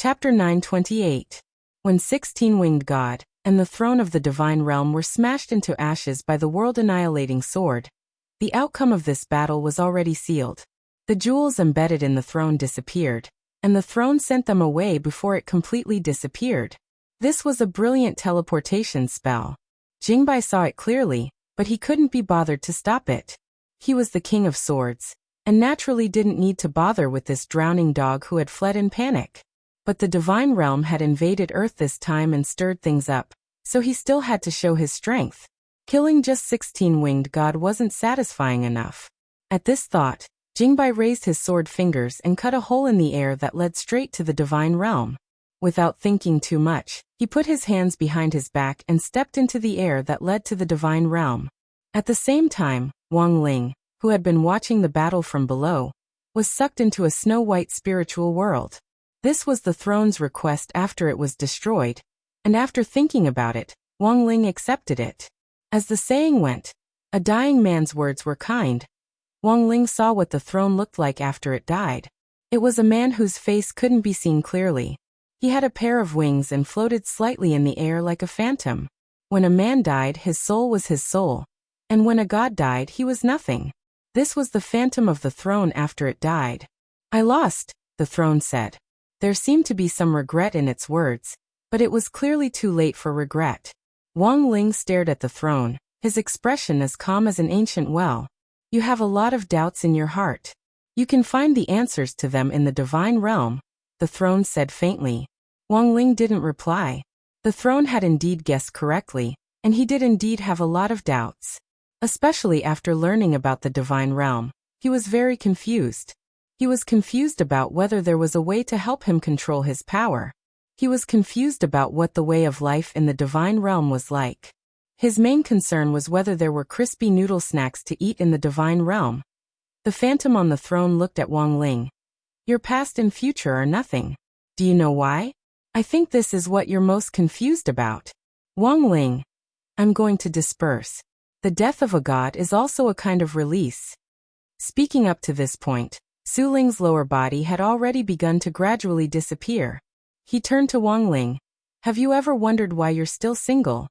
Chapter 928. When 16-winged God and the throne of the divine realm were smashed into ashes by the world-annihilating sword, the outcome of this battle was already sealed. The jewels embedded in the throne disappeared, and the throne sent them away before it completely disappeared. This was a brilliant teleportation spell. Jingbai saw it clearly, but he couldn't be bothered to stop it. He was the king of swords, and naturally didn't need to bother with this drowning dog who had fled in panic. But the divine realm had invaded Earth this time and stirred things up, so he still had to show his strength. Killing just 16-winged God wasn't satisfying enough. At this thought, Jingbai raised his sword fingers and cut a hole in the air that led straight to the divine realm. Without thinking too much, he put his hands behind his back and stepped into the air that led to the divine realm. At the same time, Wang Ling, who had been watching the battle from below, was sucked into a snow-white spiritual world. This was the throne's request after it was destroyed, and after thinking about it, Wang Ling accepted it. As the saying went, a dying man's words were kind. Wang Ling saw what the throne looked like after it died. It was a man whose face couldn't be seen clearly. He had a pair of wings and floated slightly in the air like a phantom. When a man died, his soul was his soul, and when a god died, he was nothing. This was the phantom of the throne after it died. "I lost," the throne said. There seemed to be some regret in its words, but it was clearly too late for regret. Wang Ling stared at the throne, his expression as calm as an ancient well. "You have a lot of doubts in your heart. You can find the answers to them in the divine realm," the throne said faintly. Wang Ling didn't reply. The throne had indeed guessed correctly, and he did indeed have a lot of doubts. Especially after learning about the divine realm, he was very confused. He was confused about whether there was a way to help him control his power. He was confused about what the way of life in the divine realm was like. His main concern was whether there were crispy noodle snacks to eat in the divine realm. The phantom on the throne looked at Wang Ling. "Your past and future are nothing. Do you know why? I think this is what you're most confused about." Wang Ling, "I'm going to disperse. The death of a god is also a kind of release." Speaking up to this point, Su Ling's lower body had already begun to gradually disappear. He turned to Wang Ling. "Have you ever wondered why you're still single?"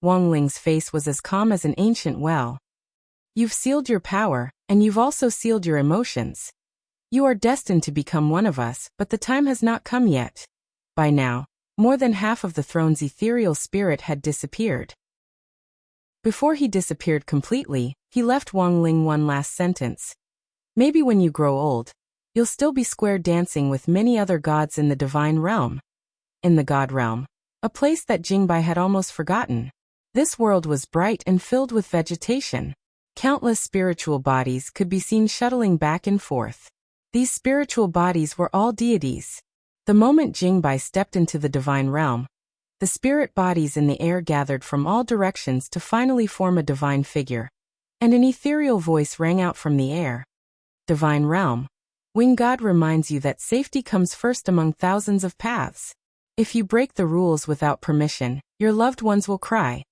Wang Ling's face was as calm as an ancient well. "You've sealed your power, and you've also sealed your emotions. You are destined to become one of us, but the time has not come yet." By now, more than half of the throne's ethereal spirit had disappeared. Before he disappeared completely, he left Wang Ling one last sentence. "Maybe when you grow old, you'll still be square dancing with many other gods in the divine realm." In the god realm, a place that Jingbai had almost forgotten. This world was bright and filled with vegetation. Countless spiritual bodies could be seen shuttling back and forth. These spiritual bodies were all deities. The moment Jingbai stepped into the divine realm, the spirit bodies in the air gathered from all directions to finally form a divine figure, and an ethereal voice rang out from the air. "Divine realm. Wing God reminds you that safety comes first among thousands of paths. If you break the rules without permission, your loved ones will cry."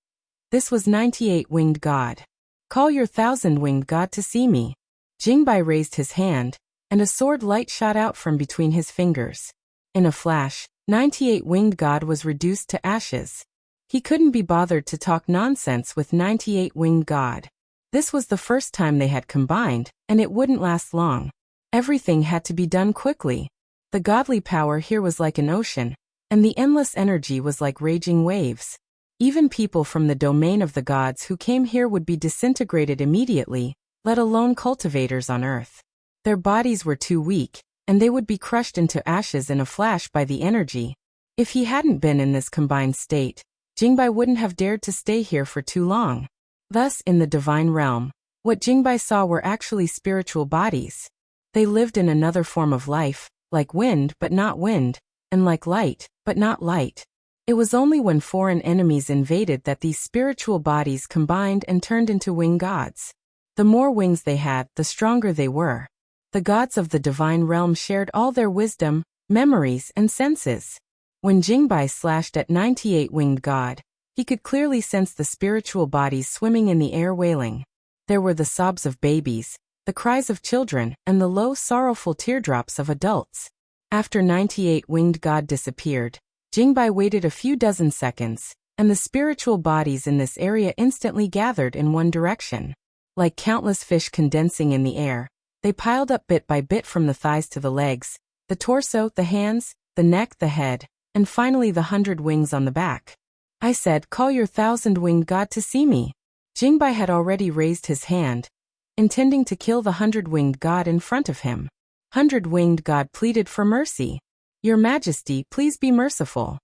This was 98-winged God. "Call your 1,000-winged God to see me." Jingbai raised his hand, and a sword light shot out from between his fingers. In a flash, 98-winged God was reduced to ashes. He couldn't be bothered to talk nonsense with 98-winged God. This was the first time they had combined, and it wouldn't last long. Everything had to be done quickly. The godly power here was like an ocean, and the endless energy was like raging waves. Even people from the domain of the gods who came here would be disintegrated immediately, let alone cultivators on Earth. Their bodies were too weak, and they would be crushed into ashes in a flash by the energy. If he hadn't been in this combined state, Jingbai wouldn't have dared to stay here for too long. Thus, in the divine realm, what Jingbai saw were actually spiritual bodies. They lived in another form of life, like wind but not wind, and like light but not light. It was only when foreign enemies invaded that these spiritual bodies combined and turned into wing gods. The more wings they had, the stronger they were. The gods of the divine realm shared all their wisdom, memories, and senses. When Jingbai slashed at 98-winged God, he could clearly sense the spiritual bodies swimming in the air wailing. There were the sobs of babies, the cries of children, and the low, sorrowful teardrops of adults. After 98 winged god disappeared, Jingbai waited a few dozen seconds, and the spiritual bodies in this area instantly gathered in one direction. Like countless fish condensing in the air, they piled up bit by bit from the thighs to the legs, the torso, the hands, the neck, the head, and finally the 100 wings on the back. I said, "Call your 1,000-winged god to see me." Jingbai had already raised his hand, intending to kill the 100-winged god in front of him. 100-winged god pleaded for mercy. "Your Majesty, please be merciful."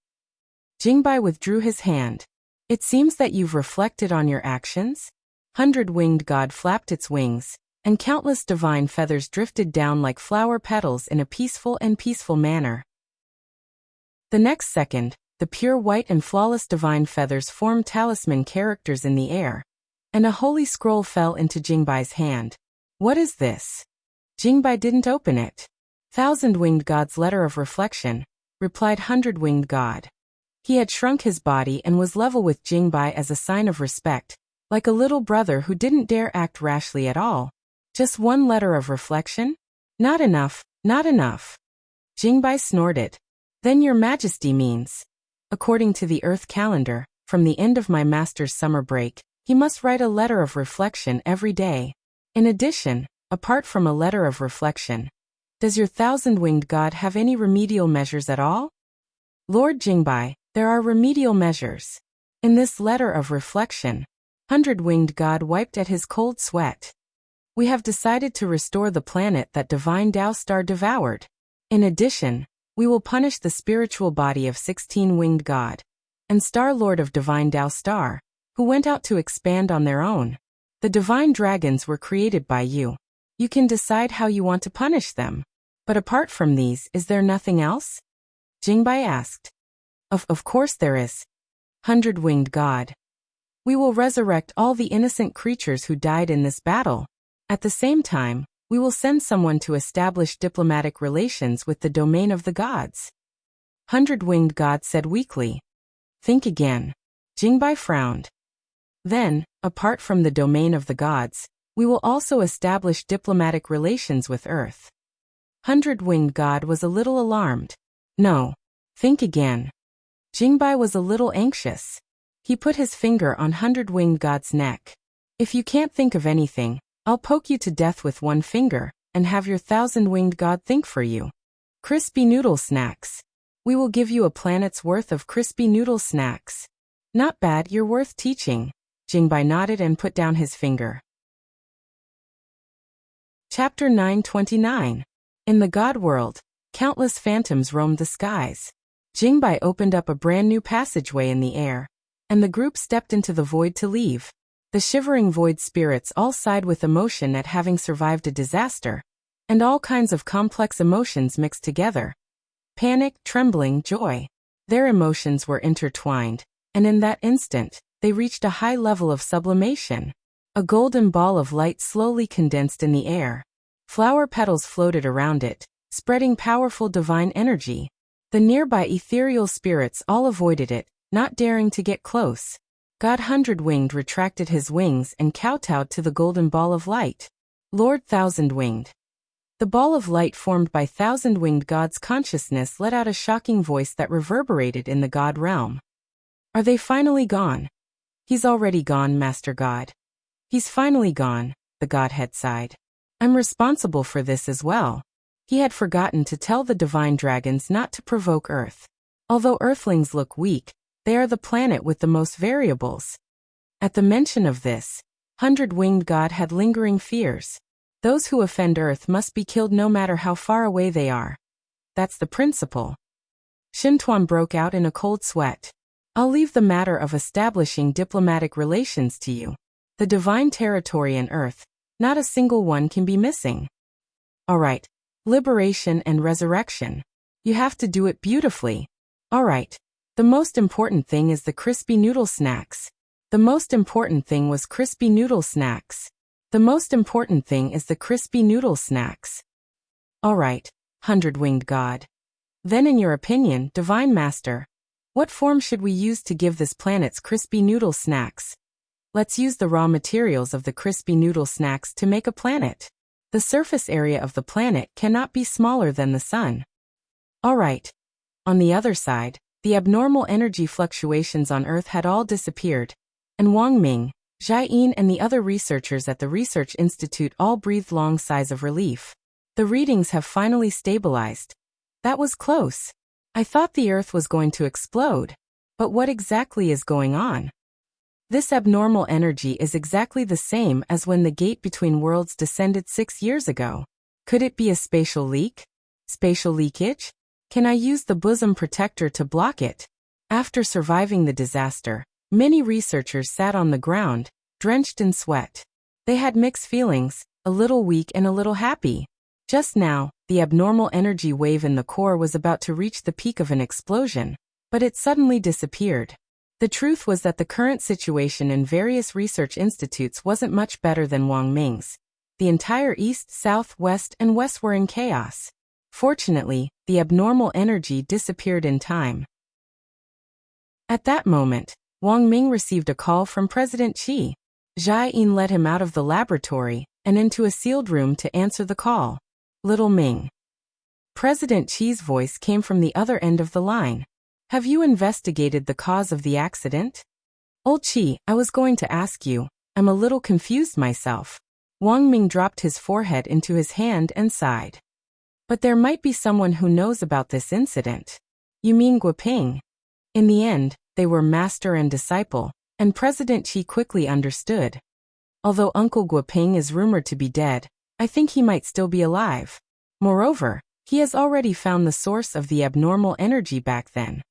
Jingbai withdrew his hand. "It seems that you've reflected on your actions?" 100-winged god flapped its wings, and countless divine feathers drifted down like flower petals in a peaceful manner. The next second, the pure white and flawless divine feathers formed talisman characters in the air, and a holy scroll fell into Jingbai's hand. "What is this?" Jingbai didn't open it. "1,000-winged god's letter of reflection," replied 100-winged god. He had shrunk his body and was level with Jingbai as a sign of respect, like a little brother who didn't dare act rashly at all. "Just one letter of reflection? Not enough, not enough." Jingbai snorted. "Then your Majesty means, according to the Earth calendar, from the end of my master's summer break, he must write a letter of reflection every day. In addition, apart from a letter of reflection, does your 1,000-winged god have any remedial measures at all?" "Lord Jingbai, there are remedial measures. In this letter of reflection," 100-winged god wiped at his cold sweat. "We have decided to restore the planet that Divine Tao Star devoured. In addition, we will punish the spiritual body of 16-winged god and Star Lord of Divine Tao Star, who went out to expand on their own. The divine dragons were created by you. You can decide how you want to punish them. But apart from these, is there nothing else?" Jingbai asked. Of course there is. 100-winged god. We will resurrect all the innocent creatures who died in this battle. At the same time, we will send someone to establish diplomatic relations with the domain of the gods." 100-winged god said weakly. "Think again." Jingbai frowned. "Then, apart from the domain of the gods, we will also establish diplomatic relations with Earth." 100-winged god was a little alarmed. "No. Think again." Jingbai was a little anxious. He put his finger on 100-winged god's neck. "If you can't think of anything, I'll poke you to death with one finger, and have your 1,000-winged god think for you. Crispy noodle snacks. We will give you a planet's worth of crispy noodle snacks." "Not bad, you're worth teaching." Jingbai nodded and put down his finger. Chapter 929. In the God world, countless phantoms roamed the skies. Jingbai opened up a brand new passageway in the air, and the group stepped into the void to leave. The shivering void spirits all sighed with emotion at having survived a disaster, and all kinds of complex emotions mixed together. Panic, trembling, joy. Their emotions were intertwined, and in that instant, they reached a high level of sublimation. A golden ball of light slowly condensed in the air. Flower petals floated around it, spreading powerful divine energy. The nearby ethereal spirits all avoided it, not daring to get close. God 100-winged retracted his wings and kowtowed to the golden ball of light. "Lord 1,000-winged." The ball of light formed by 1,000-winged God's consciousness let out a shocking voice that reverberated in the God realm. "Are they finally gone?" "He's already gone, Master God." "He's finally gone," the Godhead sighed. "I'm responsible for this as well." He had forgotten to tell the divine dragons not to provoke Earth. Although Earthlings look weak, they are the planet with the most variables. At the mention of this, 100-winged God had lingering fears. Those who offend Earth must be killed no matter how far away they are. That's the principle. Shintuan broke out in a cold sweat. "I'll leave the matter of establishing diplomatic relations to you. The divine territory and Earth, not a single one can be missing." "All right. Liberation and resurrection. You have to do it beautifully." "All right. The most important thing is the crispy noodle snacks." The most important thing was crispy noodle snacks. The most important thing is the crispy noodle snacks. "All right, 100-winged God. Then in your opinion, Divine Master, what form should we use to give this planet's crispy noodle snacks?" "Let's use the raw materials of the crispy noodle snacks to make a planet. The surface area of the planet cannot be smaller than the sun." All right. On the other side, the abnormal energy fluctuations on Earth had all disappeared, and Wang Ming, Zhai Yin and the other researchers at the Research Institute all breathed long sighs of relief. The readings have finally stabilized. That was close. I thought the Earth was going to explode. But what exactly is going on? This abnormal energy is exactly the same as when the gate between worlds descended 6 years ago. Could it be a spatial leak? Spatial leakage? Can I use the bosom protector to block it? After surviving the disaster, many researchers sat on the ground, drenched in sweat. They had mixed feelings, a little weak and a little happy. Just now, the abnormal energy wave in the core was about to reach the peak of an explosion, but it suddenly disappeared. The truth was that the current situation in various research institutes wasn't much better than Wang Ming's. The entire east, south, west, and west were in chaos. Fortunately, the abnormal energy disappeared in time. At that moment, Wang Ming received a call from President Qi. Zhai Yin led him out of the laboratory and into a sealed room to answer the call. Little Ming. President Qi's voice came from the other end of the line. Have you investigated the cause of the accident? Old Qi, I was going to ask you. I'm a little confused myself. Wang Ming dropped his forehead into his hand and sighed. But there might be someone who knows about this incident. You mean Guoping? In the end, they were master and disciple, and President Qi quickly understood. Although Uncle Guoping is rumored to be dead, I think he might still be alive. Moreover, he has already found the source of the abnormal energy back then.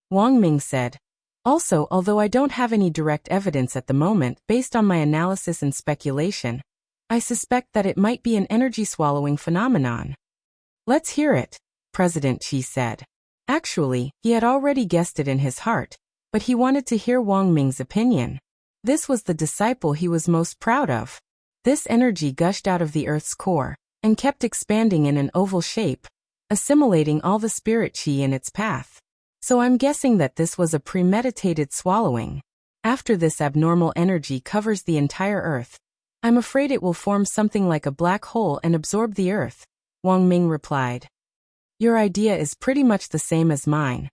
Wang Ming said. Also, although I don't have any direct evidence at the moment based on my analysis and speculation, I suspect that it might be an energy-swallowing phenomenon. Let's hear it, President Qi said. Actually, he had already guessed it in his heart, but he wanted to hear Wang Ming's opinion. This was the disciple he was most proud of. This energy gushed out of the Earth's core and kept expanding in an oval shape, assimilating all the spirit qi in its path. So I'm guessing that this was a premeditated swallowing. After this abnormal energy covers the entire Earth, I'm afraid it will form something like a black hole and absorb the Earth, Wang Ming replied. Your idea is pretty much the same as mine.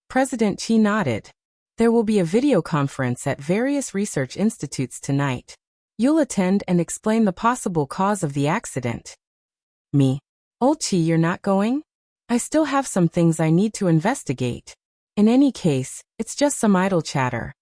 President Qi nodded. There will be a video conference at various research institutes tonight. You'll attend and explain the possible cause of the accident. Me? Old Qi, you're not going? I still have some things I need to investigate. In any case, it's just some idle chatter.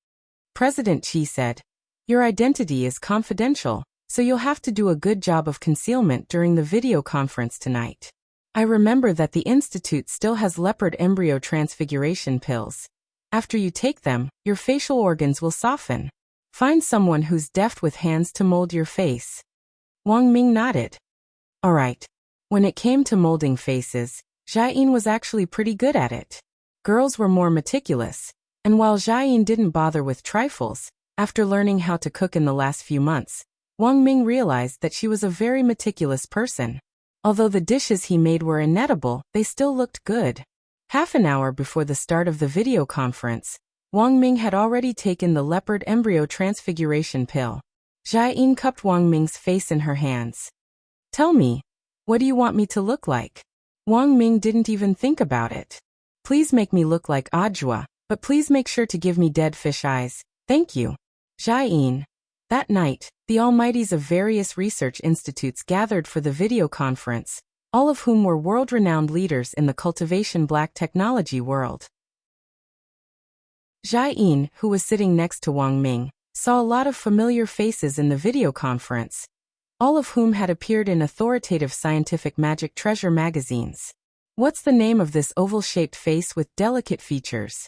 President Qi said. Your identity is confidential, so you'll have to do a good job of concealment during the video conference tonight. I remember that the institute still has leopard embryo transfiguration pills. After you take them, your facial organs will soften. Find someone who's deft with hands to mold your face. Wang Ming nodded. All right. When it came to molding faces, Zhai Yin was actually pretty good at it. Girls were more meticulous, and while Zhai Yin didn't bother with trifles, after learning how to cook in the last few months, Wang Ming realized that she was a very meticulous person. Although the dishes he made were inedible, they still looked good. Half an hour before the start of the video conference, Wang Ming had already taken the leopard embryo transfiguration pill. Zhai Yin cupped Wang Ming's face in her hands. Tell me, what do you want me to look like? Wang Ming didn't even think about it. Please make me look like Ajwa, but please make sure to give me dead fish eyes. Thank you. Zhai Yin. That night, the almighties of various research institutes gathered for the video conference, all of whom were world-renowned leaders in the cultivation black technology world. Zhai Yin, who was sitting next to Wang Ming, saw a lot of familiar faces in the video conference, all of whom had appeared in authoritative scientific magic treasure magazines. What's the name of this oval-shaped face with delicate features?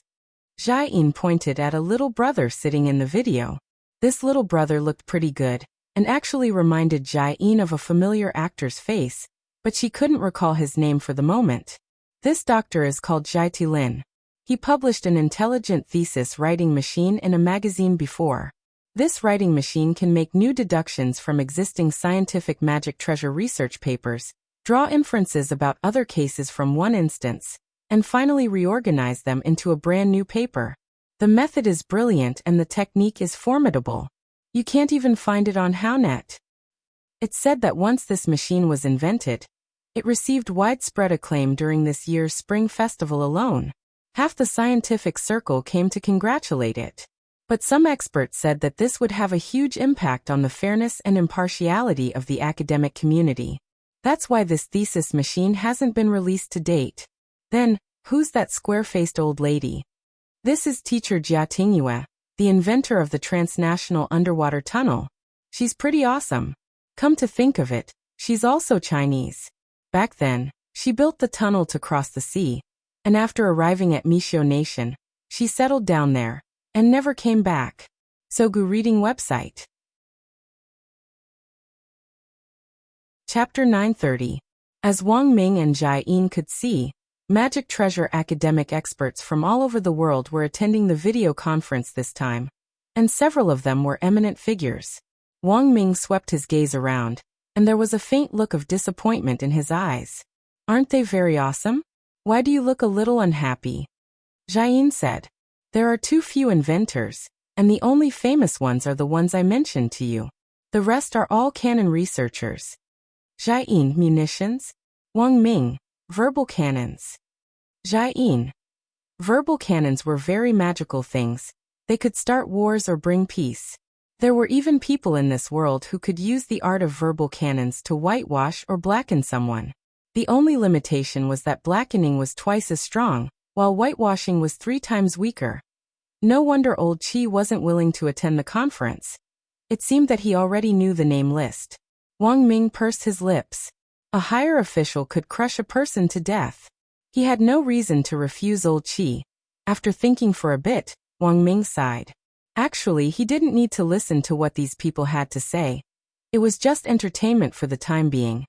Zhai Yin pointed at a little brother sitting in the video. This little brother looked pretty good, and actually reminded Zhai Yin of a familiar actor's face, but she couldn't recall his name for the moment. This doctor is called Zhai Tilin. He published an intelligent thesis writing machine in a magazine before. This writing machine can make new deductions from existing scientific magic treasure research papers, draw inferences about other cases from one instance, and finally reorganize them into a brand new paper. The method is brilliant and the technique is formidable. You can't even find it on HowNet. It's said that once this machine was invented, It received widespread acclaim during this year's Spring Festival alone. Half the scientific circle came to congratulate it. But some experts said that this would have a huge impact on the fairness and impartiality of the academic community. That's why this thesis machine hasn't been released to date. Then, who's that square-faced old lady? This is teacher Jia Tingyue, the inventor of the transnational underwater tunnel. She's pretty awesome. Come to think of it, she's also Chinese. Back then, she built the tunnel to cross the sea, and after arriving at Mishio Nation, she settled down there, and never came back. Sogu Reading Website. Chapter 930. As Wang Ming and Jai Yin could see, Magic Treasure academic experts from all over the world were attending the video conference this time, and several of them were eminent figures. Wang Ming swept his gaze around, and there was a faint look of disappointment in his eyes. Aren't they very awesome? Why do you look a little unhappy? Jai Yin said. There are too few inventors, and the only famous ones are the ones I mentioned to you. The rest are all cannon researchers. Jai Yin, munitions? Wang Ming, verbal cannons. Jai Yin. Verbal cannons were very magical things. They could start wars or bring peace. There were even people in this world who could use the art of verbal cannons to whitewash or blacken someone. The only limitation was that blackening was twice as strong, while whitewashing was 3 times weaker. No wonder old Qi wasn't willing to attend the conference. It seemed that he already knew the name list. Wang Ming pursed his lips. A higher official could crush a person to death. He had no reason to refuse old Qi. After thinking for a bit, Wang Ming sighed. Actually, he didn't need to listen to what these people had to say. It was just entertainment for the time being.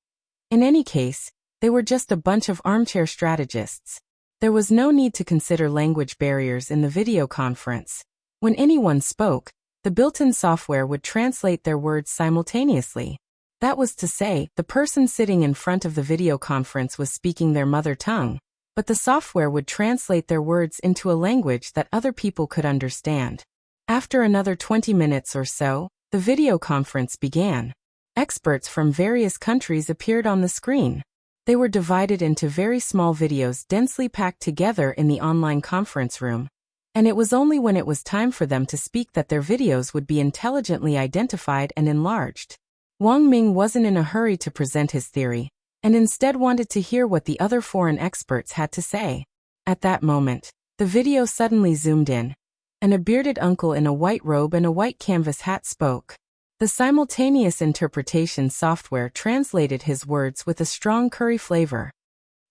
In any case, they were just a bunch of armchair strategists. There was no need to consider language barriers in the video conference. When anyone spoke, the built-in software would translate their words simultaneously. That was to say, the person sitting in front of the video conference was speaking their mother tongue, but the software would translate their words into a language that other people could understand. After another 20 minutes or so, the video conference began. Experts from various countries appeared on the screen. They were divided into very small videos densely packed together in the online conference room, and it was only when it was time for them to speak that their videos would be intelligently identified and enlarged. Wang Ming wasn't in a hurry to present his theory, and instead wanted to hear what the other foreign experts had to say. At that moment, the video suddenly zoomed in, and a bearded uncle in a white robe and a white canvas hat spoke. The simultaneous interpretation software translated his words with a strong curry flavor.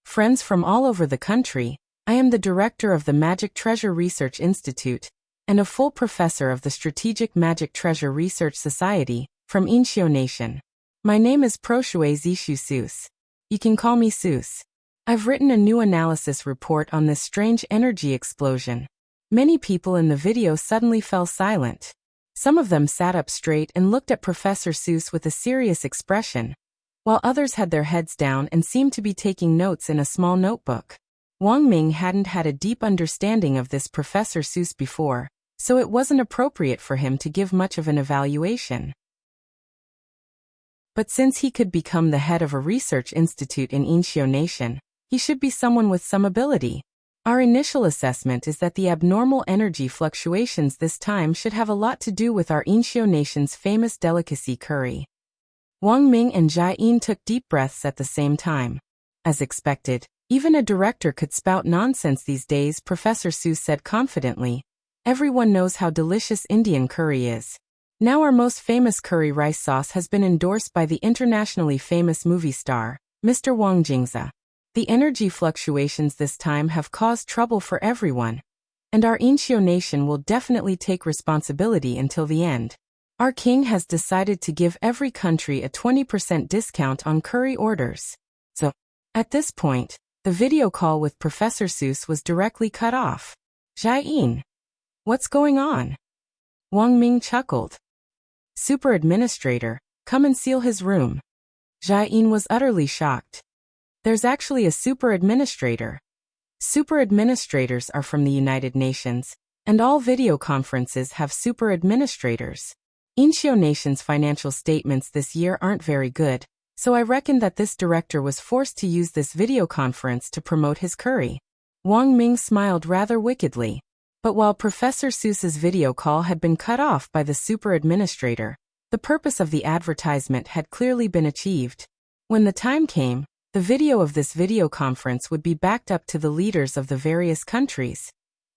Friends from all over the country, I am the director of the Magic Treasure Research Institute, and a full professor of the Strategic Magic Treasure Research Society, from Inshio Nation. My name is Proshue Zishu Seuss. You can call me Seuss. I've written a new analysis report on this strange energy explosion. Many people in the video suddenly fell silent. Some of them sat up straight and looked at Professor Seuss with a serious expression, while others had their heads down and seemed to be taking notes in a small notebook. Wang Ming hadn't had a deep understanding of this Professor Seuss before, so it wasn't appropriate for him to give much of an evaluation. But since he could become the head of a research institute in Inshio Nation, he should be someone with some ability. Our initial assessment is that the abnormal energy fluctuations this time should have a lot to do with our Inshio Nation's famous delicacy curry. Wang Ming and Jai Yin took deep breaths at the same time. As expected, even a director could spout nonsense these days, Professor Seuss said confidently. Everyone knows how delicious Indian curry is. Now our most famous curry rice sauce has been endorsed by the internationally famous movie star, Mr. Wang Jingza. The energy fluctuations this time have caused trouble for everyone, and our Inshio Nation will definitely take responsibility until the end. Our king has decided to give every country a 20% discount on curry orders. So, at this point, the video call with Professor Seuss was directly cut off. Jai Yin. What's going on? Wang Ming chuckled. Super Administrator, come and seal his room. Jai Yin was utterly shocked. There's actually a super administrator. Super administrators are from the United Nations, and all video conferences have super administrators. Inshio Nation's financial statements this year aren't very good, So I reckon that this director was forced to use this video conference to promote his curry. Wang Ming smiled rather wickedly. But while Professor Seuss's video call had been cut off by the super administrator, the purpose of the advertisement had clearly been achieved. When the time came, the video of this video conference would be backed up to the leaders of the various countries.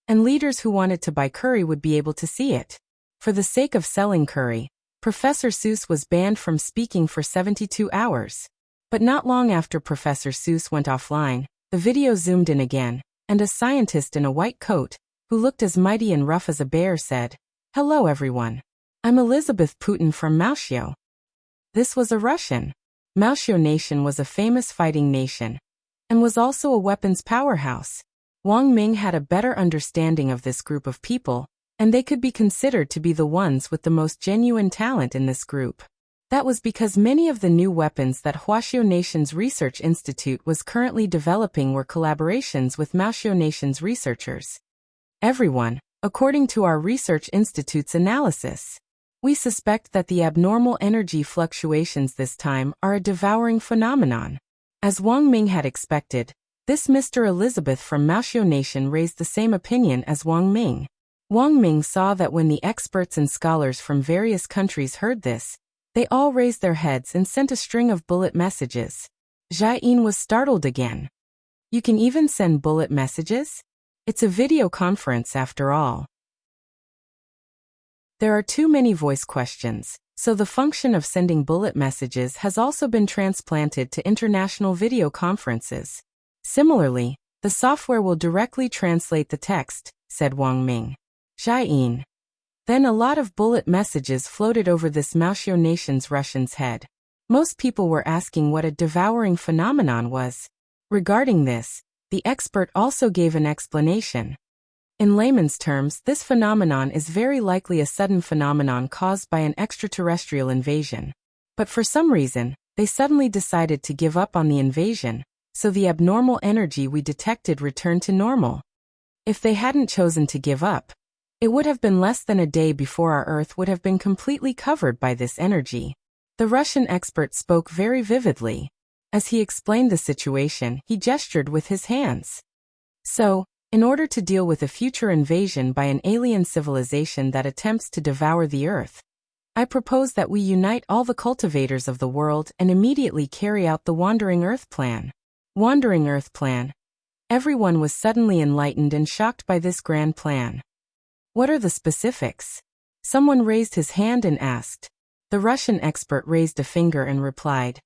And leaders who wanted to buy curry would be able to see it. For the sake of selling curry, Professor Seuss was banned from speaking for 72 hours. But not long after Professor Seuss went offline, the video zoomed in again, and a scientist in a white coat, who looked as mighty and rough as a bear, said, "Hello everyone. I'm Elizabeth Putin from Maoshio." This was a Russian. Maoshio Nation was a famous fighting nation, and was also a weapons powerhouse. Wang Ming had a better understanding of this group of people, and they could be considered to be the ones with the most genuine talent in this group. That was because many of the new weapons that Huaxiao Nation's Research Institute was currently developing were collaborations with Maoshio Nation's researchers. Everyone, according to our Research Institute's analysis, we suspect that the abnormal energy fluctuations this time are a devouring phenomenon. As Wang Ming had expected, this Mr. Elizabeth from Maoshio Nation raised the same opinion as Wang Ming. Wang Ming saw that when the experts and scholars from various countries heard this, they all raised their heads and sent a string of bullet messages. Jia Yin was startled again. You can even send bullet messages? It's a video conference after all. There are too many voice questions, so the function of sending bullet messages has also been transplanted to international video conferences. Similarly, the software will directly translate the text, said Wang Ming. Jia Yin. Then a lot of bullet messages floated over this Maoshio Nation's Russian's head. Most people were asking what a devouring phenomenon was. Regarding this, the expert also gave an explanation. In layman's terms, this phenomenon is very likely a sudden phenomenon caused by an extraterrestrial invasion. But for some reason, they suddenly decided to give up on the invasion, so the abnormal energy we detected returned to normal. If they hadn't chosen to give up, it would have been less than a day before our Earth would have been completely covered by this energy. The Russian expert spoke very vividly. As he explained the situation, he gestured with his hands. So, in order to deal with a future invasion by an alien civilization that attempts to devour the Earth, I propose that we unite all the cultivators of the world and immediately carry out the Wandering Earth Plan. Wandering Earth Plan. Everyone was suddenly enlightened and shocked by this grand plan. What are the specifics? Someone raised his hand and asked. The Russian expert raised a finger and replied.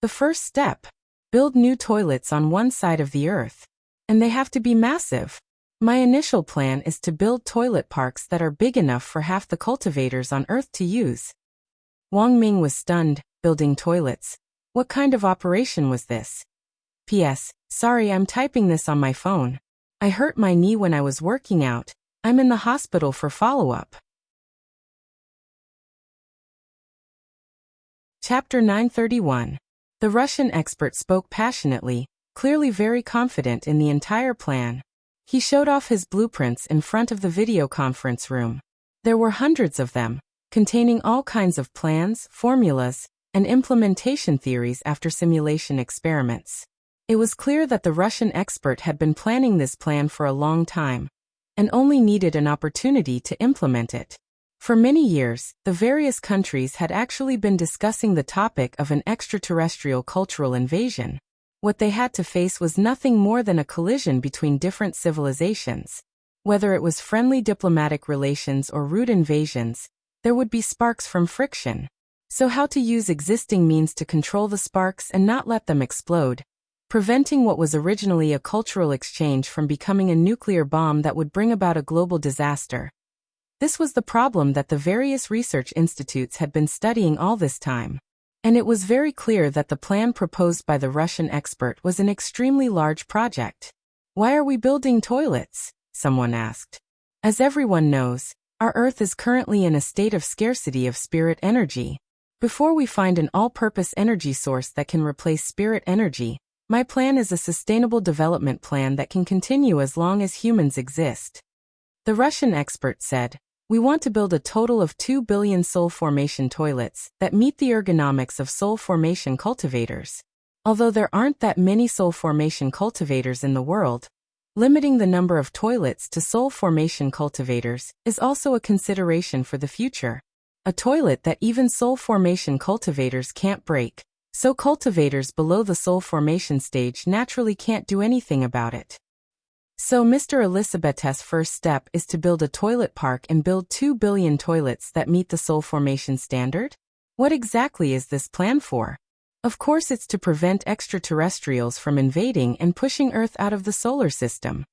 The first step. Build new toilets on one side of the Earth. And they have to be massive. My initial plan is to build toilet parks that are big enough for half the cultivators on Earth to use. Wang Ming was stunned. Building toilets. What kind of operation was this? P.S. Sorry, I'm typing this on my phone. I hurt my knee when I was working out. I'm in the hospital for follow-up. Chapter 931. The Russian expert spoke passionately, clearly very confident in the entire plan. He showed off his blueprints in front of the video conference room. There were hundreds of them, containing all kinds of plans, formulas, and implementation theories after simulation experiments. It was clear that the Russian expert had been planning this plan for a long time, and only needed an opportunity to implement it. For many years, the various countries had actually been discussing the topic of an extraterrestrial cultural invasion. What they had to face was nothing more than a collision between different civilizations. Whether it was friendly diplomatic relations or rude invasions, there would be sparks from friction. So how to use existing means to control the sparks and not let them explode, preventing what was originally a cultural exchange from becoming a nuclear bomb that would bring about a global disaster. This was the problem that the various research institutes had been studying all this time. And it was very clear that the plan proposed by the Russian expert was an extremely large project. Why are we building toilets? Someone asked. As everyone knows, our Earth is currently in a state of scarcity of spirit energy. Before we find an all-purpose energy source that can replace spirit energy, my plan is a sustainable development plan that can continue as long as humans exist. The Russian expert said, We want to build a total of 2 billion soul formation toilets that meet the ergonomics of soul formation cultivators. Although there aren't that many soul formation cultivators in the world, limiting the number of toilets to soul formation cultivators is also a consideration for the future. A toilet that even soul formation cultivators can't break, so cultivators below the soul formation stage naturally can't do anything about it. So Mr. Elizabeth's first step is to build a toilet park and build 2 billion toilets that meet the soul formation standard? What exactly is this plan for? Of course it's to prevent extraterrestrials from invading and pushing Earth out of the solar system.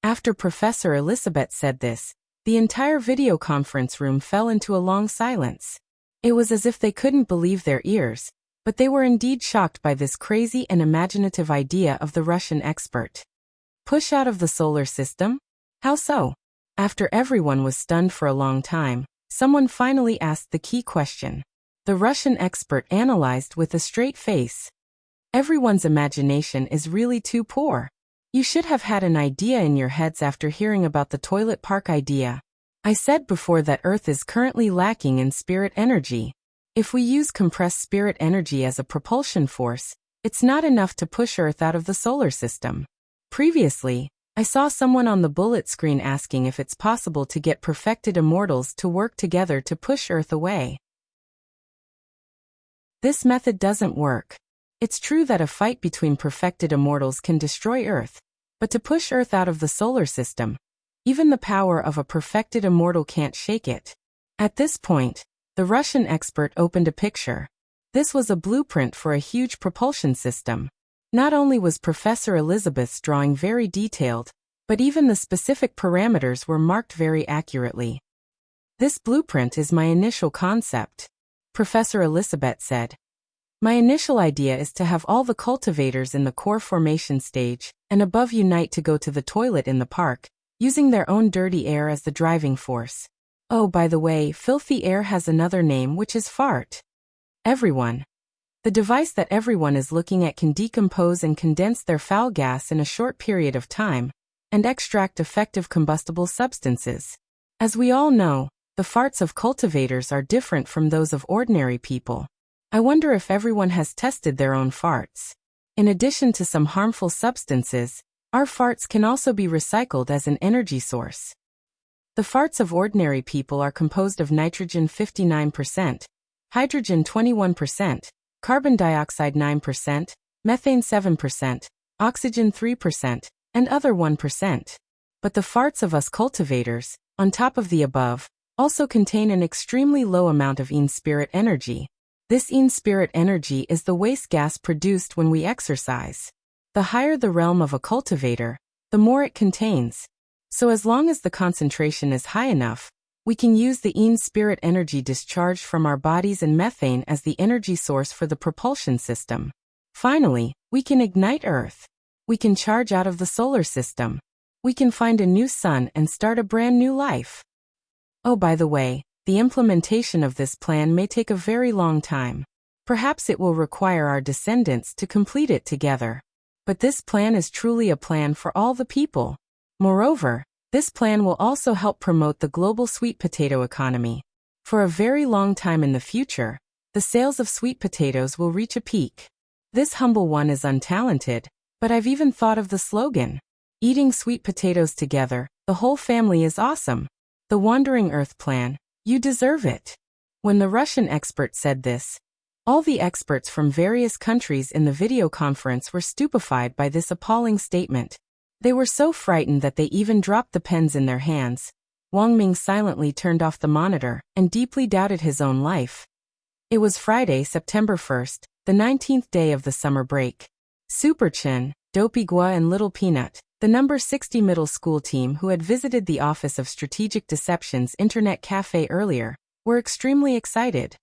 After Professor Elizabeth said this, the entire video conference room fell into a long silence. It was as if they couldn't believe their ears, but they were indeed shocked by this crazy and imaginative idea of the Russian expert. Push out of the solar system? How so? After everyone was stunned for a long time, someone finally asked the key question. The Russian expert analyzed with a straight face. Everyone's imagination is really too poor. You should have had an idea in your heads after hearing about the toilet park idea. I said before that Earth is currently lacking in spirit energy. If we use compressed spirit energy as a propulsion force, it's not enough to push Earth out of the solar system. Previously, I saw someone on the bullet screen asking if it's possible to get perfected immortals to work together to push Earth away. This method doesn't work. It's true that a fight between perfected immortals can destroy Earth, but to push Earth out of the solar system, even the power of a perfected immortal can't shake it. At this point, the Russian expert opened a picture. This was a blueprint for a huge propulsion system. Not only was Professor Elizabeth's drawing very detailed, but even the specific parameters were marked very accurately. This blueprint is my initial concept, Professor Elizabeth said. My initial idea is to have all the cultivators in the core formation stage and above unite to go to the toilet in the park, using their own dirty air as the driving force. Oh, by the way, filthy air has another name, which is fart. Everyone. The device that everyone is looking at can decompose and condense their foul gas in a short period of time, and extract effective combustible substances. As we all know, the farts of cultivators are different from those of ordinary people. I wonder if everyone has tested their own farts. In addition to some harmful substances, our farts can also be recycled as an energy source. The farts of ordinary people are composed of nitrogen 59%, hydrogen 21%, carbon dioxide 9%, methane 7%, oxygen 3%, and other 1%. But the farts of us cultivators, on top of the above, also contain an extremely low amount of in-spirit energy. This in-spirit energy is the waste gas produced when we exercise. The higher the realm of a cultivator, the more it contains. So as long as the concentration is high enough, we can use the in-spirit energy discharged from our bodies and methane as the energy source for the propulsion system. Finally, we can ignite Earth. We can charge out of the solar system. We can find a new sun and start a brand new life. Oh, by the way, the implementation of this plan may take a very long time. Perhaps it will require our descendants to complete it together. But this plan is truly a plan for all the people. Moreover, this plan will also help promote the global sweet potato economy. For a very long time in the future, the sales of sweet potatoes will reach a peak. This humble one is untalented, but I've even thought of the slogan. Eating sweet potatoes together, the whole family is awesome. The Wandering Earth Plan, you deserve it. When the Russian expert said this, all the experts from various countries in the video conference were stupefied by this appalling statement. They were so frightened that they even dropped the pens in their hands. Wang Ming silently turned off the monitor and deeply doubted his own life. It was Friday, September 1st, the 19th day of the summer break. Super Chin, Dopey Gua and Little Peanut, the number 60 middle school team who had visited the Office of Strategic Deception's internet cafe earlier, were extremely excited.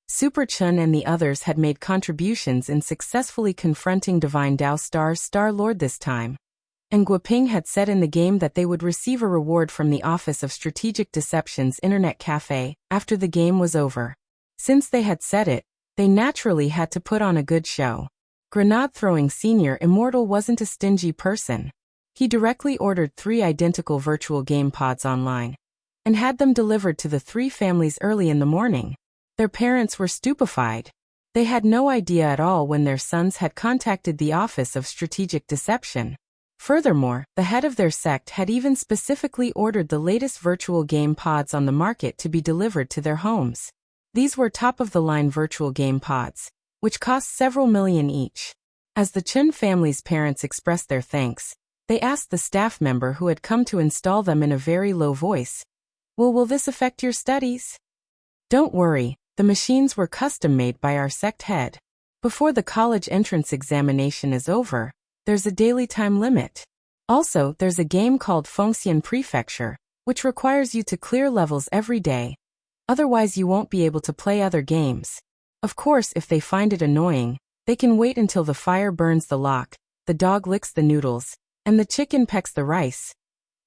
Super Chun and the others had made contributions in successfully confronting Divine Dao Star's Star-Lord this time, and Guoping had said in the game that they would receive a reward from the Office of Strategic Deception's internet cafe after the game was over. Since they had said it, they naturally had to put on a good show. Grenade-throwing Senior Immortal wasn't a stingy person. He directly ordered 3 identical virtual game pods online and had them delivered to the 3 families early in the morning. Their parents were stupefied. They had no idea at all when their sons had contacted the Office of Strategic Deception. Furthermore, the head of their sect had even specifically ordered the latest virtual game pods on the market to be delivered to their homes. These were top-of-the-line virtual game pods, which cost several million each. As the Chun family's parents expressed their thanks, they asked the staff member who had come to install them in a very low voice, Will this affect your studies?" "Don't worry, the machines were custom-made by our sect head. Before the college entrance examination is over, there's a daily time limit. Also, there's a game called Fengxian Prefecture, which requires you to clear levels every day. Otherwise you won't be able to play other games. Of course, if they find it annoying, they can wait until the fire burns the lock, the dog licks the noodles, and the chicken pecks the rice.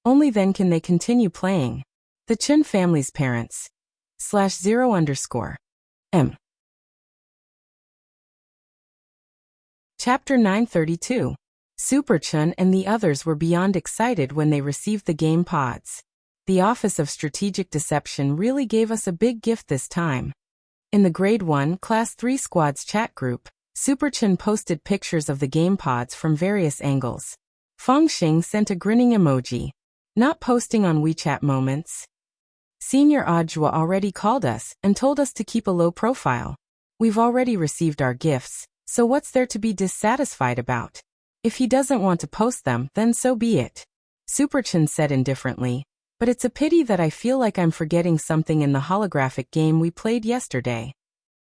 Only then can they continue playing." The Chun family's parents. /0_M. Chapter 932. Super Chun and the others were beyond excited when they received the game pods. The Office of Strategic Deception really gave us a big gift this time. In the Grade 1 Class 3 Squad's chat group, Super Chun posted pictures of the game pods from various angles. Feng Xing sent a grinning emoji. Not posting on WeChat moments. Senior Ajwa already called us and told us to keep a low profile. We've already received our gifts, so what's there to be dissatisfied about? If he doesn't want to post them, then so be it. Super Chun said indifferently, but it's a pity that I feel like I'm forgetting something in the holographic game we played yesterday.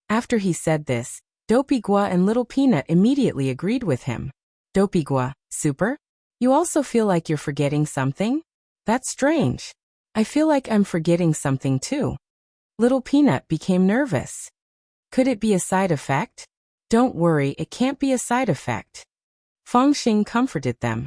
After he said this, Dopey-gua and Little Peanut immediately agreed with him. Dopey-gua, Super? You also feel like you're forgetting something? That's strange. I feel like I'm forgetting something too. Little Peanut became nervous. Could it be a side effect? Don't worry, it can't be a side effect. Feng Xing comforted them.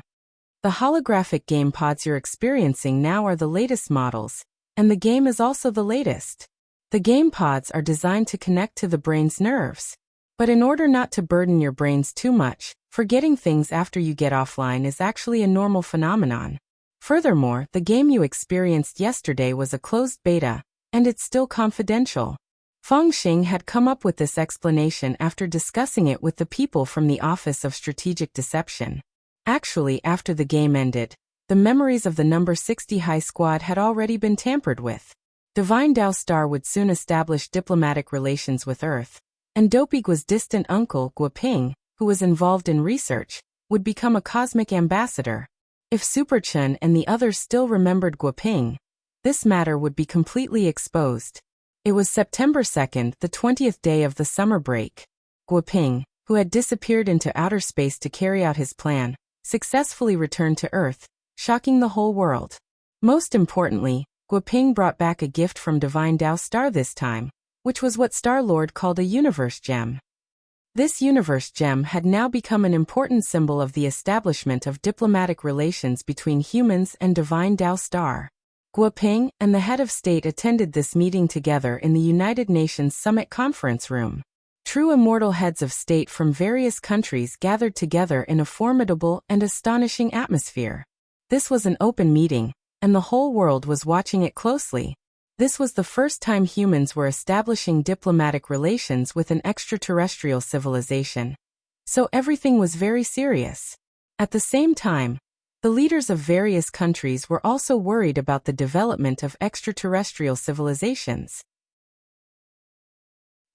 The holographic game pods you're experiencing now are the latest models, and the game is also the latest. The game pods are designed to connect to the brain's nerves. But in order not to burden your brains too much, forgetting things after you get offline is actually a normal phenomenon. Furthermore, the game you experienced yesterday was a closed beta, and it's still confidential. Feng Xing had come up with this explanation after discussing it with the people from the Office of Strategic Deception. Actually, after the game ended, the memories of the number 60 High Squad had already been tampered with. Divine Dao Star would soon establish diplomatic relations with Earth, and Dopey-gua's distant uncle, Guoping, who was involved in research, would become a cosmic ambassador. If Super Chun and the others still remembered Guoping, this matter would be completely exposed. It was September 2nd, the 20th day of the summer break. Guoping, who had disappeared into outer space to carry out his plan, successfully returned to Earth, shocking the whole world. Most importantly, Guoping brought back a gift from Divine Dao Star this time, which was what Star-Lord called a universe gem. This universe gem had now become an important symbol of the establishment of diplomatic relations between humans and Divine Dao Star. Guoping and the head of state attended this meeting together in the United Nations Summit Conference Room. True immortal heads of state from various countries gathered together in a formidable and astonishing atmosphere. This was an open meeting, and the whole world was watching it closely. This was the first time humans were establishing diplomatic relations with an extraterrestrial civilization. So everything was very serious. At the same time, the leaders of various countries were also worried about the development of extraterrestrial civilizations.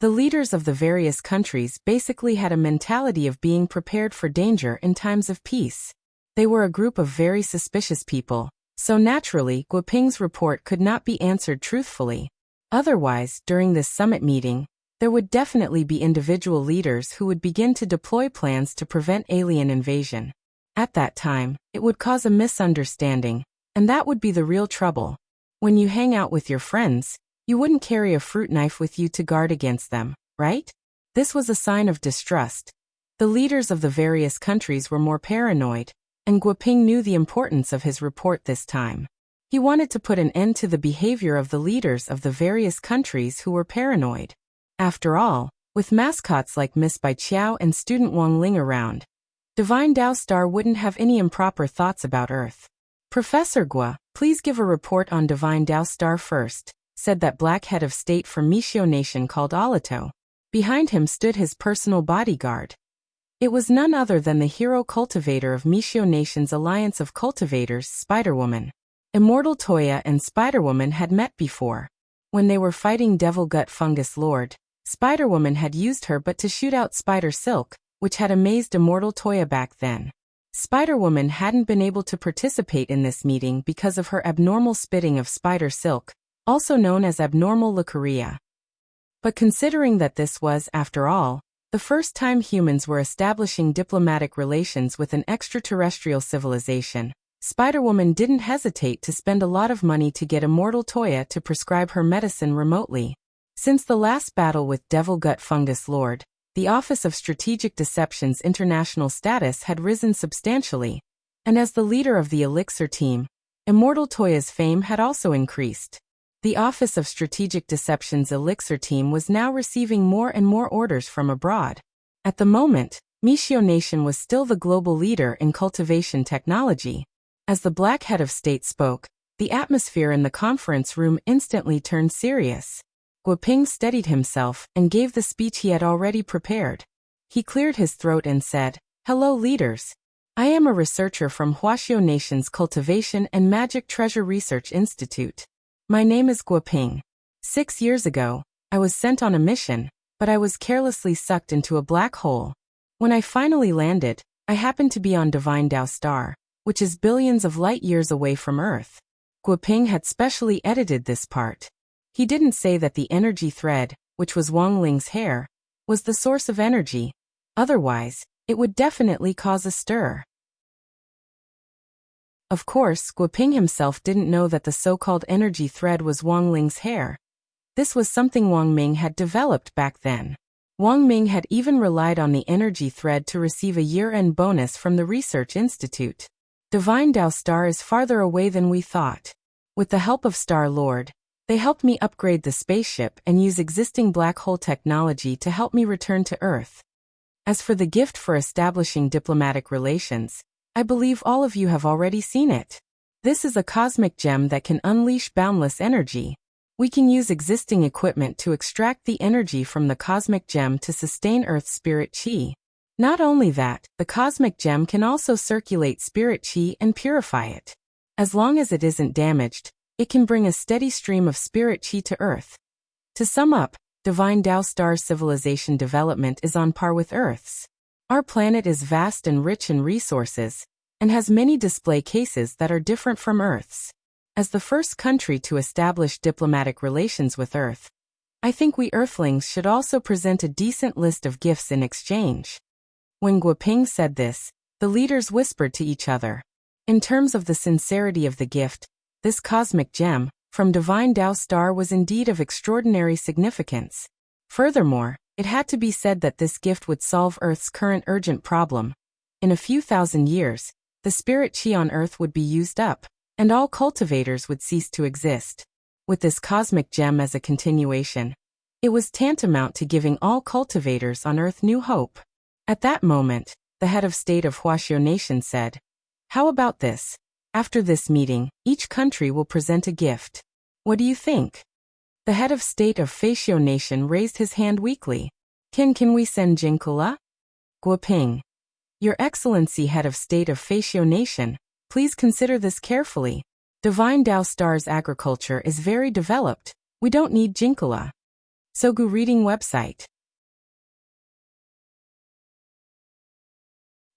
The leaders of the various countries basically had a mentality of being prepared for danger in times of peace. They were a group of very suspicious people. So naturally, Guoping's report could not be answered truthfully. Otherwise, during this summit meeting, there would definitely be individual leaders who would begin to deploy plans to prevent alien invasion. At that time, it would cause a misunderstanding, and that would be the real trouble. When you hang out with your friends, you wouldn't carry a fruit knife with you to guard against them, right? This was a sign of distrust. The leaders of the various countries were more paranoid, and Guoping knew the importance of his report this time. He wanted to put an end to the behavior of the leaders of the various countries who were paranoid. After all, with mascots like Miss Bai Qiao and student Wang Ling around, Divine Tao Star wouldn't have any improper thoughts about Earth. Professor Gua, please give a report on Divine Tao Star first, said that black head of state from Mishio Nation called Alito. Behind him stood his personal bodyguard. It was none other than the hero cultivator of Mishio Nation's alliance of cultivators, Spider-Woman. Immortal Toya and Spider-Woman had met before. When they were fighting Devil Gut Fungus Lord, Spider-Woman had used her but to shoot out Spider Silk, which had amazed Immortal Toya back then. Spider-Woman hadn't been able to participate in this meeting because of her abnormal spitting of Spider Silk, also known as abnormal leukorrhea. But considering that this was, after all, the first time humans were establishing diplomatic relations with an extraterrestrial civilization, Spider-Woman didn't hesitate to spend a lot of money to get Immortal Toya to prescribe her medicine remotely. Since the last battle with Devil Gut Fungus Lord, the Office of Strategic Deception's international status had risen substantially, and as the leader of the Elixir team, Immortal Toya's fame had also increased. The Office of Strategic Deception's Elixir team was now receiving more and more orders from abroad. At the moment, Mishio Nation was still the global leader in cultivation technology. As the black head of state spoke, the atmosphere in the conference room instantly turned serious. Guoping steadied himself and gave the speech he had already prepared. He cleared his throat and said, "Hello leaders. I am a researcher from Huaxiao Nation's Cultivation and Magic Treasure Research Institute. My name is Guoping. 6 years ago, I was sent on a mission, but I was carelessly sucked into a black hole. When I finally landed, I happened to be on Divine Tao Star, which is billions of light years away from Earth." Guoping had specially edited this part. He didn't say that the energy thread, which was Wang Ling's hair, was the source of energy. Otherwise, it would definitely cause a stir. Of course, Guoping himself didn't know that the so-called energy thread was Wang Ling's hair. This was something Wang Ming had developed back then. Wang Ming had even relied on the energy thread to receive a year-end bonus from the Research Institute. Divine Tao Star is farther away than we thought. With the help of Star Lord, they helped me upgrade the spaceship and use existing black hole technology to help me return to Earth. As for the gift for establishing diplomatic relations, I believe all of you have already seen it. This is a cosmic gem that can unleash boundless energy. We can use existing equipment to extract the energy from the cosmic gem to sustain Earth's spirit chi. Not only that, the cosmic gem can also circulate spirit chi and purify it. As long as it isn't damaged, it can bring a steady stream of spirit chi to Earth. To sum up, Divine Tao Star's civilization development is on par with Earth's. Our planet is vast and rich in resources, and has many display cases that are different from Earth's. As the first country to establish diplomatic relations with Earth, I think we Earthlings should also present a decent list of gifts in exchange. When Guoping said this, the leaders whispered to each other. In terms of the sincerity of the gift, this cosmic gem, from Divine Tao Star was indeed of extraordinary significance. Furthermore, it had to be said that this gift would solve Earth's current urgent problem. In a few thousand years, the spirit chi on Earth would be used up, and all cultivators would cease to exist. With this cosmic gem as a continuation, it was tantamount to giving all cultivators on Earth new hope. At that moment, the head of state of Huaxiao Nation said, "How about this? After this meeting, each country will present a gift. What do you think?" The head of state of Huaxiao Nation raised his hand weakly. Can we send Jinkula?" Guoping. "Your Excellency, head of state of Huaxiao Nation, please consider this carefully. Divine Tao Star's agriculture is very developed. We don't need Jinkula." Sogu Reading Website.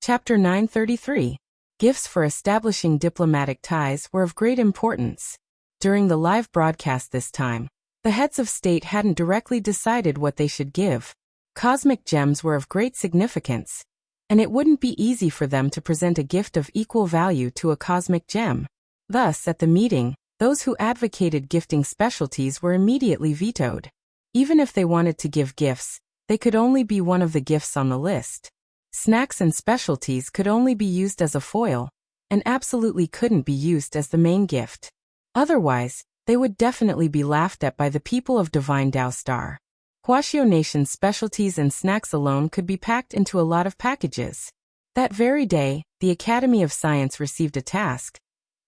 Chapter 933. Gifts for establishing diplomatic ties were of great importance. During the live broadcast this time, the heads of state hadn't directly decided what they should give. Cosmic gems were of great significance, and it wouldn't be easy for them to present a gift of equal value to a cosmic gem. Thus, at the meeting, those who advocated gifting specialties were immediately vetoed. Even if they wanted to give gifts, they could only be one of the gifts on the list. Snacks and specialties could only be used as a foil, and absolutely couldn't be used as the main gift. Otherwise, they would definitely be laughed at by the people of Divine Tao Star. Huaxiao Nation's specialties and snacks alone could be packed into a lot of packages. That very day, the Academy of Science received a task.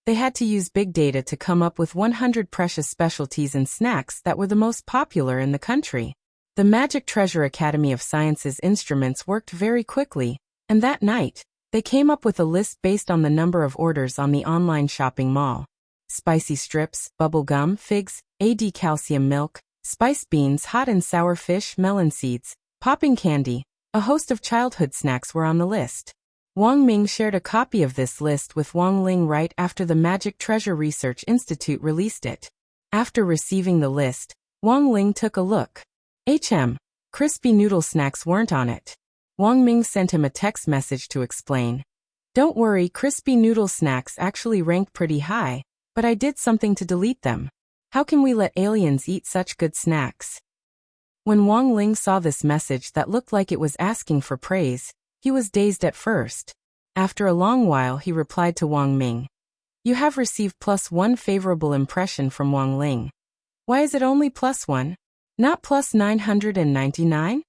They had to use big data to come up with 100 precious specialties and snacks that were the most popular in the country. The Magic Treasure Academy of Science's instruments worked very quickly, and that night, they came up with a list based on the number of orders on the online shopping mall. Spicy strips, bubble gum, figs, AD calcium milk, spiced beans, hot and sour fish, melon seeds, popping candy, a host of childhood snacks were on the list. Wang Ming shared a copy of this list with Wang Ling right after the Magic Treasure Research Institute released it. After receiving the list, Wang Ling took a look. Crispy noodle snacks weren't on it. Wang Ming sent him a text message to explain. Don't worry, crispy noodle snacks actually ranked pretty high, but I did something to delete them. How can we let aliens eat such good snacks? When Wang Ling saw this message that looked like it was asking for praise, he was dazed at first. After a long while he replied to Wang Ming. You have received +1 favorable impression from Wang Ling. Why is it only +1? Not +999?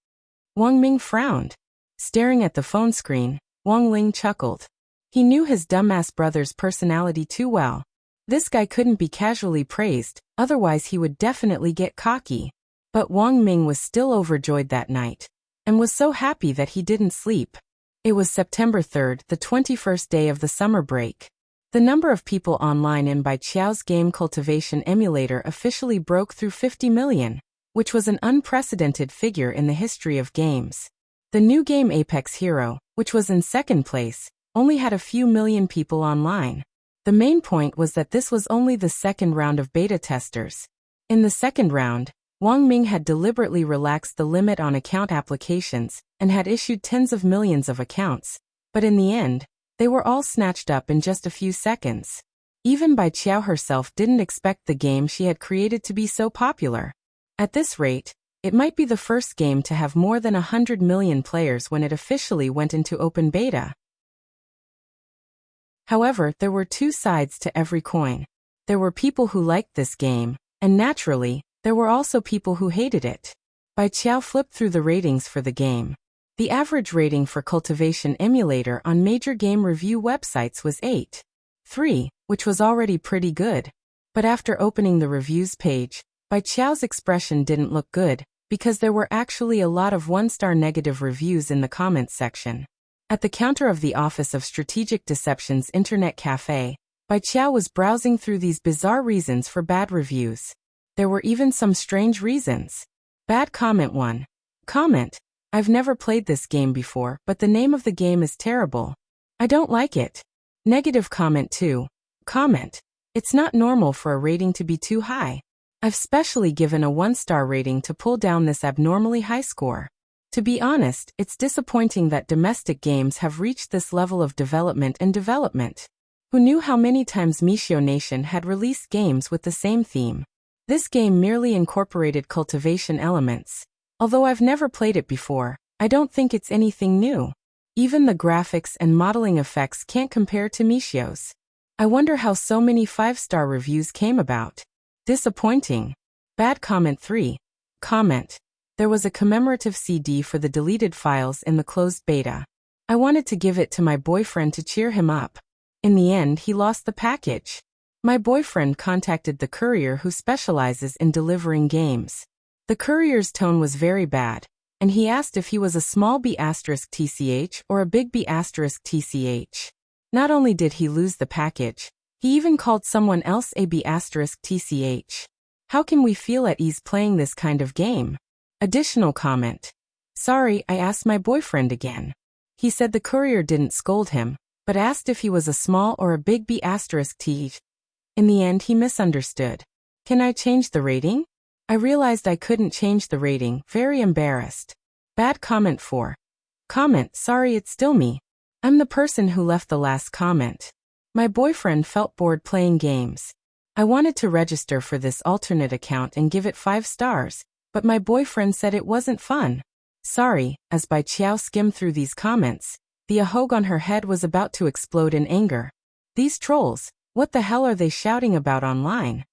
Wang Ming frowned. Staring at the phone screen, Wang Ling chuckled. He knew his dumbass brother's personality too well. This guy couldn't be casually praised, otherwise he would definitely get cocky. But Wang Ming was still overjoyed that night, and was so happy that he didn't sleep. It was September 3rd, the 21st day of the summer break. The number of people online in Bai Qiao's game Cultivation emulator officially broke through 50 million, which was an unprecedented figure in the history of games. The new game Apex Hero, which was in second place, only had a few million people online. The main point was that this was only the second round of beta testers. In the second round, Wang Ming had deliberately relaxed the limit on account applications and had issued tens of millions of accounts, but in the end, they were all snatched up in just a few seconds. Even Bai Qiao herself didn't expect the game she had created to be so popular. At this rate, it might be the first game to have more than 100 million players when it officially went into open beta. However, there were two sides to every coin. There were people who liked this game, and naturally, there were also people who hated it. Bai Qiao flipped through the ratings for the game. The average rating for Cultivation emulator on major game review websites was 8.3, which was already pretty good. But after opening the reviews page, Bai Qiao's expression didn't look good, because there were actually a lot of one-star negative reviews in the comments section. At the counter of the Office of Strategic Deception's internet cafe, Bai Qiao was browsing through these bizarre reasons for bad reviews. There were even some strange reasons. Bad comment 1. Comment: I've never played this game before, but the name of the game is terrible. I don't like it. Negative comment 2. Comment: It's not normal for a rating to be too high. I've specially given a 1-star rating to pull down this abnormally high score. To be honest, it's disappointing that domestic games have reached this level of development. Who knew how many times Michio Nation had released games with the same theme? This game merely incorporated cultivation elements. Although I've never played it before, I don't think it's anything new. Even the graphics and modeling effects can't compare to Michio's. I wonder how so many 5-star reviews came about. Disappointing. Bad comment 3. Comment: There was a commemorative CD for the deleted files in the closed beta. I wanted to give it to my boyfriend to cheer him up. In the end, he lost the package. My boyfriend contacted the courier who specializes in delivering games. The courier's tone was very bad, and he asked if he was a small b*tch or a big b*tch. Not only did he lose the package, he even called someone else a b*tch. How can we feel at ease playing this kind of game? Additional comment: Sorry, I asked my boyfriend again. He said the courier didn't scold him, but asked if he was a small or a big b*tch. In the end, he misunderstood. Can I change the rating? I realized I couldn't change the rating, very embarrassed. Bad comment 4. Comment: Sorry, it's still me. I'm the person who left the last comment. My boyfriend felt bored playing games. I wanted to register for this alternate account and give it 5 stars, but my boyfriend said it wasn't fun. Sorry. As Bai Qiao skimmed through these comments, the ahog on her head was about to explode in anger. These trolls, what the hell are they shouting about online?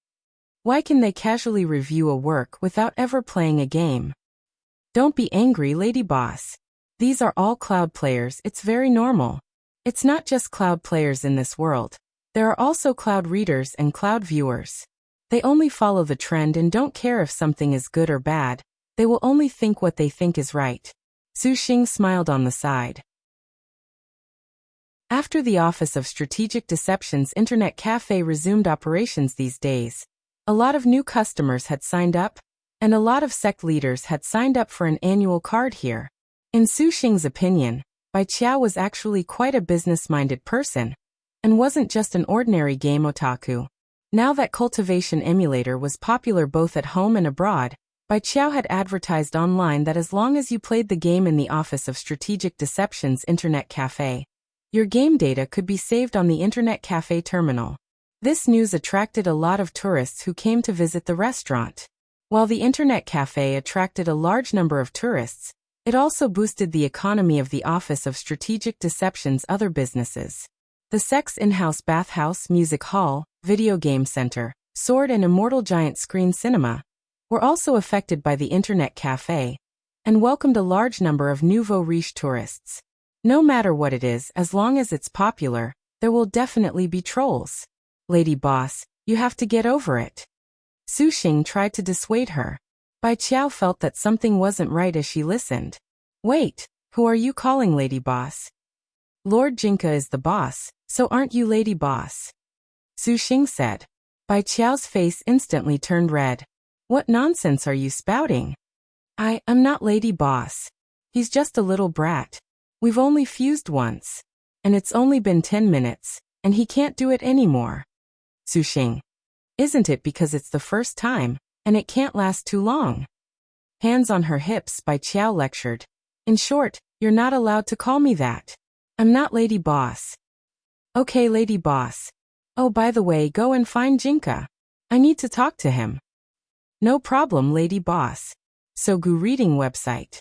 Why can they casually review a work without ever playing a game? Don't be angry, lady boss. These are all cloud players, it's very normal. It's not just cloud players in this world. There are also cloud readers and cloud viewers. They only follow the trend and don't care if something is good or bad. They will only think what they think is right. Su Xing smiled on the side. After the Office of Strategic Deception's internet cafe resumed operations these days, a lot of new customers had signed up, and a lot of sect leaders had signed up for an annual card here. In Su Xing's opinion, Bai Qiao was actually quite a business-minded person, and wasn't just an ordinary game otaku. Now that Cultivation emulator was popular both at home and abroad, Bai Qiao had advertised online that as long as you played the game in the Office of Strategic Deception's internet cafe, your game data could be saved on the internet cafe terminal. This news attracted a lot of tourists who came to visit the restaurant. While the internet cafe attracted a large number of tourists, it also boosted the economy of the Office of Strategic Deception's other businesses. The sect's in-house bathhouse, music hall, video game center, sword and immortal giant screen cinema were also affected by the internet cafe and welcomed a large number of nouveau riche tourists. No matter what it is, as long as it's popular, there will definitely be trolls. Lady Boss, you have to get over it. Su Xing tried to dissuade her. Bai Qiao felt that something wasn't right as she listened. Wait, who are you calling Lady Boss? Lord Jinka is the boss, so aren't you Lady Boss? Su Xing said. Bai Qiao's face instantly turned red. What nonsense are you spouting? I'm not Lady Boss. He's just a little brat. We've only fused once. And it's only been 10 minutes, and he can't do it anymore. Su Xing. Isn't it because it's the first time, and it can't last too long? Hands on her hips, Bai Qiao lectured. In short, you're not allowed to call me that. I'm not Lady Boss. Okay, Lady Boss. Oh, by the way, go and find Jinka. I need to talk to him. No problem, Lady Boss. Sogu reading website.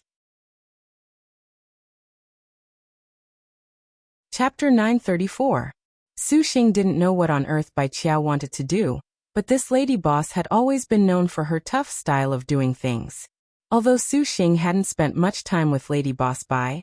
Chapter 934. Su Xing didn't know what on earth Bai Qiao wanted to do, but this Lady Boss had always been known for her tough style of doing things. Although Su Xing hadn't spent much time with Lady Boss Bai,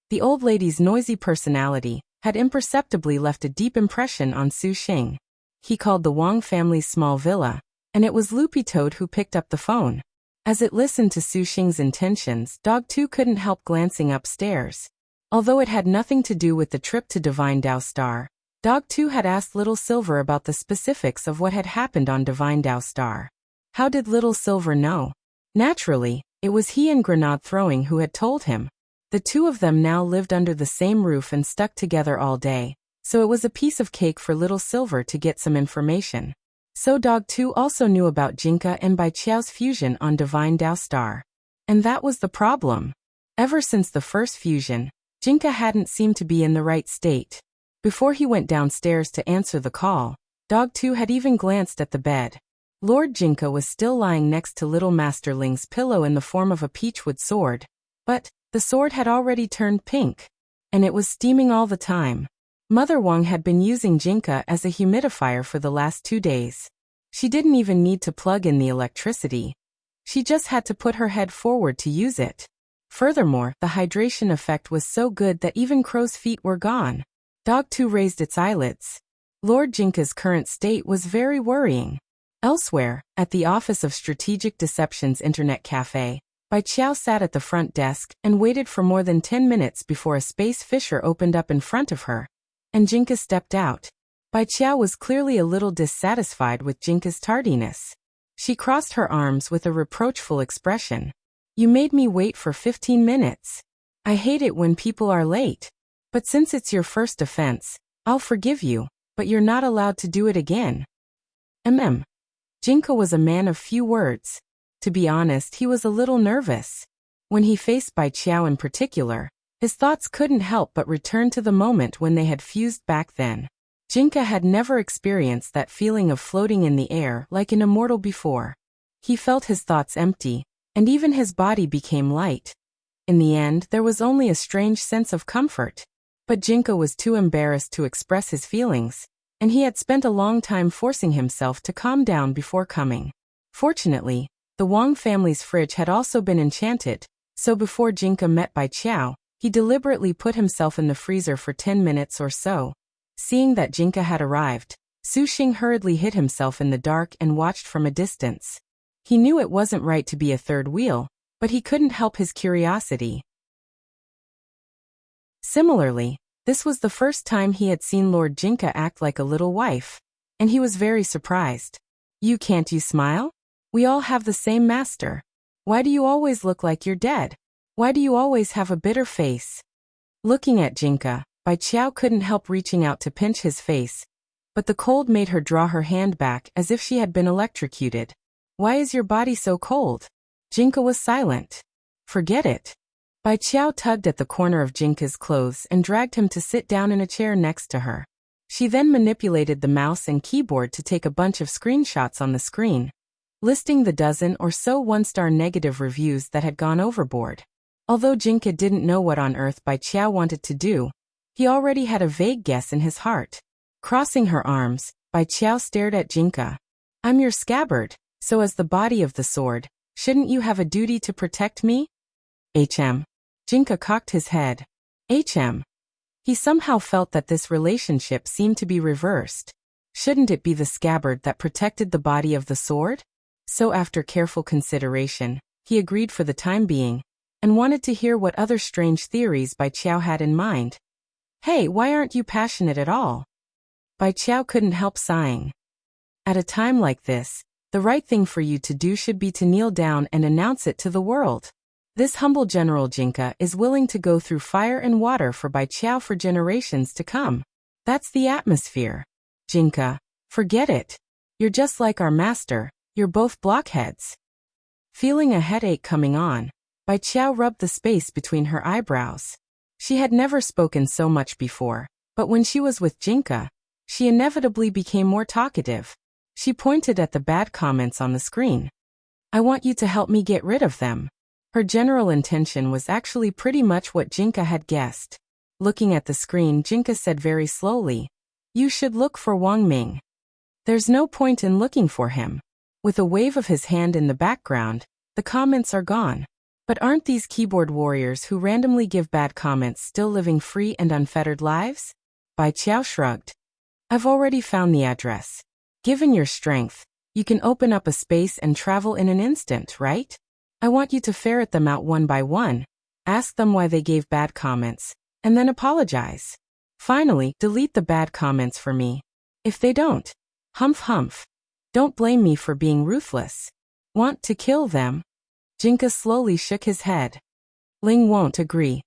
the old lady's noisy personality had imperceptibly left a deep impression on Su Xing. He called the Wang family's small villa, and it was Loopy Toad who picked up the phone. As it listened to Su Xing's intentions, Dog 2 couldn't help glancing upstairs. Although it had nothing to do with the trip to Divine Dao Star, Dog 2 had asked Little Silver about the specifics of what had happened on Divine Dao Star. How did Little Silver know? Naturally, it was he and Grenade Throwing who had told him. The two of them now lived under the same roof and stuck together all day, so it was a piece of cake for Little Silver to get some information. So Dog 2 also knew about Jinka and Bai Qiao's fusion on Divine Dao Star. And that was the problem. Ever since the first fusion, Jinka hadn't seemed to be in the right state. Before he went downstairs to answer the call, Dog 2 had even glanced at the bed. Lord Jinka was still lying next to Little Master Ling's pillow in the form of a peachwood sword, but the sword had already turned pink, and it was steaming all the time. Mother Wang had been using Jinka as a humidifier for the last 2 days. She didn't even need to plug in the electricity. She just had to put her head forward to use it. Furthermore, the hydration effect was so good that even crow's feet were gone. Dog 2 raised its eyelids. Lord Jinka's current state was very worrying. Elsewhere, at the Office of Strategic Deception's internet cafe, Bai Qiao sat at the front desk and waited for more than 10 minutes before a space fissure opened up in front of her, and Jinka stepped out. Bai Qiao was clearly a little dissatisfied with Jinka's tardiness. She crossed her arms with a reproachful expression. You made me wait for 15 minutes. I hate it when people are late. But since it's your first offense, I'll forgive you, but you're not allowed to do it again. Jinka was a man of few words. To be honest, he was a little nervous. When he faced Bai Qiao in particular, his thoughts couldn't help but return to the moment when they had fused back then. Jinka had never experienced that feeling of floating in the air like an immortal before. He felt his thoughts empty, and even his body became light. In the end, there was only a strange sense of comfort. But Jinka was too embarrassed to express his feelings, and he had spent a long time forcing himself to calm down before coming. Fortunately, the Wang family's fridge had also been enchanted, so before Jinka met Bai Qiao, He deliberately put himself in the freezer for 10 minutes or so. Seeing that Jinka had arrived, Su Xing hurriedly hid himself in the dark and watched from a distance. He knew it wasn't right to be a third wheel, but he couldn't help his curiosity. Similarly, this was the first time he had seen Lord Jinka act like a little wife, and he was very surprised. Can't you smile? We all have the same master. Why do you always look like you're dead? Why do you always have a bitter face? Looking at Jinka, Bai Qiao couldn't help reaching out to pinch his face, but the cold made her draw her hand back as if she had been electrocuted. Why is your body so cold? Jinka was silent. Forget it. Bai Qiao tugged at the corner of Jinka's clothes and dragged him to sit down in a chair next to her. She then manipulated the mouse and keyboard to take a bunch of screenshots on the screen, listing the dozen or so one-star negative reviews that had gone overboard. Although Jinka didn't know what on earth Bai Qiao wanted to do, he already had a vague guess in his heart. Crossing her arms, Bai Qiao stared at Jinka. I'm your scabbard, so as the body of the sword, shouldn't you have a duty to protect me? Jinka cocked his head. He somehow felt that this relationship seemed to be reversed. Shouldn't it be the scabbard that protected the body of the sword? So after careful consideration, he agreed for the time being, and wanted to hear what other strange theories Bai Qiao had in mind. Hey, why aren't you passionate at all? Bai Qiao couldn't help sighing. At a time like this, the right thing for you to do should be to kneel down and announce it to the world. This humble General Jinka is willing to go through fire and water for Bai Qiao for generations to come. That's the atmosphere. Jinka, forget it. You're just like our master, you're both blockheads. Feeling a headache coming on, Bai Qiao rubbed the space between her eyebrows. She had never spoken so much before, but when she was with Jinka, she inevitably became more talkative. She pointed at the bad comments on the screen. I want you to help me get rid of them. Her general intention was actually pretty much what Jinka had guessed. Looking at the screen, Jinka said very slowly, You should look for Wang Ming. There's no point in looking for him. With a wave of his hand in the background, the comments are gone. But aren't these keyboard warriors who randomly give bad comments still living free and unfettered lives? Bai Qiao shrugged. I've already found the address. Given your strength, you can open up a space and travel in an instant, right? I want you to ferret them out one by one, ask them why they gave bad comments, and then apologize. Finally, delete the bad comments for me. If they don't, humph. Don't blame me for being ruthless. Want to kill them? Jinka slowly shook his head. Ling won't agree.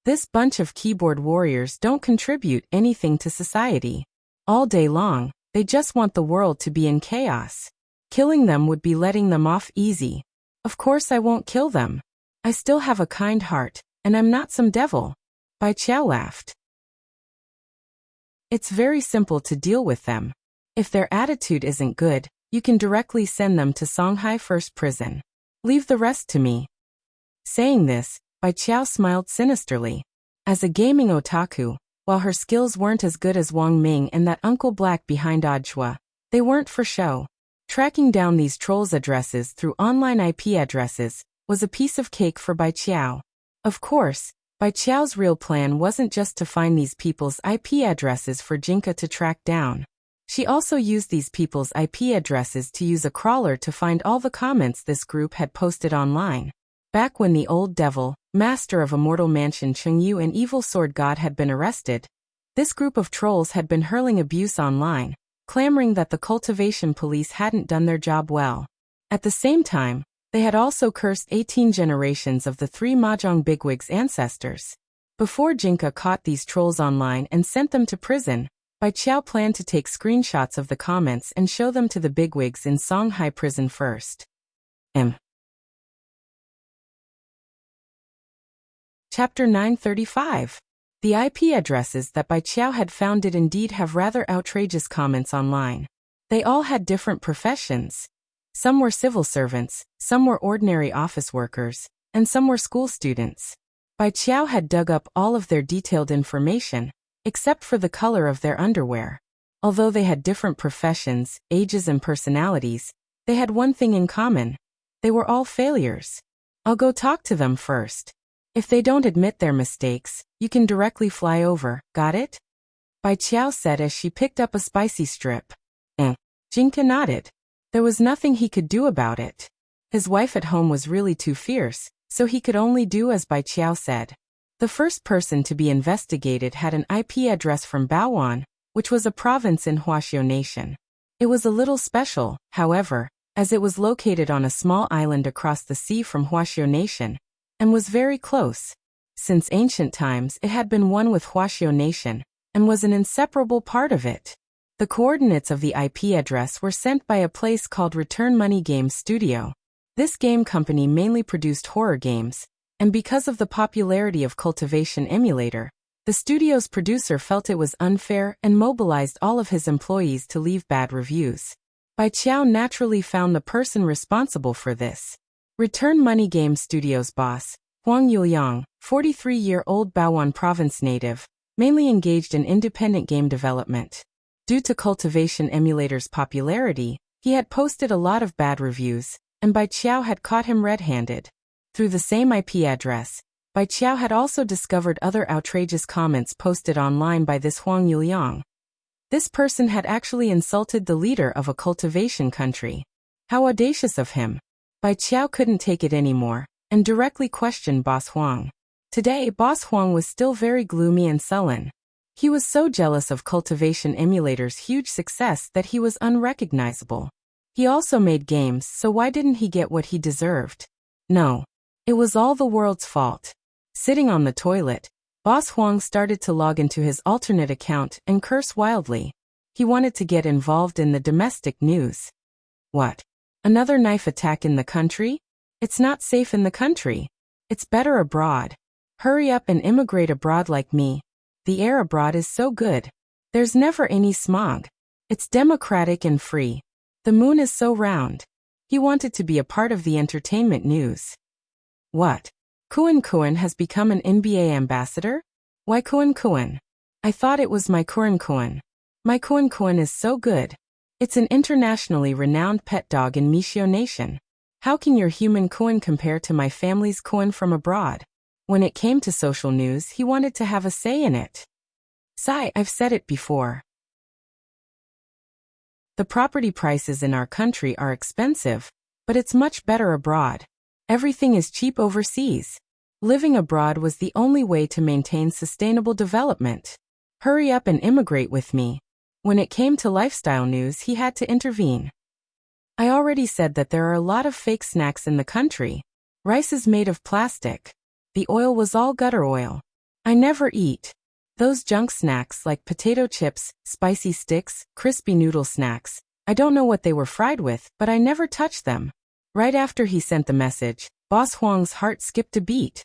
This bunch of keyboard warriors don't contribute anything to society. All day long, they just want the world to be in chaos. Killing them would be letting them off easy. Of course I won't kill them. I still have a kind heart, and I'm not some devil. Bai Qiao laughed. It's very simple to deal with them. If their attitude isn't good, you can directly send them to Songhai First Prison. Leave the rest to me. Saying this, Bai Qiao smiled sinisterly. As a gaming otaku, while her skills weren't as good as Wang Ming and that Uncle Black behind Odchua, they weren't for show. Tracking down these trolls' addresses through online IP addresses was a piece of cake for Bai Qiao. Of course, Bai Qiao's real plan wasn't just to find these people's IP addresses for Jinka to track down. She also used these people's IP addresses to use a crawler to find all the comments this group had posted online. Back when the old devil, master of Immortal Mansion Chengyu and Evil Sword God had been arrested, this group of trolls had been hurling abuse online, clamoring that the Cultivation police hadn't done their job well. At the same time, they had also cursed 18 generations of the 3 Mahjong bigwigs' ancestors. Before Jinka caught these trolls online and sent them to prison, Bai Qiao planned to take screenshots of the comments and show them to the bigwigs in Songhai prison first. Chapter 935. The IP addresses that Bai Qiao had found did indeed have rather outrageous comments online. They all had different professions. Some were civil servants, some were ordinary office workers, and some were school students. Bai Qiao had dug up all of their detailed information, except for the color of their underwear. Although they had different professions, ages and personalities, they had one thing in common. They were all failures. I'll go talk to them first. If they don't admit their mistakes, you can directly fly over, got it? Bai Qiao said as she picked up a spicy strip. Jinka nodded. There was nothing he could do about it. His wife at home was really too fierce, so he could only do as Bai Qiao said. The first person to be investigated had an IP address from Baoan, which was a province in Huaxiu Nation. It was a little special, however, as it was located on a small island across the sea from Huaxiu Nation, and was very close. Since ancient times it had been one with Huaxiu Nation, and was an inseparable part of it. The coordinates of the IP address were sent by a place called Return Money Games Studio. This game company mainly produced horror games, and because of the popularity of Cultivation emulator, the studio's producer felt it was unfair and mobilized all of his employees to leave bad reviews. Bai Qiao naturally found the person responsible for this. Return Money Game Studios boss, Huang Yuliang, 43-year-old Baoan province native, mainly engaged in independent game development. Due to Cultivation emulator's popularity, he had posted a lot of bad reviews, and Bai Qiao had caught him red-handed. Through the same IP address, Bai Qiao had also discovered other outrageous comments posted online by this Huang Yuliang. This person had actually insulted the leader of a cultivation country. How audacious of him! Bai Qiao couldn't take it anymore, and directly questioned Boss Huang. Today, Boss Huang was still very gloomy and sullen. He was so jealous of Cultivation emulator's huge success that he was unrecognizable. He also made games, so why didn't he get what he deserved? No. It was all the world's fault. Sitting on the toilet, Boss Huang started to log into his alternate account and curse wildly. He wanted to get involved in the domestic news. What? Another knife attack in the country? It's not safe in the country. It's better abroad. Hurry up and immigrate abroad like me. The air abroad is so good. There's never any smog. It's democratic and free. The moon is so round. He wanted to be a part of the entertainment news. What? Kuan Kuan has become an NBA ambassador? Why Kuan Kuan? I thought it was my Kuan Kuan. My Kuan Kuan is so good. It's an internationally renowned pet dog in Mishio Nation. How can your human Kuan compare to my family's Kuan from abroad? When it came to social news, he wanted to have a say in it. Sigh, I've said it before. The property prices in our country are expensive, but it's much better abroad. Everything is cheap overseas. Living abroad was the only way to maintain sustainable development. Hurry up and immigrate with me. When it came to lifestyle news, he had to intervene. I already said that there are a lot of fake snacks in the country. Rice is made of plastic. The oil was all gutter oil. I never eat. Those junk snacks like potato chips, spicy sticks, crispy noodle snacks. I don't know what they were fried with, but I never touched them. Right after he sent the message, Boss Huang's heart skipped a beat.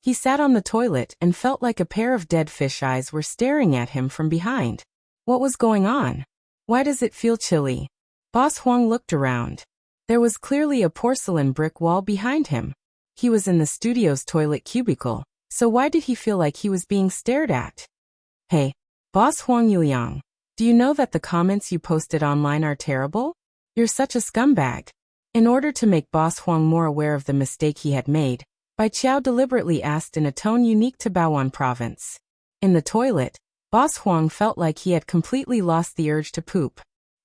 He sat on the toilet and felt like a pair of dead fish eyes were staring at him from behind. What was going on? Why does it feel chilly? Boss Huang looked around. There was clearly a porcelain brick wall behind him. He was in the studio's toilet cubicle, so why did he feel like he was being stared at? Hey, Boss Huang Yuliang, do you know that the comments you posted online are terrible? You're such a scumbag. In order to make Boss Huang more aware of the mistake he had made, Bai Qiao deliberately asked in a tone unique to Baoan province. In the toilet, Boss Huang felt like he had completely lost the urge to poop.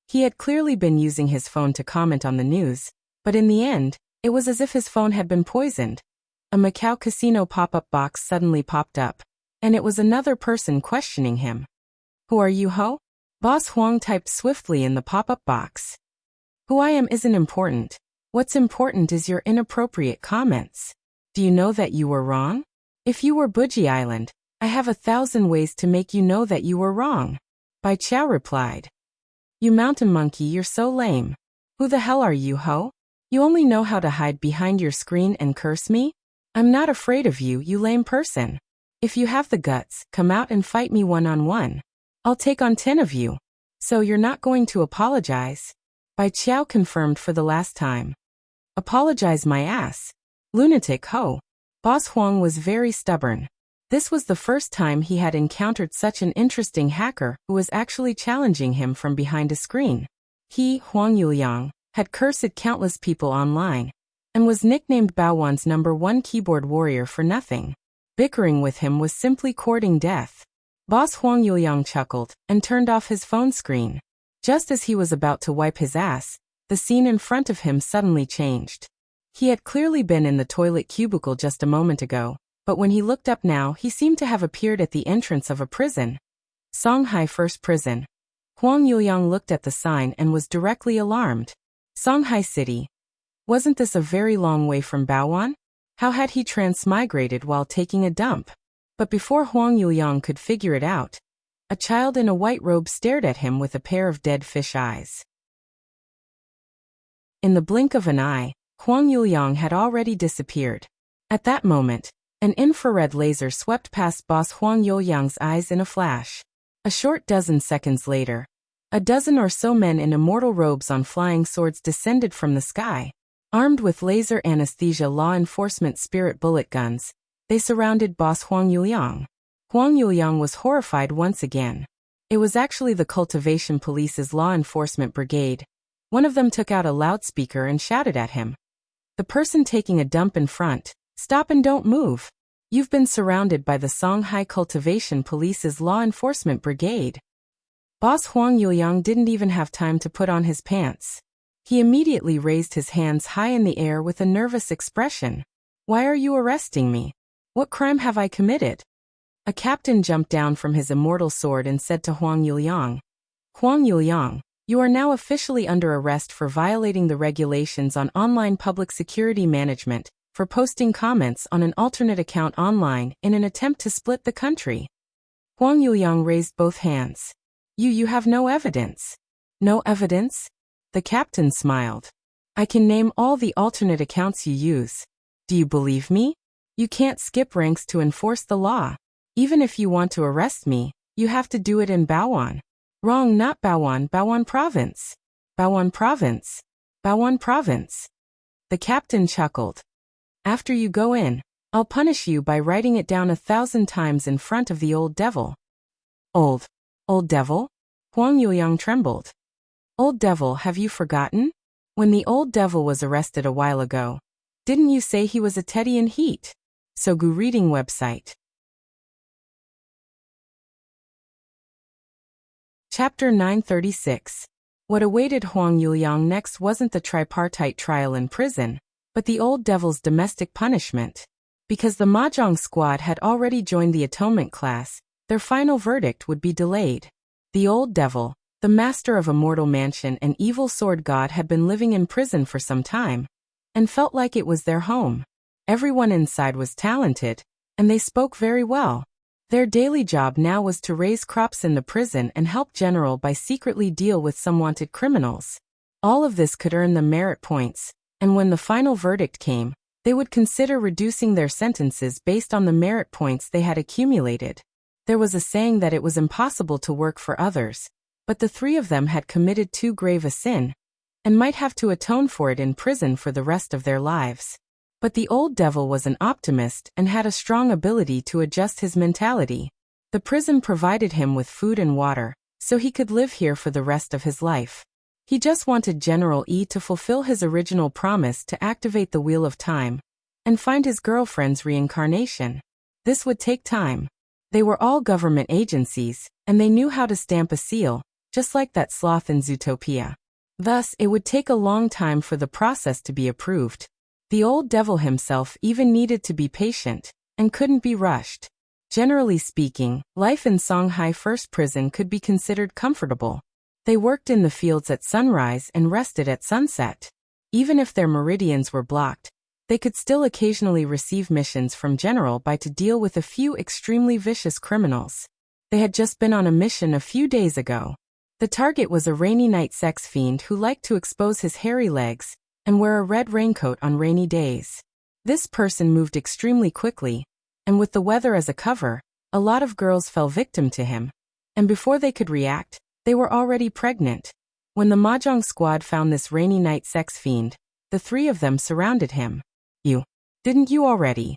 He had clearly been using his phone to comment on the news, but in the end, it was as if his phone had been poisoned. A Macau casino pop-up box suddenly popped up, and it was another person questioning him. Who are you, ho? Boss Huang typed swiftly in the pop-up box. Who I am isn't important. What's important is your inappropriate comments. Do you know that you were wrong? If you were Buji Island, I have 1,000 ways to make you know that you were wrong. Bai Qiao replied. You mountain monkey, you're so lame. Who the hell are you, ho? You only know how to hide behind your screen and curse me? I'm not afraid of you, you lame person. If you have the guts, come out and fight me one-on-one. I'll take on 10 of you. So you're not going to apologize? Bai Qiao confirmed for the last time. Apologize my ass. Lunatic ho. Boss Huang was very stubborn. This was the first time he had encountered such an interesting hacker who was actually challenging him from behind a screen. He, Huang Yuliang, had cursed countless people online, and was nicknamed Baoan's #1 keyboard warrior for nothing. Bickering with him was simply courting death. Boss Huang Yuliang chuckled and turned off his phone screen. Just as he was about to wipe his ass, the scene in front of him suddenly changed. He had clearly been in the toilet cubicle just a moment ago, but when he looked up now, he seemed to have appeared at the entrance of a prison. Songhai First Prison. Huang Yuliang looked at the sign and was directly alarmed. Songhai City. Wasn't this a very long way from Baoan? How had he transmigrated while taking a dump? But before Huang Yuliang could figure it out, a child in a white robe stared at him with a pair of dead fish eyes. In the blink of an eye, Huang Yuliang had already disappeared. At that moment, an infrared laser swept past Boss Huang Yuliang's eyes in a flash. A short dozen seconds later, a dozen or so men in immortal robes on flying swords descended from the sky. Armed with laser anesthesia law enforcement spirit bullet guns, they surrounded Boss Huang Yuliang. Huang Yuliang was horrified once again. It was actually the Cultivation Police's law enforcement brigade. One of them took out a loudspeaker and shouted at him. The person taking a dump in front, "Stop and don't move. You've been surrounded by the Songhai Cultivation Police's law enforcement brigade." Boss Huang Yuliang didn't even have time to put on his pants. He immediately raised his hands high in the air with a nervous expression. "Why are you arresting me? What crime have I committed?" A captain jumped down from his immortal sword and said to Huang Yuliang, "Huang Yuliang, you are now officially under arrest for violating the regulations on online public security management, for posting comments on an alternate account online in an attempt to split the country." Huang Yuliang raised both hands. You have no evidence." "No evidence?" The captain smiled. "I can name all the alternate accounts you use. Do you believe me? You can't skip ranks to enforce the law. Even if you want to arrest me, you have to do it in Baoan." "Wrong, not Baoan, Baoan Province." "Baoan Province. Baoan Province." The captain chuckled. "After you go in, I'll punish you by writing it down 1,000 times in front of the old devil." Old devil?" Huang Yuliang trembled. "Old devil, have you forgotten? When the old devil was arrested a while ago, didn't you say he was a teddy in heat?" Sogu reading website. Chapter 936. What awaited Huang Yuliang next wasn't the tripartite trial in prison, but the old devil's domestic punishment. Because the Mahjong squad had already joined the atonement class, their final verdict would be delayed. The old devil, the master of a mortal mansion and evil sword god, had been living in prison for some time, and felt like it was their home. Everyone inside was talented, and they spoke very well. Their daily job now was to raise crops in the prison and help General by secretly deal with some wanted criminals. All of this could earn them merit points, and when the final verdict came, they would consider reducing their sentences based on the merit points they had accumulated. There was a saying that it was impossible to work for others, but the three of them had committed too grave a sin, and might have to atone for it in prison for the rest of their lives. But the old devil was an optimist and had a strong ability to adjust his mentality. The prison provided him with food and water, so he could live here for the rest of his life. He just wanted General Yi to fulfill his original promise to activate the Wheel of Time and find his girlfriend's reincarnation. This would take time. They were all government agencies, and they knew how to stamp a seal, just like that sloth in Zootopia. Thus, it would take a long time for the process to be approved. The old devil himself even needed to be patient, and couldn't be rushed. Generally speaking, life in Songhai First Prison could be considered comfortable. They worked in the fields at sunrise and rested at sunset. Even if their meridians were blocked, they could still occasionally receive missions from General Bai to deal with a few extremely vicious criminals. They had just been on a mission a few days ago. The target was a rainy night sex fiend who liked to expose his hairy legs and wear a red raincoat on rainy days. This person moved extremely quickly, and with the weather as a cover, a lot of girls fell victim to him. And before they could react, they were already pregnant. When the Mahjong squad found this rainy night sex fiend, the three of them surrounded him. Didn't you already?"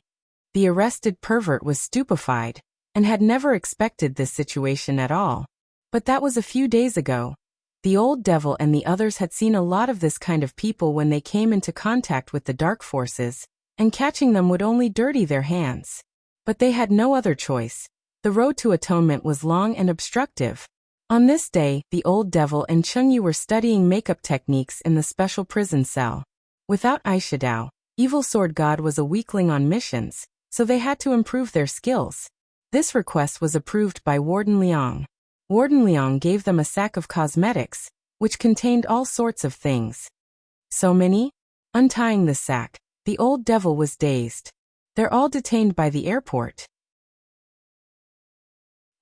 The arrested pervert was stupefied, and had never expected this situation at all. But that was a few days ago. The old devil and the others had seen a lot of this kind of people when they came into contact with the dark forces, and catching them would only dirty their hands. But they had no other choice. The road to atonement was long and obstructive. On this day, the old devil and Chengyu were studying makeup techniques in the special prison cell. Without Aishidao, Evil Sword God was a weakling on missions, so they had to improve their skills. This request was approved by Warden Liang. Warden Liang gave them a sack of cosmetics, which contained all sorts of things. So many? Untying the sack, the old devil was dazed. They're all detained by the airport.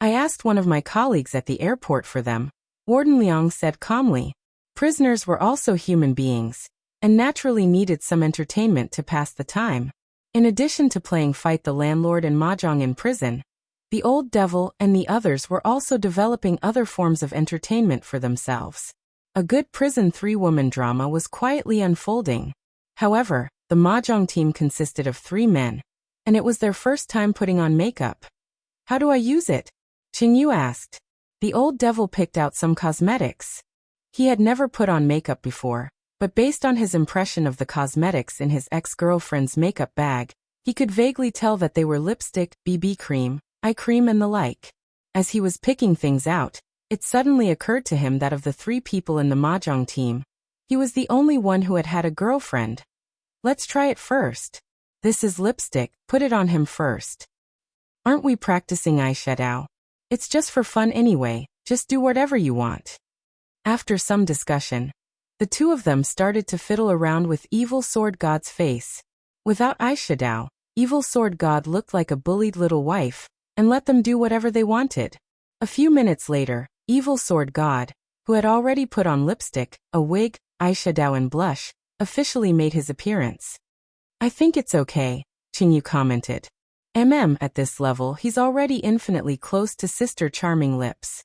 I asked one of my colleagues at the airport for them. Warden Liang said calmly. Prisoners were also human beings, and naturally needed some entertainment to pass the time. In addition to playing Fight the Landlord and Mahjong in prison, the old devil and the others were also developing other forms of entertainment for themselves. A good prison three-woman drama was quietly unfolding. However, the Mahjong team consisted of 3 men, and it was their first time putting on makeup. How do I use it? Qingyu asked. The old devil picked out some cosmetics. He had never put on makeup before, but based on his impression of the cosmetics in his ex-girlfriend's makeup bag, he could vaguely tell that they were lipstick, BB cream, eye cream and the like. As he was picking things out, it suddenly occurred to him that of the 3 people in the Mahjong team, he was the only one who had had a girlfriend. Let's try it first. This is lipstick, put it on him first. Aren't we practicing eyeshadow? It's just for fun anyway, just do whatever you want. After some discussion, the 2 of them started to fiddle around with Evil Sword God's face. Without eyeshadow, Evil Sword God looked like a bullied little wife, and let them do whatever they wanted. A few minutes later, Evil Sword God, who had already put on lipstick, a wig, eyeshadow and blush, officially made his appearance. I think it's okay, Qingyu commented. At this level he's already infinitely close to Sister Charming lips.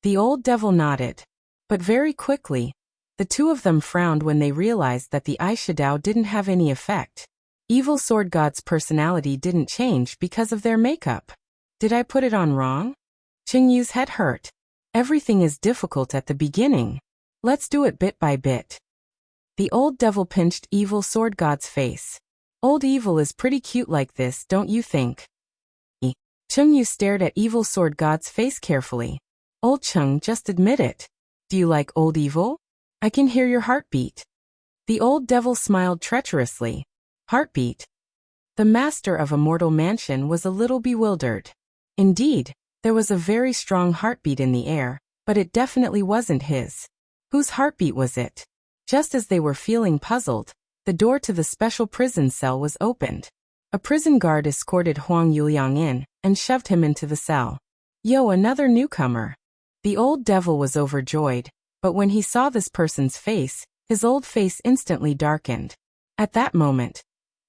The old devil nodded. But very quickly, the 2 of them frowned when they realized that the eyeshadow didn't have any effect. Evil Sword God's personality didn't change because of their makeup. Did I put it on wrong? Qingyu's head hurt. Everything is difficult at the beginning. Let's do it bit by bit. The old devil pinched Evil Sword God's face. Old Evil is pretty cute like this, don't you think? Chengyu stared at Evil Sword God's face carefully. Old Cheng, just admit it. Do you like Old Evil? I can hear your heartbeat. The old devil smiled treacherously. Heartbeat? The master of a mortal mansion was a little bewildered. Indeed, there was a very strong heartbeat in the air, but it definitely wasn't his. Whose heartbeat was it? Just as they were feeling puzzled, the door to the special prison cell was opened. A prison guard escorted Huang Yuliang in and shoved him into the cell. Yo, another newcomer. The old devil was overjoyed, but when he saw this person's face, his old face instantly darkened. At that moment,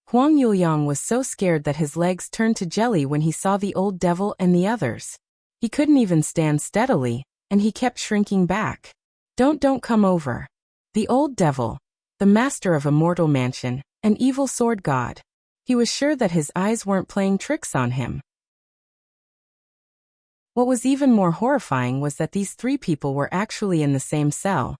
Huang Yuliang was so scared that his legs turned to jelly when he saw the old devil and the others. He couldn't even stand steadily, and he kept shrinking back. Don't come over. The old devil, the master of a mortal mansion, an evil sword god. He was sure that his eyes weren't playing tricks on him. What was even more horrifying was that these 3 people were actually in the same cell.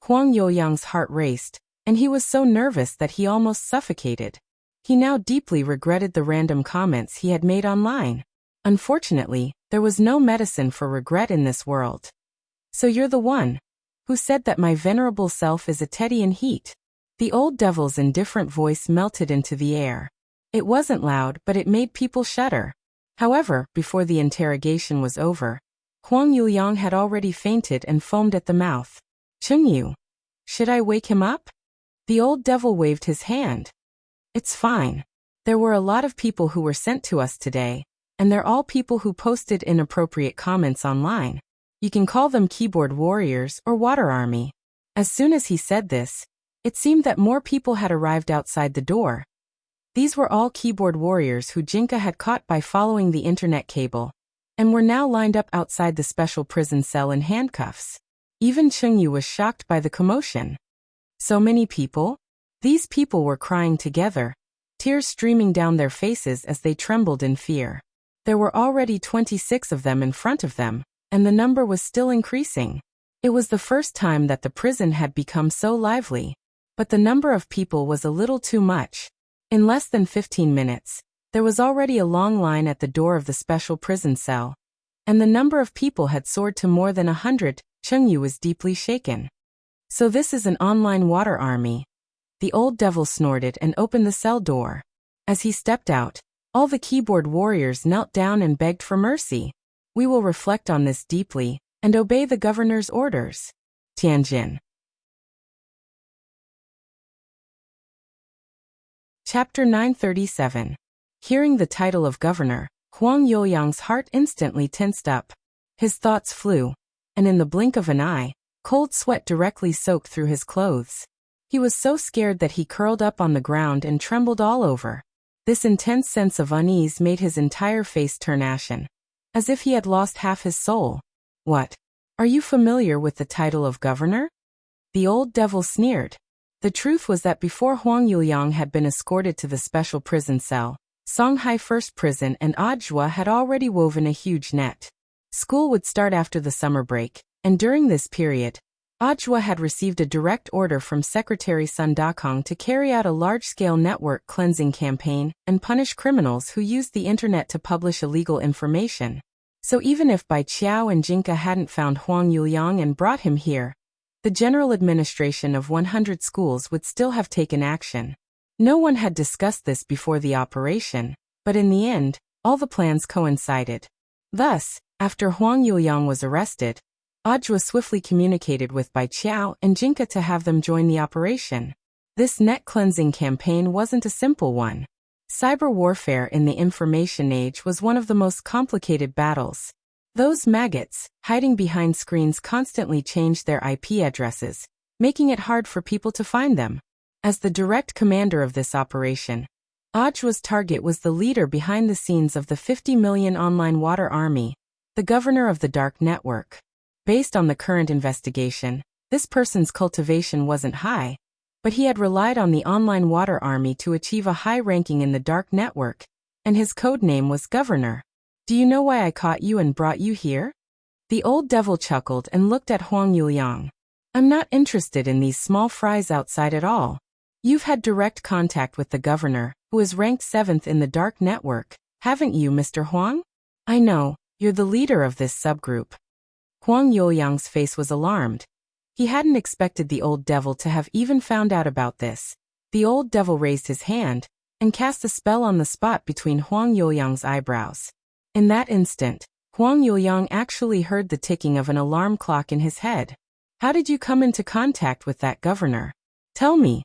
Huang Yuliang's heart raced, and he was so nervous that he almost suffocated. He now deeply regretted the random comments he had made online. Unfortunately, there was no medicine for regret in this world. So you're the one who said that my venerable self is a teddy in heat. The old devil's indifferent voice melted into the air. It wasn't loud, but it made people shudder. However, before the interrogation was over, Huang Yuliang had already fainted and foamed at the mouth. Chengyu, should I wake him up? The old devil waved his hand. It's fine. There were a lot of people who were sent to us today, and they're all people who posted inappropriate comments online. You can call them keyboard warriors or water army. As soon as he said this, it seemed that more people had arrived outside the door. These were all keyboard warriors who Jinka had caught by following the internet cable, and were now lined up outside the special prison cell in handcuffs. Even Chengyu was shocked by the commotion. So many people? These people were crying together, tears streaming down their faces as they trembled in fear. There were already 26 of them in front of them, and the number was still increasing. It was the first time that the prison had become so lively, but the number of people was a little too much. In less than 15 minutes, There was already a long line at the door of the special prison cell, and the number of people had soared to more than 100. Cheng Yu was deeply shaken. So this is an online water army. The old devil snorted and opened the cell door. As he stepped out, all the keyboard warriors knelt down and begged for mercy. We will reflect on this deeply and obey the governor's orders. Tianjin. Chapter 937. Hearing the title of governor, Huang Youliang's heart instantly tensed up. His thoughts flew, and in the blink of an eye, cold sweat directly soaked through his clothes. He was so scared that he curled up on the ground and trembled all over. This intense sense of unease made his entire face turn ashen, as if he had lost half his soul. What? Are you familiar with the title of governor? The old devil sneered. The truth was that before Huang Youliang had been escorted to the special prison cell, Songhai First Prison and Ajwa had already woven a huge net. School would start after the summer break, and during this period, Ajwa had received a direct order from Secretary Sun Dakong to carry out a large-scale network cleansing campaign and punish criminals who used the internet to publish illegal information. So even if Bai Qiao and Jinka hadn't found Huang Youliang and brought him here, the general administration of 100 schools would still have taken action. No one had discussed this before the operation, but in the end, all the plans coincided. Thus, after Huang Youliang was arrested, Ajwa swiftly communicated with Bai Qiao and Jinka to have them join the operation. This net cleansing campaign wasn't a simple one. Cyber warfare in the information age was one of the most complicated battles. Those maggots, hiding behind screens, constantly changed their IP addresses, making it hard for people to find them. As the direct commander of this operation, Ajwa's target was the leader behind the scenes of the 50 million online water army, the governor of the dark network. Based on the current investigation, this person's cultivation wasn't high, but he had relied on the online water army to achieve a high ranking in the dark network, and his code name was Governor. Do you know why I caught you and brought you here? The old devil chuckled and looked at Huang Youliang. I'm not interested in these small fries outside at all. You've had direct contact with the governor, who is ranked 7th in the dark network, haven't you, Mr. Huang? I know, you're the leader of this subgroup. Huang Youliang's face was alarmed. He hadn't expected the old devil to have even found out about this. The old devil raised his hand and cast a spell on the spot between Huang Youliang's eyebrows. In that instant, Huang Youliang actually heard the ticking of an alarm clock in his head. How did you come into contact with that governor? Tell me.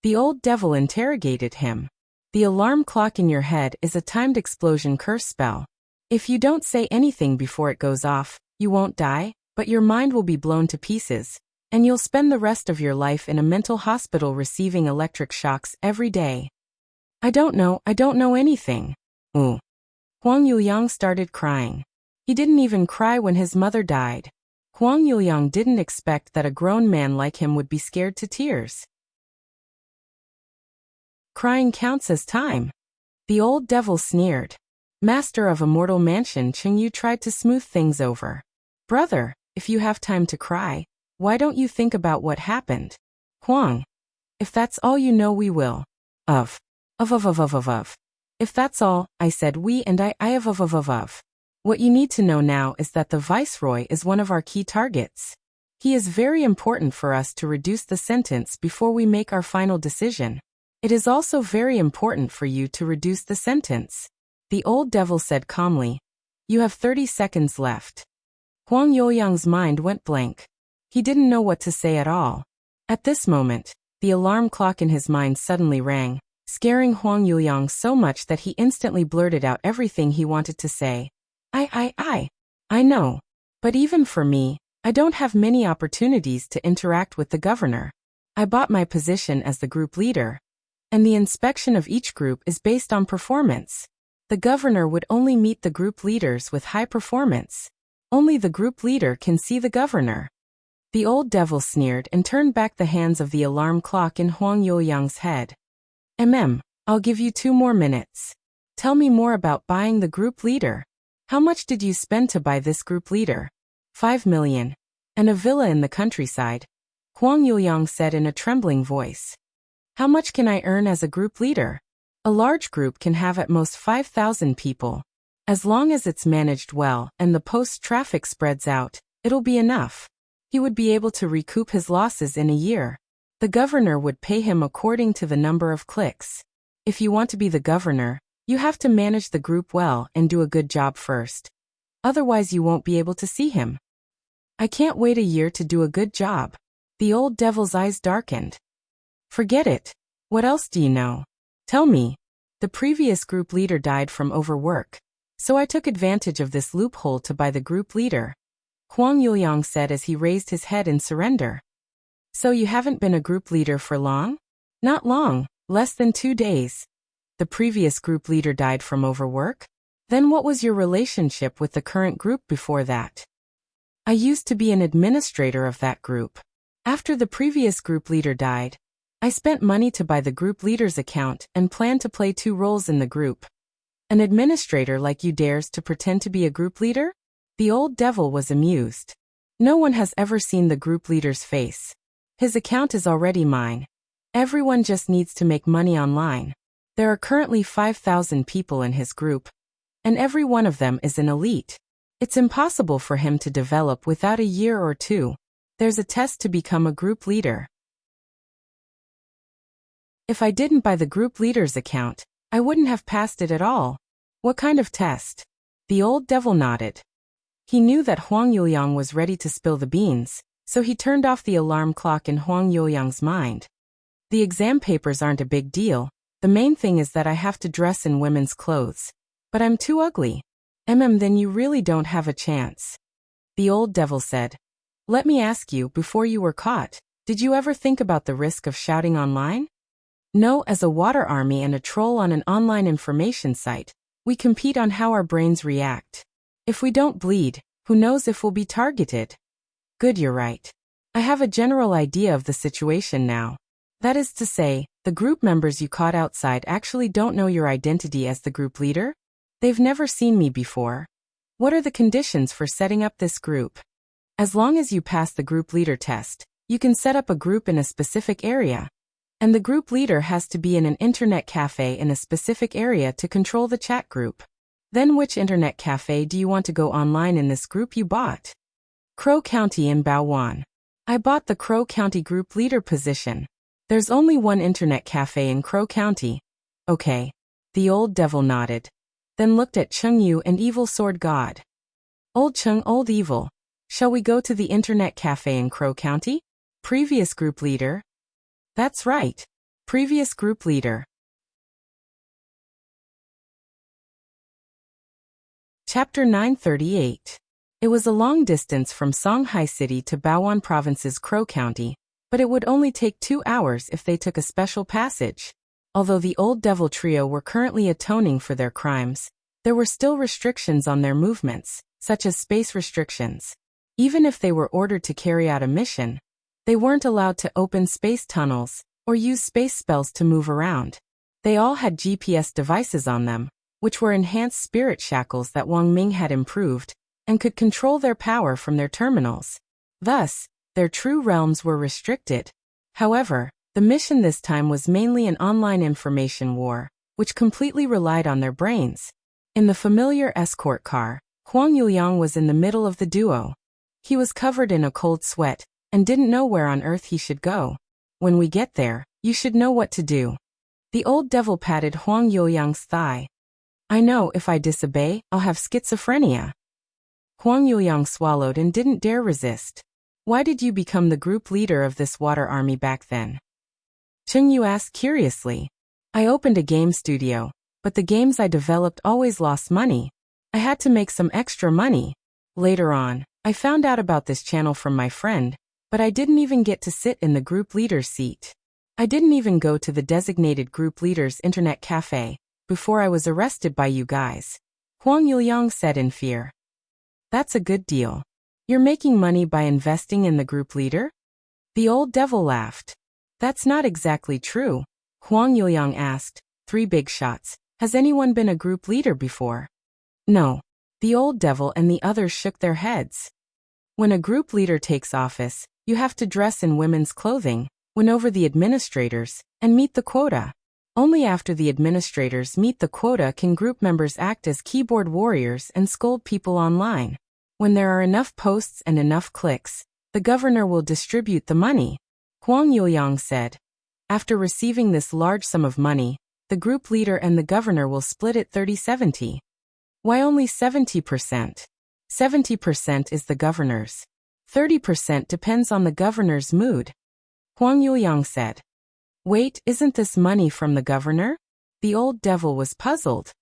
The old devil interrogated him. The alarm clock in your head is a timed explosion curse spell. If you don't say anything before it goes off, you won't die, but your mind will be blown to pieces, and you'll spend the rest of your life in a mental hospital receiving electric shocks every day. I don't know anything. Huang Youliang started crying. He didn't even cry when his mother died. Huang Youliang didn't expect that a grown man like him would be scared to tears. Crying counts as time. The old devil sneered. Master of a mortal mansion, Cheng Yu tried to smooth things over. Brother, if you have time to cry, why don't you think about what happened? Huang. If that's all you know, we will. Of. If that's all, I said we and I of. What you need to know now is that the Viceroy is one of our key targets. He is very important for us to reduce the sentence before we make our final decision. It is also very important for you to reduce the sentence. The old devil said calmly. You have 30 seconds left. Huang Youliang's mind went blank. He didn't know what to say at all. At this moment, the alarm clock in his mind suddenly rang, scaring Huang Youliang so much that he instantly blurted out everything he wanted to say. I know. But even for me, I don't have many opportunities to interact with the governor. I bought my position as the group leader, and the inspection of each group is based on performance. The governor would only meet the group leaders with high performance. Only the group leader can see the governor. The old devil sneered and turned back the hands of the alarm clock in Huang Youliang's head. I'll give you 2 more minutes. Tell me more about buying the group leader. How much did you spend to buy this group leader? 5 million. And a villa in the countryside. Huang Youliang said in a trembling voice. How much can I earn as a group leader? A large group can have at most 5,000 people. As long as it's managed well and the post traffic spreads out, it'll be enough. He would be able to recoup his losses in a year. The governor would pay him according to the number of clicks. If you want to be the governor, you have to manage the group well and do a good job first. Otherwise you won't be able to see him. I can't wait a year to do a good job. The old devil's eyes darkened. Forget it. What else do you know? Tell me. The previous group leader died from overwork. So I took advantage of this loophole to buy the group leader. Huang Yuliang said as he raised his head in surrender. So you haven't been a group leader for long? Not long, less than 2 days. The previous group leader died from overwork? Then what was your relationship with the current group before that? I used to be an administrator of that group. After the previous group leader died, I spent money to buy the group leader's account and planned to play 2 roles in the group. An administrator like you dares to pretend to be a group leader? The old devil was amused. No one has ever seen the group leader's face. His account is already mine. Everyone just needs to make money online. There are currently 5,000 people in his group, and every one of them is an elite. It's impossible for him to develop without a year or 2. There's a test to become a group leader. If I didn't buy the group leader's account, I wouldn't have passed it at all. What kind of test? The old devil nodded. He knew that Huang Yuliang was ready to spill the beans, so he turned off the alarm clock in Huang Yuliang's mind. The exam papers aren't a big deal. The main thing is that I have to dress in women's clothes. But I'm too ugly. Then you really don't have a chance. The old devil said. Let me ask you, before you were caught, did you ever think about the risk of shouting online? No, as a water army and a troll on an online information site, we compete on how our brains react. If we don't bleed, who knows if we'll be targeted? Good, you're right. I have a general idea of the situation now. That is to say, the group members you caught outside actually don't know your identity as the group leader? They've never seen me before. What are the conditions for setting up this group? As long as you pass the group leader test, you can set up a group in a specific area. And the group leader has to be in an internet cafe in a specific area to control the chat group. Then which internet cafe do you want to go online in this group you bought? Crow County in Baowan. I bought the Crow County group leader position. There's only one internet cafe in Crow County. Okay. The old devil nodded. Then looked at Cheng Yu and Evil Sword God. Old Cheng, old evil. Shall we go to the internet cafe in Crow County? Previous group leader. That's right. Previous group leader. Chapter 938. It was a long distance from Songhai City to Bao'an Province's Crow County, but it would only take 2 hours if they took a special passage. Although the old devil trio were currently atoning for their crimes, there were still restrictions on their movements, such as space restrictions. Even if they were ordered to carry out a mission, they weren't allowed to open space tunnels or use space spells to move around. They all had GPS devices on them, which were enhanced spirit shackles that Wang Ming had improved, and could control their power from their terminals. Thus, their true realms were restricted. However, the mission this time was mainly an online information war, which completely relied on their brains. In the familiar escort car, Huang Yuliang was in the middle of the duo. He was covered in a cold sweat, and didn't know where on earth he should go. When we get there, you should know what to do. The old devil patted Huang Yuliang's thigh. I know if I disobey, I'll have schizophrenia. Huang Yuliang swallowed and didn't dare resist. Why did you become the group leader of this water army back then? Cheng Yu asked curiously. I opened a game studio, but the games I developed always lost money. I had to make some extra money. Later on, I found out about this channel from my friend, but I didn't even get to sit in the group leader's seat. I didn't even go to the designated group leader's internet cafe before I was arrested by you guys. Huang Yuliang said in fear. That's a good deal. You're making money by investing in the group leader? The old devil laughed. That's not exactly true. Huang Yuliang asked, 3 big shots. Has anyone been a group leader before? No. The old devil and the others shook their heads. When a group leader takes office, you have to dress in women's clothing, win over the administrators, and meet the quota. Only after the administrators meet the quota can group members act as keyboard warriors and scold people online. When there are enough posts and enough clicks, the governor will distribute the money, Huang Yuliang said. After receiving this large sum of money, the group leader and the governor will split it 30-70. Why only 70%? 70% is the governor's. 30% depends on the governor's mood, Huang Yuliang said. Wait, isn't this money from the governor? The old devil was puzzled.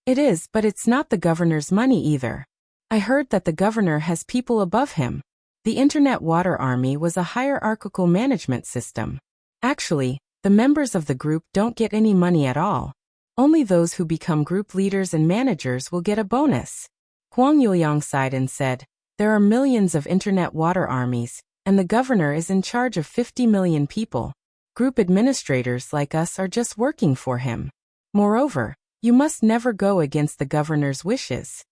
It is, but it's not the governor's money either. I heard that the governor has people above him. The Internet Water Army was a hierarchical management system. Actually, the members of the group don't get any money at all. Only those who become group leaders and managers will get a bonus. Huang Yuliang sighed and said, there are millions of Internet Water Armies, and the governor is in charge of 50 million people. Group administrators like us are just working for him. Moreover, you must never go against the governor's wishes.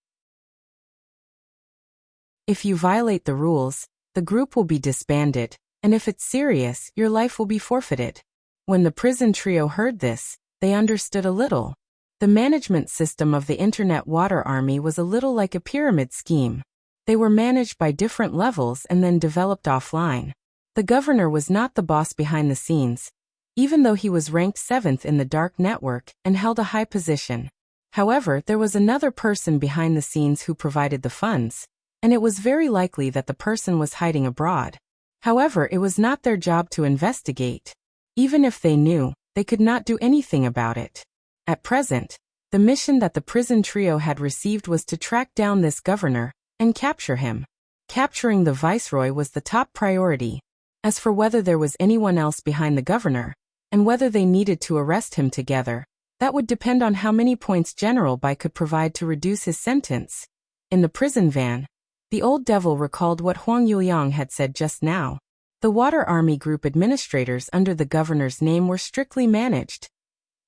If you violate the rules, the group will be disbanded, and if it's serious, your life will be forfeited. When the prison trio heard this, they understood a little. The management system of the Internet Water Army was a little like a pyramid scheme. They were managed by different levels and then developed offline. The governor was not the boss behind the scenes, even though he was ranked 7th in the dark network and held a high position. However, there was another person behind the scenes who provided the funds, and it was very likely that the person was hiding abroad. However, it was not their job to investigate. Even if they knew, they could not do anything about it. At present, the mission that the prison trio had received was to track down this governor and capture him. Capturing the viceroy was the top priority. As for whether there was anyone else behind the governor, and whether they needed to arrest him together, that would depend on how many points General Bai could provide to reduce his sentence. In the prison van, the old devil recalled what Huang Yuliang had said just now. The Water Army group administrators under the governor's name were strictly managed.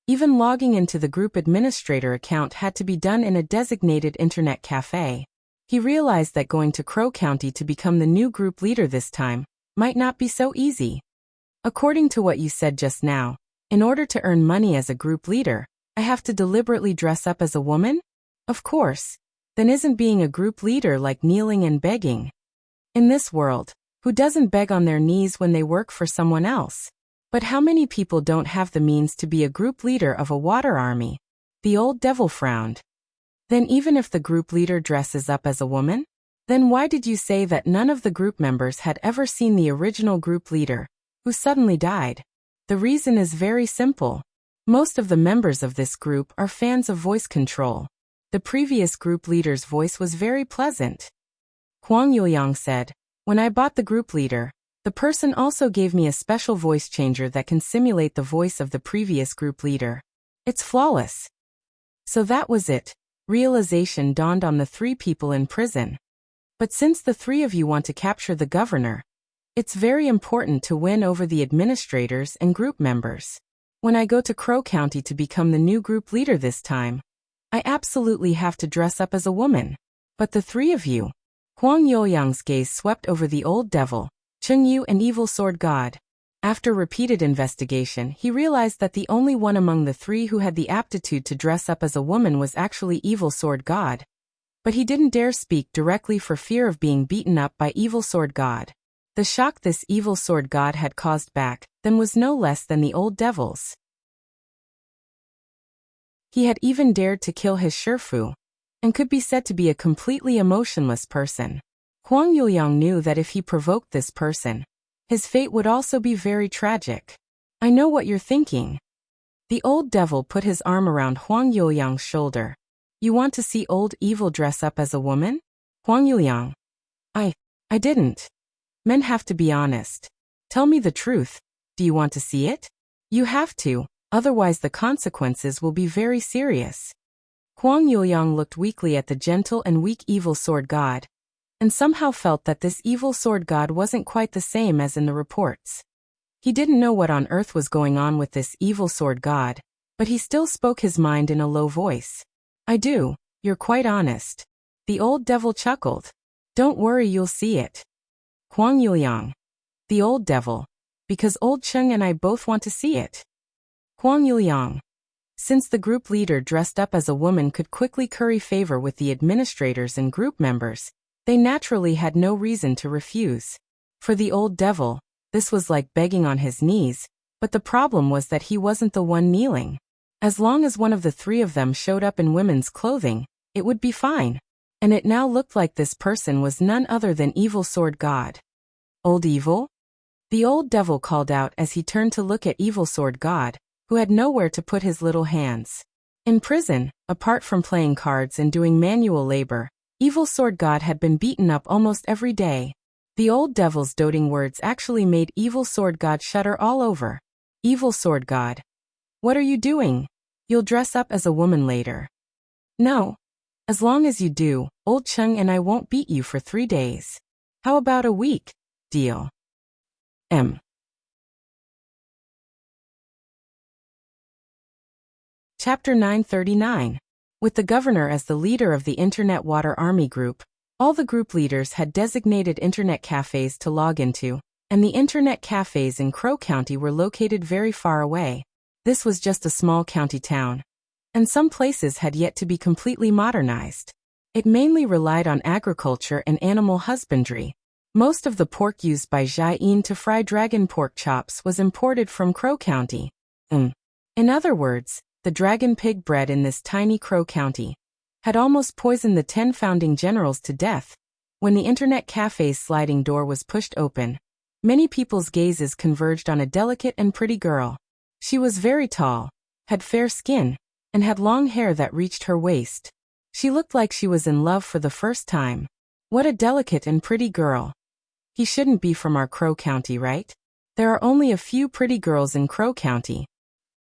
Even logging into the group administrator account had to be done in a designated internet cafe. He realized that going to Crow County to become the new group leader this time might not be so easy. According to what you said just now, in order to earn money as a group leader, I have to deliberately dress up as a woman? Of course. Then isn't being a group leader like kneeling and begging? In this world, who doesn't beg on their knees when they work for someone else? But how many people don't have the means to be a group leader of a water army? The old devil frowned. Then even if the group leader dresses up as a woman? Then why did you say that none of the group members had ever seen the original group leader, who suddenly died? The reason is very simple. Most of the members of this group are fans of voice control. The previous group leader's voice was very pleasant. Huang Yuliang said, when I bought the group leader, the person also gave me a special voice changer that can simulate the voice of the previous group leader. It's flawless. So that was it. Realization dawned on the 3 people in prison. But since the 3 of you want to capture the governor, it's very important to win over the administrators and group members. When I go to Crow County to become the new group leader this time, I absolutely have to dress up as a woman. But the 3 of you. Huang Yuliang's gaze swept over the old devil, Cheng Yu and Evil Sword God. After repeated investigation, he realized that the only one among the 3 who had the aptitude to dress up as a woman was actually Evil Sword God. But he didn't dare speak directly for fear of being beaten up by Evil Sword God. The shock this Evil Sword God had caused back then was no less than the old devil's. He had even dared to kill his Shifu, and could be said to be a completely emotionless person. Huang Yuliang knew that if he provoked this person, his fate would also be very tragic. I know what you're thinking. The old devil put his arm around Huang Yuliang's shoulder. You want to see old evil dress up as a woman? Huang Yuliang. I didn't. Men have to be honest. Tell me the truth. Do you want to see it? You have to, otherwise the consequences will be very serious. Huang Yuliang looked weakly at the gentle and weak evil sword god, and somehow felt that this evil sword god wasn't quite the same as in the reports. He didn't know what on earth was going on with this evil sword god, but he still spoke his mind in a low voice. I do, you're quite honest. The old devil chuckled. Don't worry, you'll see it. Huang Yuliang. The old devil. Because old Cheng and I both want to see it. Huang Yuliang. Since the group leader dressed up as a woman could quickly curry favor with the administrators and group members, they naturally had no reason to refuse. For the old devil, this was like begging on his knees, but the problem was that he wasn't the one kneeling. As long as one of the three of them showed up in women's clothing, it would be fine. And it now looked like this person was none other than Evil Sword God. Old Evil? The old devil called out as he turned to look at Evil Sword God, who had nowhere to put his little hands. In prison, apart from playing cards and doing manual labor, Evil Sword God had been beaten up almost every day. The old devil's doting words actually made Evil Sword God shudder all over. Evil Sword God. What are you doing? You'll dress up as a woman later. No. As long as you do, old Chung and I won't beat you for 3 days. How about a week? Deal. Chapter 939. With the governor as the leader of the Internet Water Army Group, all the group leaders had designated internet cafes to log into, and the internet cafes in Crow County were located very far away. This was just a small county town, and some places had yet to be completely modernized. It mainly relied on agriculture and animal husbandry. Most of the pork used by Jai-in to fry dragon pork chops was imported from Crow County. In other words, the dragon pig bred in this tiny Crow County had almost poisoned the 10 founding generals to death. When the internet cafe's sliding door was pushed open, many people's gazes converged on a delicate and pretty girl. She was very tall, had fair skin, and had long hair that reached her waist. She looked like she was in love for the first time. What a delicate and pretty girl. He shouldn't be from our Crow County, right? There are only a few pretty girls in Crow County.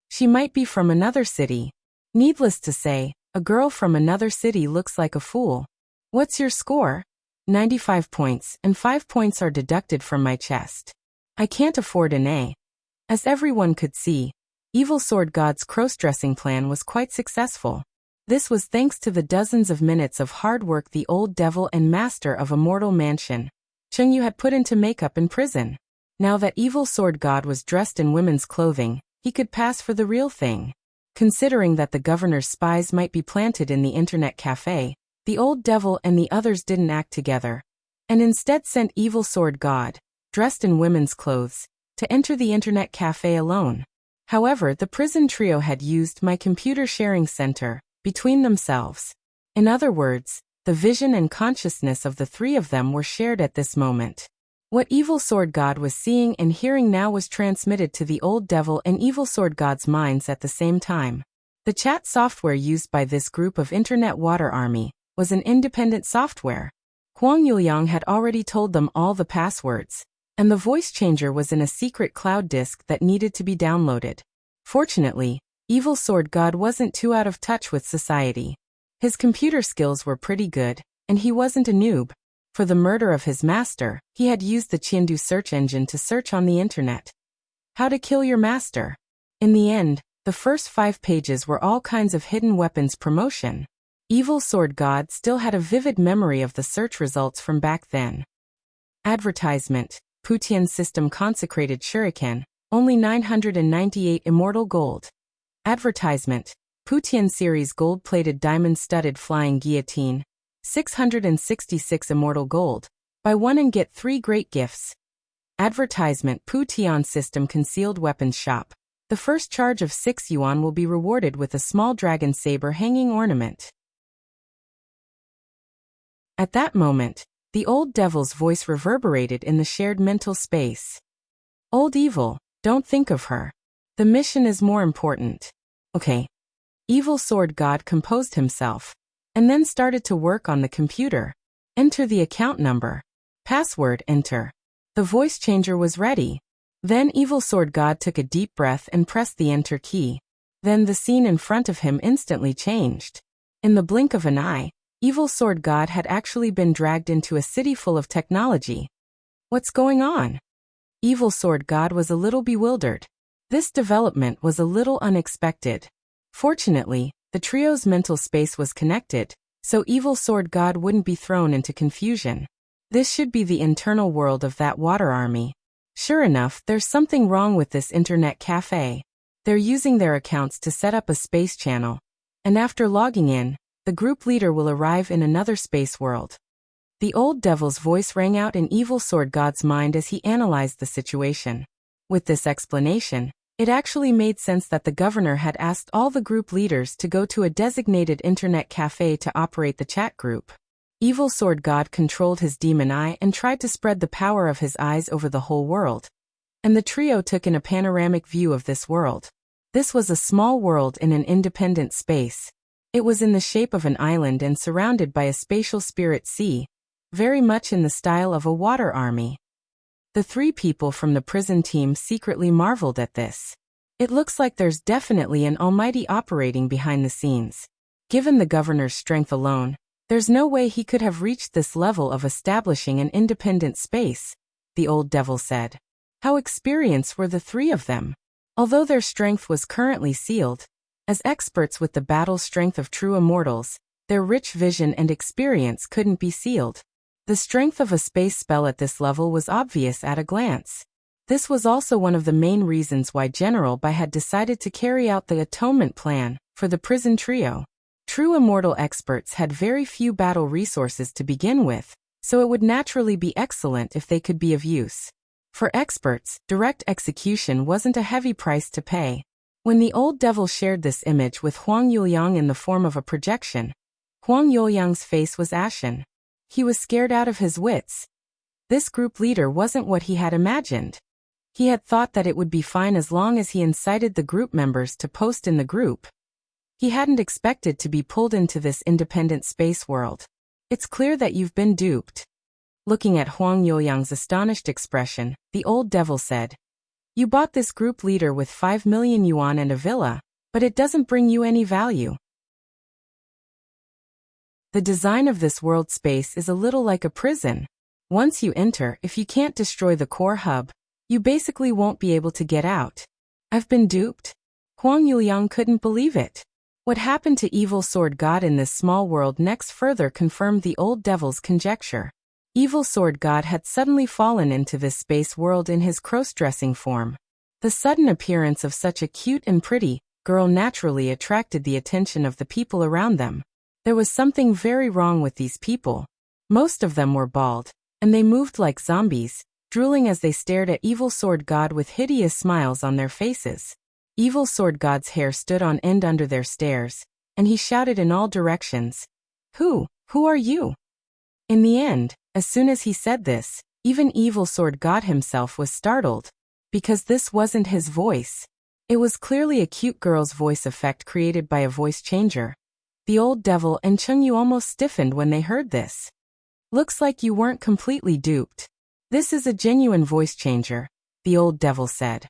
She might be from another city. Needless to say, a girl from another city looks like a fool. What's your score? 95 points, and 5 points are deducted from my chest. I can't afford an A. As everyone could see, Evil Sword God's cross-dressing plan was quite successful. This was thanks to the dozens of minutes of hard work the old devil and master of a mortal mansion, Chung Yu, had put into makeup in prison. Now that Evil Sword God was dressed in women's clothing, he could pass for the real thing. Considering that the governor's spies might be planted in the internet cafe, the old devil and the others didn't act together, and instead sent Evil Sword God, dressed in women's clothes, to enter the internet cafe alone. However, the prison trio had used my computer sharing center between themselves. In other words, the vision and consciousness of the three of them were shared at this moment. What Evil Sword God was seeing and hearing now was transmitted to the old devil and Evil Sword God's minds at the same time. The chat software used by this group of Internet Water Army was an independent software. Huang Yuliang had already told them all the passwords, and the voice changer was in a secret cloud disk that needed to be downloaded. Fortunately, Evil Sword God wasn't too out of touch with society. His computer skills were pretty good, and he wasn't a noob. For the murder of his master, he had used the Qiandu search engine to search on the internet. How to kill your master. In the end, the first 5 pages were all kinds of hidden weapons promotion. Evil Sword God still had a vivid memory of the search results from back then. Advertisement: Putian System Consecrated Shuriken, only 998 immortal gold. Advertisement: Putian Series Gold-Plated Diamond-Studded Flying Guillotine, 666 immortal gold. Buy 1 and get 3 great gifts. Advertisement: Putian System Concealed Weapons Shop. The first charge of 6 yuan will be rewarded with a small dragon saber hanging ornament. At that moment, the old devil's voice reverberated in the shared mental space. Old Evil, don't think of her. The mission is more important. Okay. Evil Sword God composed himself, and then started to work on the computer. Enter the account number. Password enter. The voice changer was ready. Then Evil Sword God took a deep breath and pressed the enter key. Then the scene in front of him instantly changed. In the blink of an eye, Evil Sword God had actually been dragged into a city full of technology. What's going on? Evil Sword God was a little bewildered. This development was a little unexpected. Fortunately, the trio's mental space was connected, so Evil Sword God wouldn't be thrown into confusion. This should be the internal world of that water army. Sure enough, there's something wrong with this internet cafe. They're using their accounts to set up a space channel, and after logging in, the group leader will arrive in another space world. The old devil's voice rang out in Evil Sword God's mind as he analyzed the situation. With this explanation, it actually made sense that the governor had asked all the group leaders to go to a designated internet cafe to operate the chat group. Evil Sword God controlled his demon eye and tried to spread the power of his eyes over the whole world. And the trio took in a panoramic view of this world. This was a small world in an independent space. It was in the shape of an island and surrounded by a spatial spirit sea, very much in the style of a water army. The three people from the prison team secretly marveled at this. It looks like there's definitely an almighty operating behind the scenes. Given the governor's strength alone, there's no way he could have reached this level of establishing an independent space, the old devil said. How experienced were the three of them? Although their strength was currently sealed, as experts with the battle strength of true immortals, their rich vision and experience couldn't be sealed. The strength of a space spell at this level was obvious at a glance. This was also one of the main reasons why General Bai had decided to carry out the atonement plan for the prison trio. True immortal experts had very few battle resources to begin with, so it would naturally be excellent if they could be of use. For experts, direct execution wasn't a heavy price to pay. When the old devil shared this image with Huang Yuliang in the form of a projection, Huang Yuliang's face was ashen. He was scared out of his wits. This group leader wasn't what he had imagined. He had thought that it would be fine as long as he incited the group members to post in the group. He hadn't expected to be pulled into this independent space world. It's clear that you've been duped. Looking at Huang Yuliang's astonished expression, the old devil said, "You bought this group leader with 5 million yuan and a villa, but it doesn't bring you any value. The design of this world space is a little like a prison. Once you enter, if you can't destroy the core hub, you basically won't be able to get out." I've been duped? Huang Yuliang couldn't believe it. What happened to Evil Sword God in this small world next further confirmed the old devil's conjecture. Evil Sword God had suddenly fallen into this space world in his cross-dressing form. The sudden appearance of such a cute and pretty girl naturally attracted the attention of the people around them. There was something very wrong with these people. Most of them were bald, and they moved like zombies, drooling as they stared at Evil Sword God with hideous smiles on their faces. Evil Sword God's hair stood on end under their stares, and he shouted in all directions, Who are you?" In the end, as soon as he said this, even Evil Sword God himself was startled, because this wasn't his voice. It was clearly a cute girl's voice effect created by a voice changer. The old devil and Cheng Yu almost stiffened when they heard this. "Looks like you weren't completely duped. This is a genuine voice changer," the old devil said.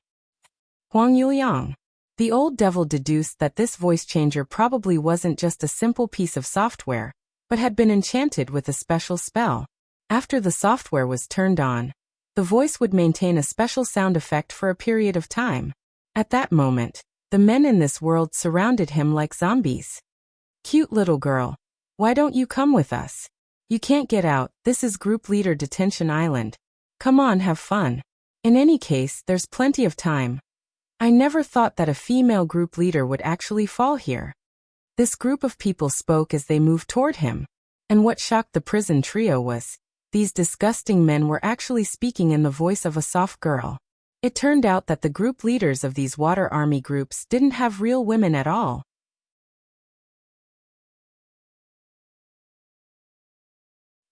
Huang Yuliang. The old devil deduced that this voice changer probably wasn't just a simple piece of software, but had been enchanted with a special spell. After the software was turned on, the voice would maintain a special sound effect for a period of time. At that moment, the men in this world surrounded him like zombies. "Cute little girl. Why don't you come with us? You can't get out, this is Group Leader Detention Island. Come on, have fun. In any case, there's plenty of time. I never thought that a female group leader would actually fall here." This group of people spoke as they moved toward him. And what shocked the prison trio was, these disgusting men were actually speaking in the voice of a soft girl. It turned out that the group leaders of these water army groups didn't have real women at all.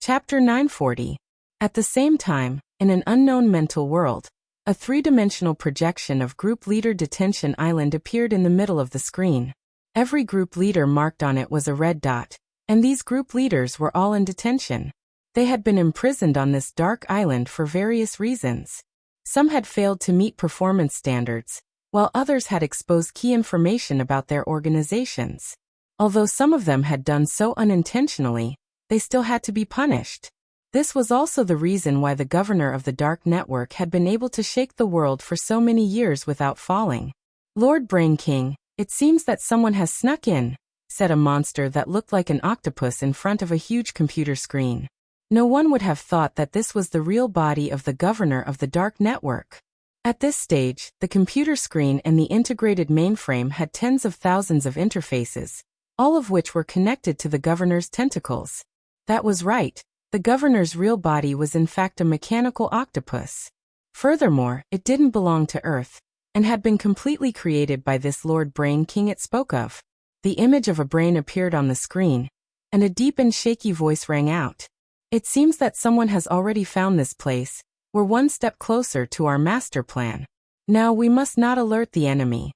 Chapter 940. At the same time, in an unknown mental world, a three-dimensional projection of Group Leader Detention Island appeared in the middle of the screen. Every group leader marked on it was a red dot, and these group leaders were all in detention. They had been imprisoned on this dark island for various reasons. Some had failed to meet performance standards, while others had exposed key information about their organizations. Although some of them had done so unintentionally, they still had to be punished. This was also the reason why the governor of the Dark Network had been able to shake the world for so many years without falling. "Lord Brain King, it seems that someone has snuck in," said a monster that looked like an octopus in front of a huge computer screen. No one would have thought that this was the real body of the governor of the Dark Network. At this stage, the computer screen and the integrated mainframe had tens of thousands of interfaces, all of which were connected to the governor's tentacles. That was right. The governor's real body was in fact a mechanical octopus. Furthermore, it didn't belong to Earth, and had been completely created by this Lord Brain King it spoke of. The image of a brain appeared on the screen, and a deep and shaky voice rang out. It seems that someone has already found this place. We're one step closer to our master plan. Now we must not alert the enemy.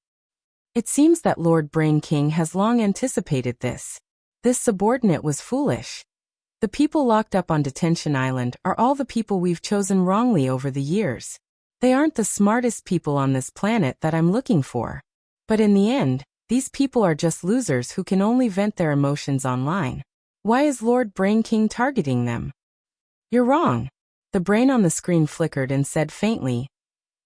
It seems that Lord Brain King has long anticipated this. This subordinate was foolish. The people locked up on Detention Island are all the people we've chosen wrongly over the years. They aren't the smartest people on this planet that I'm looking for. But in the end, these people are just losers who can only vent their emotions online. Why is Lord Brain King targeting them? You're wrong. The brain on the screen flickered and said faintly,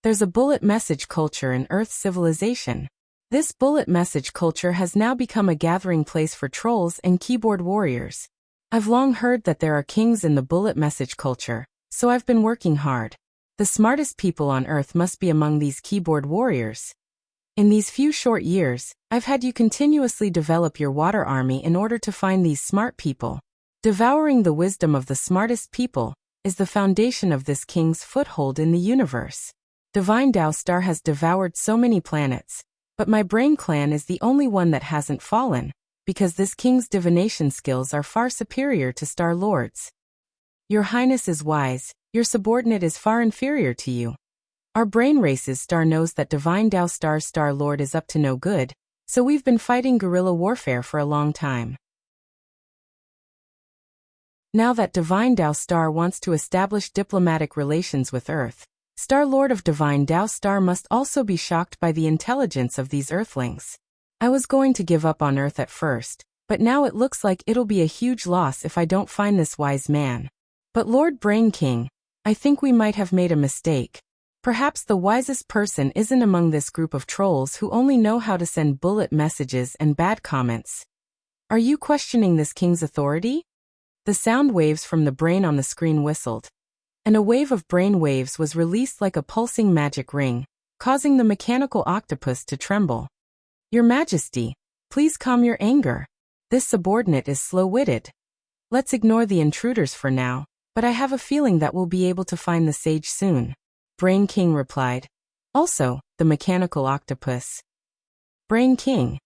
"There's a bullet message culture in Earth's civilization. This bullet message culture has now become a gathering place for trolls and keyboard warriors. I've long heard that there are kings in the bullet message culture, so I've been working hard. The smartest people on Earth must be among these keyboard warriors. In these few short years, I've had you continuously develop your water army in order to find these smart people. Devouring the wisdom of the smartest people is the foundation of this king's foothold in the universe. Divine Tao Star has devoured so many planets, but my brain clan is the only one that hasn't fallen, because this king's divination skills are far superior to Star Lord's. Your Highness is wise, your subordinate is far inferior to you. Our brain race's star knows that Divine Tao Star's Star Lord is up to no good, so we've been fighting guerrilla warfare for a long time. Now that Divine Tao Star wants to establish diplomatic relations with Earth, Star Lord of Divine Tao Star must also be shocked by the intelligence of these Earthlings. I was going to give up on Earth at first, but now it looks like it'll be a huge loss if I don't find this wise man. But Lord Brain King, I think we might have made a mistake. Perhaps the wisest person isn't among this group of trolls who only know how to send bullet messages and bad comments. Are you questioning this king's authority? The sound waves from the brain on the screen whistled, and a wave of brain waves was released like a pulsing magic ring, causing the mechanical octopus to tremble. Your Majesty, please calm your anger. This subordinate is slow-witted. Let's ignore the intruders for now, but I have a feeling that we'll be able to find the sage soon. Brain King replied. Also, the mechanical octopus. Brain King,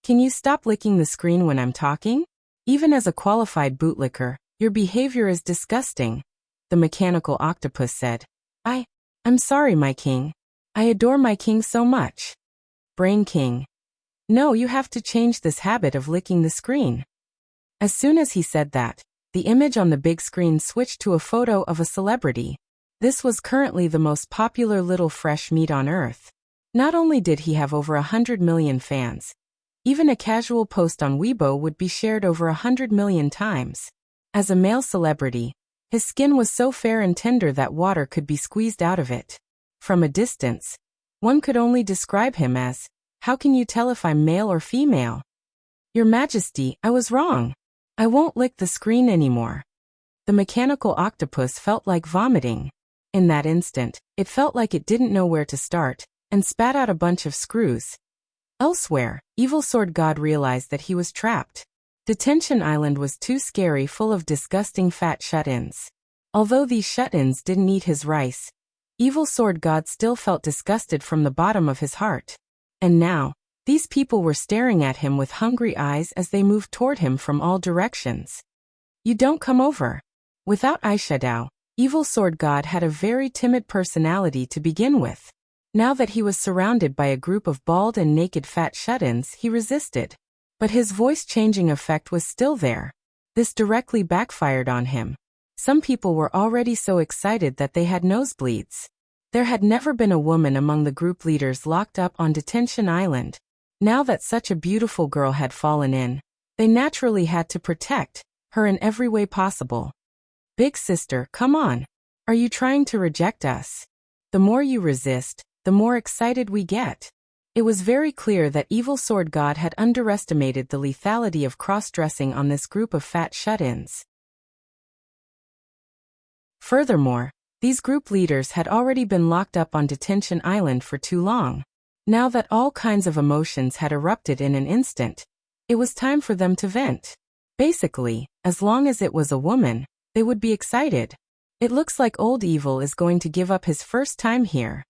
can you stop licking the screen when I'm talking? Even as a qualified bootlicker, your behavior is disgusting, the mechanical octopus said. I'm sorry, my king. I adore my king so much. Brain King. No, you have to change this habit of licking the screen. As soon as he said that, the image on the big screen switched to a photo of a celebrity. This was currently the most popular little fresh meat on Earth. Not only did he have over 100 million fans, even a casual post on Weibo would be shared over 100 million times. As a male celebrity, his skin was so fair and tender that water could be squeezed out of it. From a distance, one could only describe him as, "How can you tell if I'm male or female?" Your Majesty, I was wrong. I won't lick the screen anymore. The mechanical octopus felt like vomiting. In that instant, it felt like it didn't know where to start, and spat out a bunch of screws. Elsewhere, Evil Sword God realized that he was trapped. Detention Island was too scary, full of disgusting fat shut-ins. Although these shut-ins didn't eat his rice, Evil Sword God still felt disgusted from the bottom of his heart. And now, these people were staring at him with hungry eyes as they moved toward him from all directions. You don't come over. Without eyeshadow, Evil Sword God had a very timid personality to begin with. Now that he was surrounded by a group of bald and naked fat shut-ins, he resisted. But his voice-changing effect was still there. This directly backfired on him. Some people were already so excited that they had nosebleeds. There had never been a woman among the group leaders locked up on Detention Island. Now that such a beautiful girl had fallen in, they naturally had to protect her in every way possible. Big sister, come on. Are you trying to reject us? The more you resist, the more excited we get. It was very clear that Evil Sword God had underestimated the lethality of cross-dressing on this group of fat shut-ins. Furthermore, These group leaders had already been locked up on detention island for too long. Now that all kinds of emotions had erupted in an instant, it was time for them to vent. Basically, as long as it was a woman, they would be excited. It looks like old Evil is going to give up his first time here.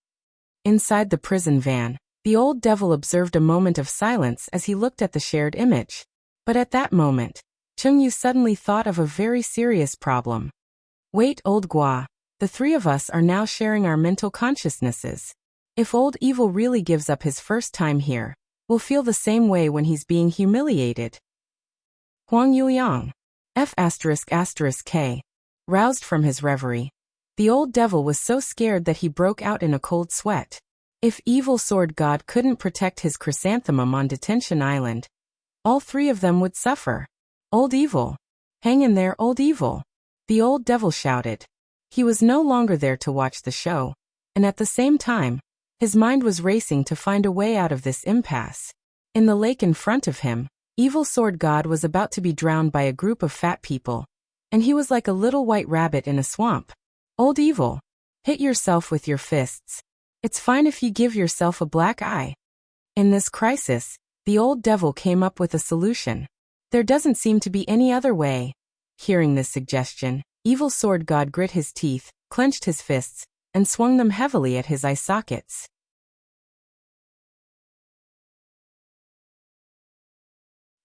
Inside the prison van, the old devil observed a moment of silence as he looked at the shared image. But at that moment, Chengyu suddenly thought of a very serious problem. Wait, old Gua, the three of us are now sharing our mental consciousnesses. If old Evil really gives up his first time here, we'll feel the same way when he's being humiliated. Huang Yuliang. F***K. Roused from his reverie, the old devil was so scared that he broke out in a cold sweat. If Evil Sword God couldn't protect his chrysanthemum on Detention Island, all three of them would suffer. Old Evil. Hang in there, old Evil. The old devil shouted. He was no longer there to watch the show, and at the same time, his mind was racing to find a way out of this impasse. In the lake in front of him, Evil Sword God was about to be drowned by a group of fat people, and he was like a little white rabbit in a swamp. Old Evil. Hit yourself with your fists. It's fine if you give yourself a black eye. In this crisis, the old devil came up with a solution. There doesn't seem to be any other way. Hearing this suggestion, Evil Sword God grit his teeth, clenched his fists, and swung them heavily at his eye sockets.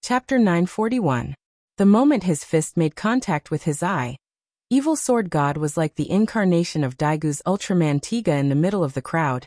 Chapter 941. The moment his fist made contact with his eye, Evil Sword God was like the incarnation of Daigu's Ultraman Tiga in the middle of the crowd,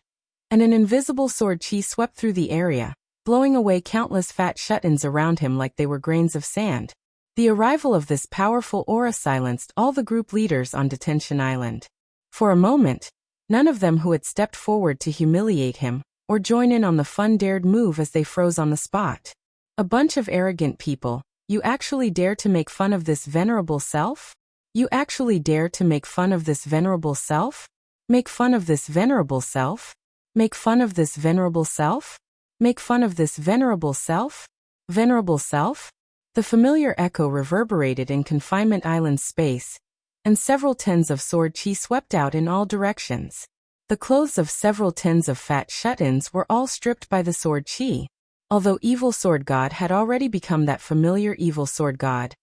and an invisible sword chi swept through the area, blowing away countless fat shut-ins around him like they were grains of sand. The arrival of this powerful aura silenced all the group leaders on Detention Island. For a moment, none of them who had stepped forward to humiliate him or join in on the fun dared move as they froze on the spot. A bunch of arrogant people. You actually dare to make fun of this venerable self? You actually dare to make fun of this venerable self? Make fun of this venerable self? Make fun of this venerable self? Make fun of this venerable self? Venerable self? The familiar echo reverberated in Confinement Island's space, and several tens of sword chi swept out in all directions. The clothes of several tens of fat shut-ins were all stripped by the sword chi. Although Evil Sword God had already become that familiar Evil Sword God,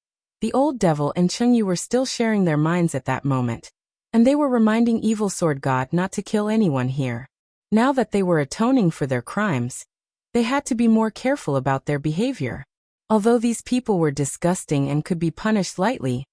the old devil and Chengyu were still sharing their minds at that moment, and they were reminding Evil Sword God not to kill anyone here. Now that they were atoning for their crimes, they had to be more careful about their behavior. Although these people were disgusting and could be punished lightly,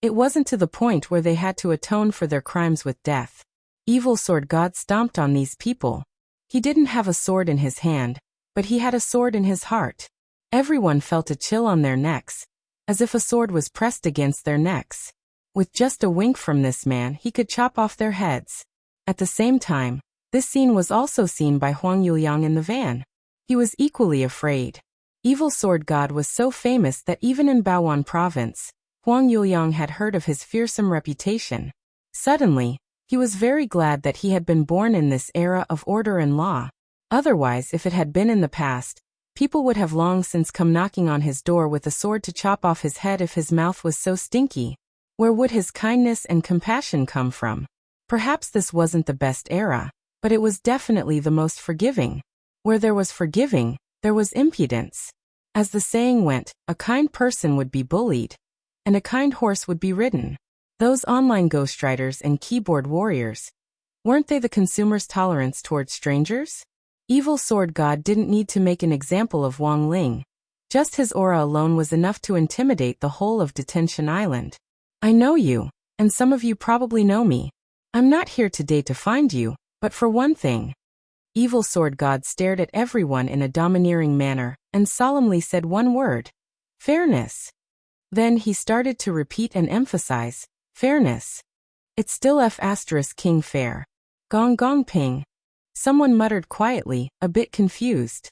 it wasn't to the point where they had to atone for their crimes with death. Evil Sword God stomped on these people. He didn't have a sword in his hand, but he had a sword in his heart. Everyone felt a chill on their necks, as if a sword was pressed against their necks. With just a wink from this man, he could chop off their heads. At the same time, this scene was also seen by Huang Yuliang in the van. He was equally afraid. Evil Sword God was so famous that even in Baoan province, Huang Yuliang had heard of his fearsome reputation. Suddenly, he was very glad that he had been born in this era of order and law. Otherwise, if it had been in the past, people would have long since come knocking on his door with a sword to chop off his head if his mouth was so stinky. Where would his kindness and compassion come from? Perhaps this wasn't the best era, but it was definitely the most forgiving. Where there was forgiving, there was impudence. As the saying went, a kind person would be bullied, and a kind horse would be ridden. Those online ghostwriters and keyboard warriors, weren't they the consumer's tolerance towards strangers? Evil Sword God didn't need to make an example of Wang Ling. Just his aura alone was enough to intimidate the whole of Detention Island. I know you, and some of you probably know me. I'm not here today to find you, but for one thing. Evil Sword God stared at everyone in a domineering manner and solemnly said one word. Fairness. Then he started to repeat and emphasize, fairness. It's still F***King fair. Gong gong ping. Someone muttered quietly, a bit confused.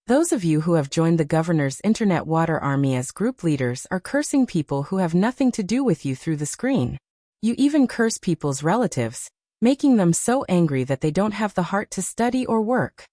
Those of you who have joined the governor's internet water army as group leaders are cursing people who have nothing to do with you through the screen. You even curse people's relatives, making them so angry that they don't have the heart to study or work.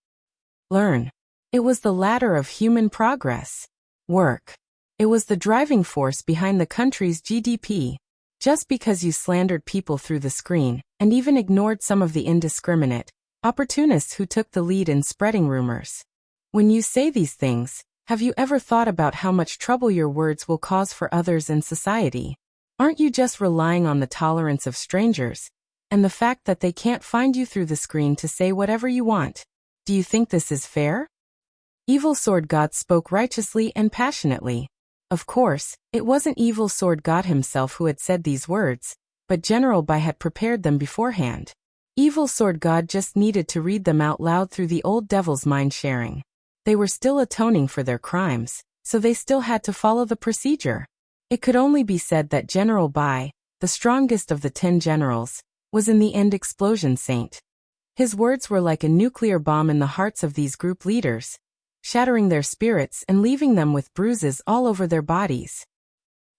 Learn. It was the ladder of human progress. Work. It was the driving force behind the country's GDP. Just because you slandered people through the screen, and even ignored some of the indiscriminate opportunists who took the lead in spreading rumors. When you say these things, have you ever thought about how much trouble your words will cause for others in society? Aren't you just relying on the tolerance of strangers, and the fact that they can't find you through the screen to say whatever you want? Do you think this is fair? Evil Sword God spoke righteously and passionately. Of course, it wasn't Evil Sword God himself who had said these words, but General Bai had prepared them beforehand. Evil Sword God just needed to read them out loud through the old devil's mind sharing. They were still atoning for their crimes, so they still had to follow the procedure. It could only be said that General Bai, the strongest of the 10 generals, was in the end explosion saint. His words were like a nuclear bomb in the hearts of these group leaders, shattering their spirits and leaving them with bruises all over their bodies.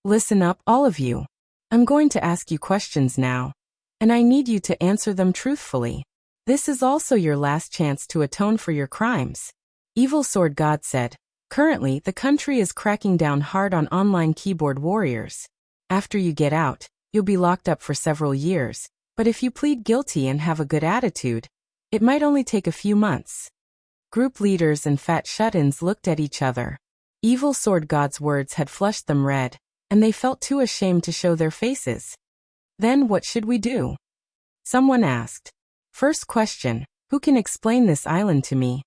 Listen up, all of you. I'm going to ask you questions now, and I need you to answer them truthfully. This is also your last chance to atone for your crimes. Evil Sword God said, currently the country is cracking down hard on online keyboard warriors. After you get out, you'll be locked up for several years, but if you plead guilty and have a good attitude, it might only take a few months. Group leaders and fat shut-ins looked at each other. Evil Sword God's words had flushed them red, and they felt too ashamed to show their faces. Then what should we do? Someone asked. First question, who can explain this island to me?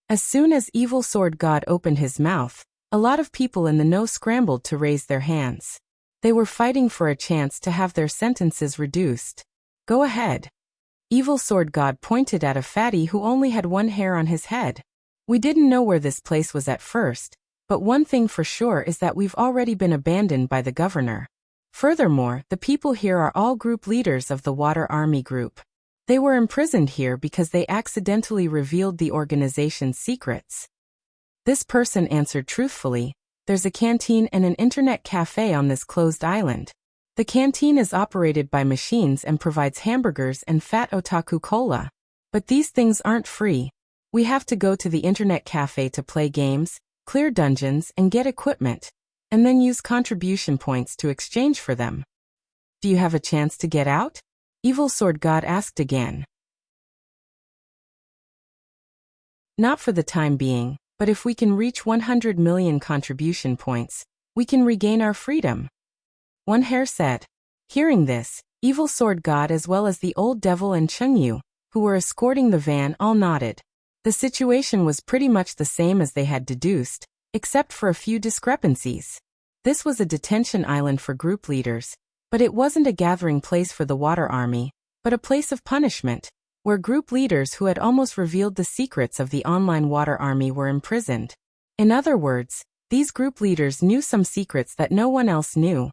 As soon as Evil Sword God opened his mouth, a lot of people in the know scrambled to raise their hands. They were fighting for a chance to have their sentences reduced. Go ahead. Evil Sword God pointed at a fatty who only had one hair on his head. We didn't know where this place was at first, but one thing for sure is that we've already been abandoned by the governor. Furthermore, the people here are all group leaders of the Water Army Group. They were imprisoned here because they accidentally revealed the organization's secrets. This person answered truthfully, there's a canteen and an internet cafe on this closed island. The canteen is operated by machines and provides hamburgers and fat otaku cola. But these things aren't free. We have to go to the internet cafe to play games, clear dungeons and get equipment, and then use contribution points to exchange for them. Do you have a chance to get out? Evil Sword God asked again. Not for the time being, but if we can reach 100 million contribution points, we can regain our freedom. One hair said. Hearing this, Evil Sword God as well as the old devil and Chengyu, who were escorting the van, all nodded. The situation was pretty much the same as they had deduced, except for a few discrepancies. This was a detention island for group leaders, but it wasn't a gathering place for the Water Army, but a place of punishment, where group leaders who had almost revealed the secrets of the online Water Army were imprisoned. In other words, these group leaders knew some secrets that no one else knew.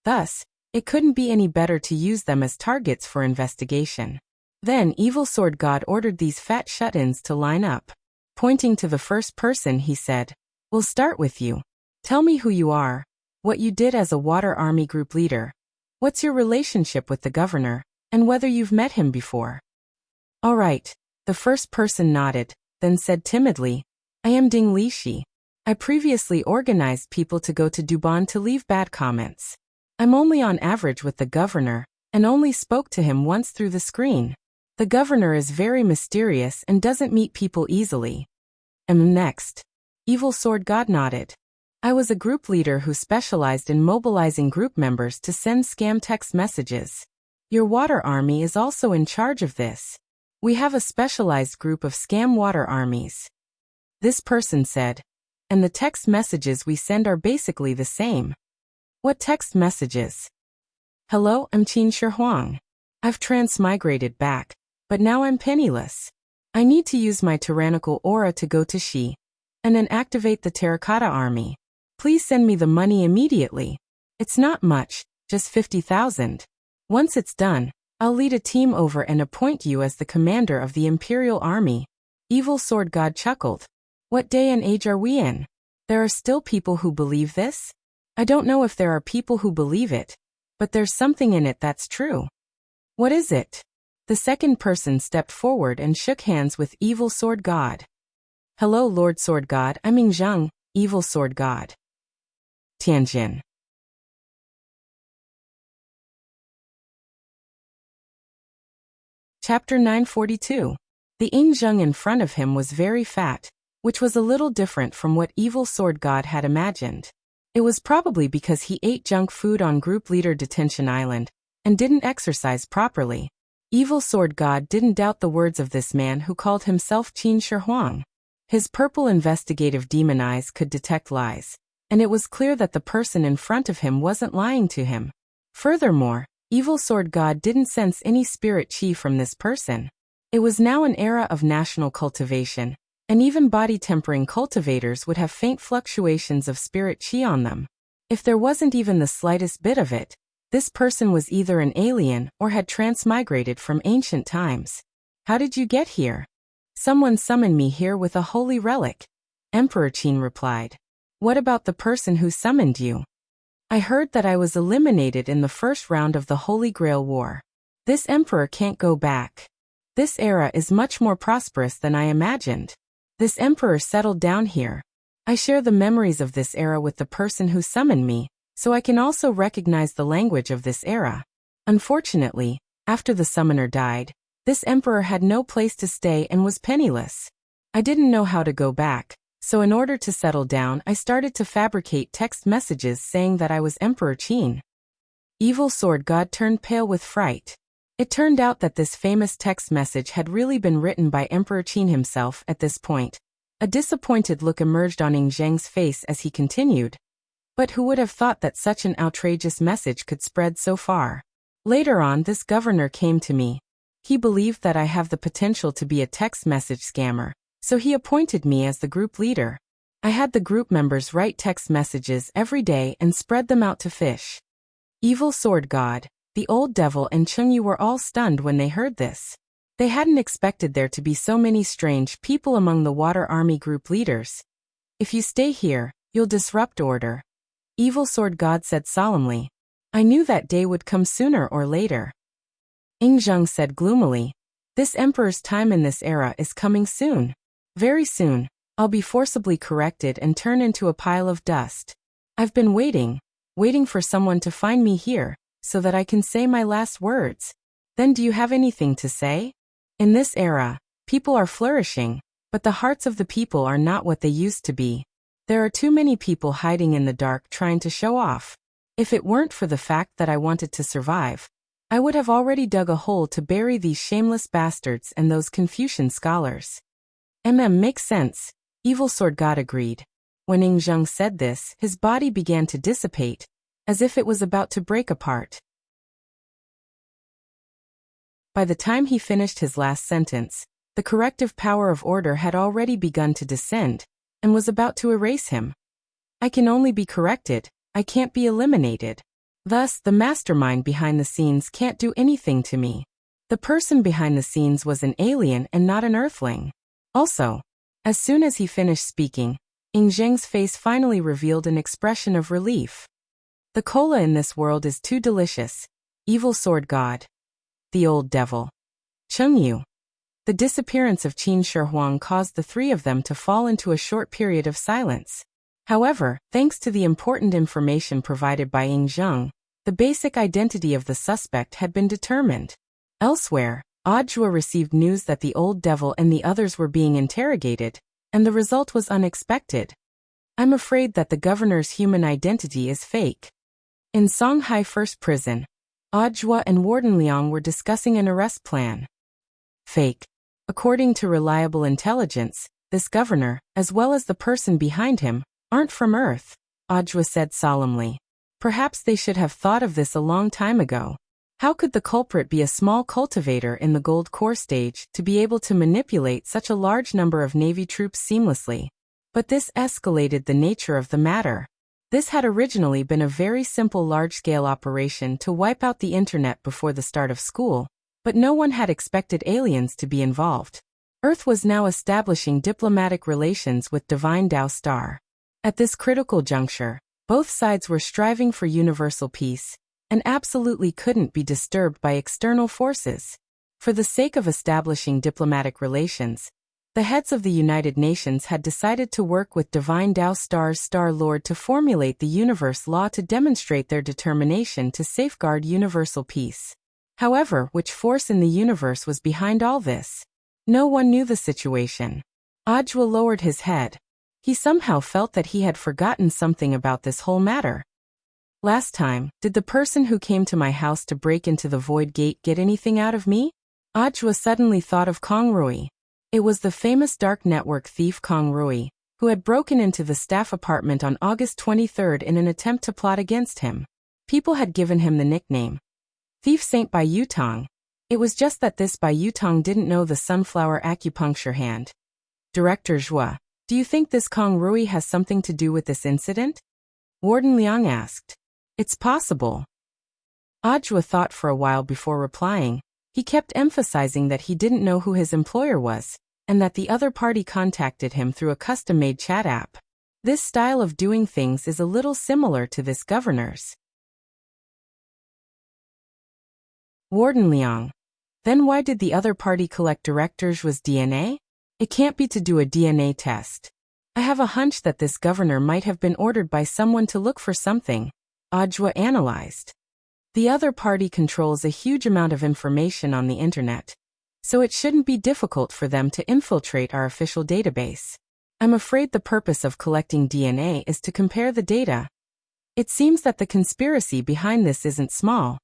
Thus, it couldn't be any better to use them as targets for investigation. Then Evil Sword God ordered these fat shut-ins to line up. Pointing to the first person, he said, "We'll start with you. Tell me who you are, what you did as a Water Army group leader, what's your relationship with the governor, and whether you've met him before." All right, the first person nodded, then said timidly, "I am Ding Lishi. I previously organized people to go to Dubon to leave bad comments. I'm only on average with the governor, and only spoke to him once through the screen. The governor is very mysterious and doesn't meet people easily." Next. Evil Sword God nodded. "I was a group leader who specialized in mobilizing group members to send scam text messages. Your Water Army is also in charge of this. We have a specialized group of scam water armies." This person said, "And the text messages we send are basically the same." "What text messages?" "Hello, I'm Qin Shi Huang. I've transmigrated back, but now I'm penniless. I need to use my tyrannical aura to go to Xi, and then activate the Terracotta Army. Please send me the money immediately. It's not much, just 50,000. Once it's done, I'll lead a team over and appoint you as the commander of the Imperial Army." Evil Sword God chuckled. What day and age are we in? There are still people who believe this? I don't know if there are people who believe it, but there's something in it that's true. What is it? The second person stepped forward and shook hands with Evil Sword God. "Hello, Lord Sword God, I'm Ming Zheng, Evil Sword God. Tianjin." Chapter 942. The Ying in front of him was very fat, which was a little different from what Evil Sword God had imagined. It was probably because he ate junk food on Group Leader Detention Island and didn't exercise properly. Evil Sword God didn't doubt the words of this man who called himself Qin Shi Huang. His purple investigative demon eyes could detect lies, and it was clear that the person in front of him wasn't lying to him. Furthermore, Evil Sword God didn't sense any spirit chi from this person. It was now an era of national cultivation, and even body-tempering cultivators would have faint fluctuations of spirit chi on them. If there wasn't even the slightest bit of it, this person was either an alien or had transmigrated from ancient times. How did you get here? Someone summoned me here with a holy relic, Emperor Qin replied. What about the person who summoned you? I heard that I was eliminated in the first round of the Holy Grail War. This emperor can't go back. This era is much more prosperous than I imagined. This emperor settled down here. I share the memories of this era with the person who summoned me, so I can also recognize the language of this era. Unfortunately, after the summoner died, this emperor had no place to stay and was penniless. I didn't know how to go back, so in order to settle down I started to fabricate text messages saying that I was Emperor Qin. Evil Sword God turned pale with fright. It turned out that this famous text message had really been written by Emperor Qin himself at this point. A disappointed look emerged on Ying Zheng's face as he continued. But who would have thought that such an outrageous message could spread so far? Later on, this governor came to me. He believed that I have the potential to be a text message scammer, so he appointed me as the group leader. I had the group members write text messages every day and spread them out to fish. Evil Sword God, the old devil and Chengyu were all stunned when they heard this. They hadn't expected there to be so many strange people among the Water Army group leaders. If you stay here, you'll disrupt order, Evil Sword God said solemnly. I knew that day would come sooner or later. Ying Zheng said gloomily. This emperor's time in this era is coming soon. Very soon, I'll be forcibly corrected and turn into a pile of dust. I've been waiting for someone to find me here, so that I can say my last words. Then do you have anything to say? In this era, people are flourishing, but the hearts of the people are not what they used to be. There are too many people hiding in the dark trying to show off. If it weren't for the fact that I wanted to survive, I would have already dug a hole to bury these shameless bastards and those Confucian scholars. Makes sense, Evil Sword God agreed. When Ying Zheng said this, his body began to dissipate, as if it was about to break apart. By the time he finished his last sentence, the corrective power of order had already begun to descend, and was about to erase him. I can only be corrected, I can't be eliminated. Thus, the mastermind behind the scenes can't do anything to me. The person behind the scenes was an alien and not an earthling. Also, as soon as he finished speaking, Ying Zheng's face finally revealed an expression of relief. The cola in this world is too delicious, Evil Sword God. The old devil. Chengyu. The disappearance of Qin Shi Huang caused the three of them to fall into a short period of silence. However, thanks to the important information provided by Ying Zheng, the basic identity of the suspect had been determined. Elsewhere, Audiobook received news that the old devil and the others were being interrogated, and the result was unexpected. I'm afraid that the governor's human identity is fake. In Songhai First Prison, Audiobook and Warden Liang were discussing an arrest plan. Fake. According to reliable intelligence, this governor, as well as the person behind him, aren't from Earth, Audiobook said solemnly. Perhaps they should have thought of this a long time ago. How could the culprit be a small cultivator in the gold core stage to be able to manipulate such a large number of Navy troops seamlessly? But this escalated the nature of the matter. This had originally been a very simple large-scale operation to wipe out the internet before the start of school, but no one had expected aliens to be involved. Earth was now establishing diplomatic relations with Divine Tao Star. At this critical juncture, both sides were striving for universal peace, and absolutely couldn't be disturbed by external forces. For the sake of establishing diplomatic relations, the heads of the United Nations had decided to work with Divine Tao Star's Star Lord to formulate the universe law to demonstrate their determination to safeguard universal peace. However, which force in the universe was behind all this? No one knew the situation. Ajwa lowered his head. He somehow felt that he had forgotten something about this whole matter. Last time, did the person who came to my house to break into the void gate get anything out of me? Ajwa suddenly thought of Kong Rui. It was the famous dark network thief Kong Rui, who had broken into the staff apartment on August 23rd in an attempt to plot against him. People had given him the nickname Thief Saint Bai Yutong. It was just that this Bai Yutong didn't know the sunflower acupuncture hand. Director Zhua, do you think this Kong Rui has something to do with this incident? Warden Liang asked. It's possible. Ajwa thought for a while before replying. He kept emphasizing that he didn't know who his employer was, and that the other party contacted him through a custom-made chat app. This style of doing things is a little similar to this governor's. Warden Liang. Then why did the other party collect Director Zhua's DNA? It can't be to do a DNA test. I have a hunch that this governor might have been ordered by someone to look for something, Ajwa analyzed. The other party controls a huge amount of information on the internet, so it shouldn't be difficult for them to infiltrate our official database. I'm afraid the purpose of collecting DNA is to compare the data. It seems that the conspiracy behind this isn't small.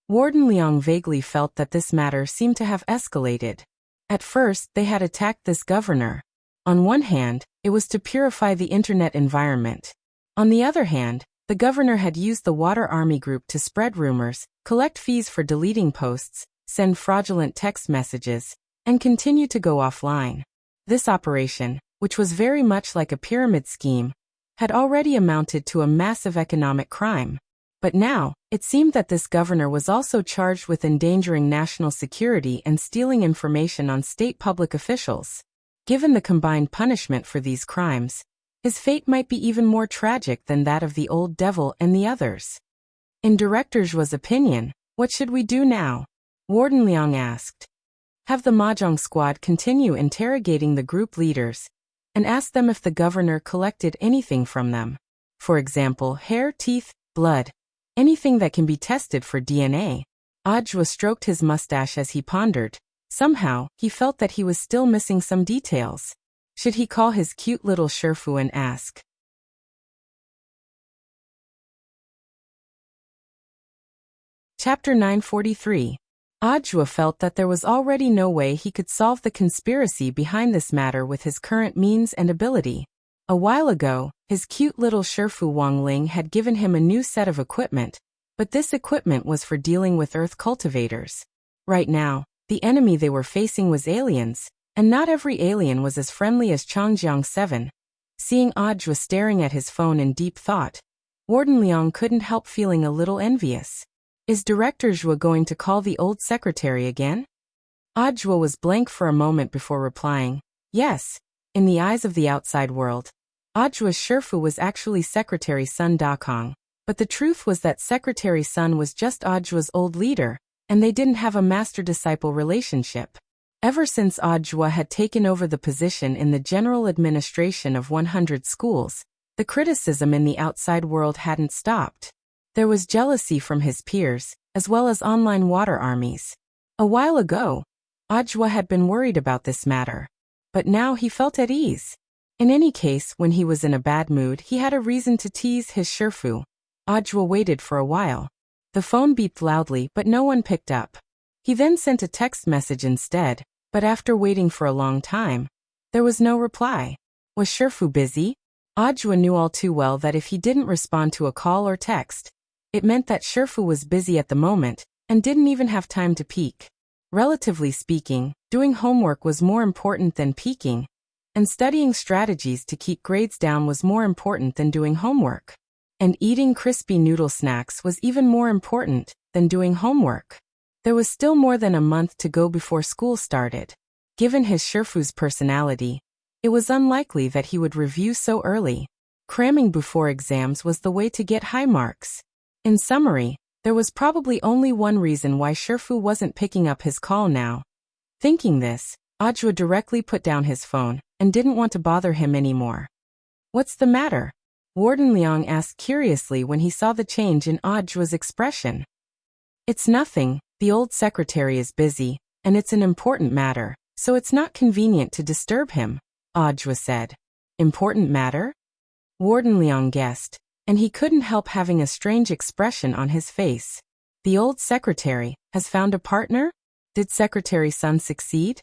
Warden Liang vaguely felt that this matter seemed to have escalated. At first, they had attacked this governor. On one hand, it was to purify the internet environment. On the other hand, the governor had used the Water Army group to spread rumors, collect fees for deleting posts, send fraudulent text messages, and continue to go offline. This operation, which was very much like a pyramid scheme, had already amounted to a massive economic crime. But now, it seemed that this governor was also charged with endangering national security and stealing information on state public officials. Given the combined punishment for these crimes, his fate might be even more tragic than that of the old devil and the others. In Director Zhua's opinion, what should we do now? Warden Liang asked. Have the Mahjong squad continue interrogating the group leaders, and ask them if the governor collected anything from them. For example, hair, teeth, blood. Anything that can be tested for DNA. Ajwa stroked his mustache as he pondered. Somehow, he felt that he was still missing some details. Should he call his cute little Sherfu and ask? Chapter 943. Ajwa felt that there was already no way he could solve the conspiracy behind this matter with his current means and ability. A while ago, his cute little Sherfu Wang Ling had given him a new set of equipment, but this equipment was for dealing with Earth cultivators. Right now, the enemy they were facing was aliens, and not every alien was as friendly as Changjiang 7. Seeing Ajwa staring at his phone in deep thought, Warden Liang couldn't help feeling a little envious. Is Director Zhua going to call the old secretary again? Ajwa was blank for a moment before replying. Yes, in the eyes of the outside world, Ajwa's Sherfu was actually Secretary Sun Dakong, but the truth was that Secretary Sun was just Ajwa's old leader, and they didn't have a master-disciple relationship. Ever since Ajwa had taken over the position in the general administration of 100 schools, the criticism in the outside world hadn't stopped. There was jealousy from his peers, as well as online water armies. A while ago, Ajwa had been worried about this matter, but now he felt at ease. In any case, when he was in a bad mood, he had a reason to tease his Sherfu. Ajwa waited for a while. The phone beeped loudly, but no one picked up. He then sent a text message instead, but after waiting for a long time, there was no reply. Was Sherfu busy? Ajwa knew all too well that if he didn't respond to a call or text, it meant that Sherfu was busy at the moment, and didn't even have time to peek. Relatively speaking, doing homework was more important than peeking, and studying strategies to keep grades down was more important than doing homework. And eating crispy noodle snacks was even more important than doing homework. There was still more than a month to go before school started. Given his Sherfu's personality, it was unlikely that he would review so early. Cramming before exams was the way to get high marks. In summary, there was probably only one reason why Sherfu wasn't picking up his call now. Thinking this, Ajwa directly put down his phone, and didn't want to bother him anymore. What's the matter? Warden Liang asked curiously when he saw the change in Ajwa's expression. It's nothing, The old secretary is busy, and it's an important matter, so it's not convenient to disturb him, Audiobook said. Important matter? Warden Leong guessed, and he couldn't help having a strange expression on his face. The old secretary has found a partner? Did Secretary Sun succeed?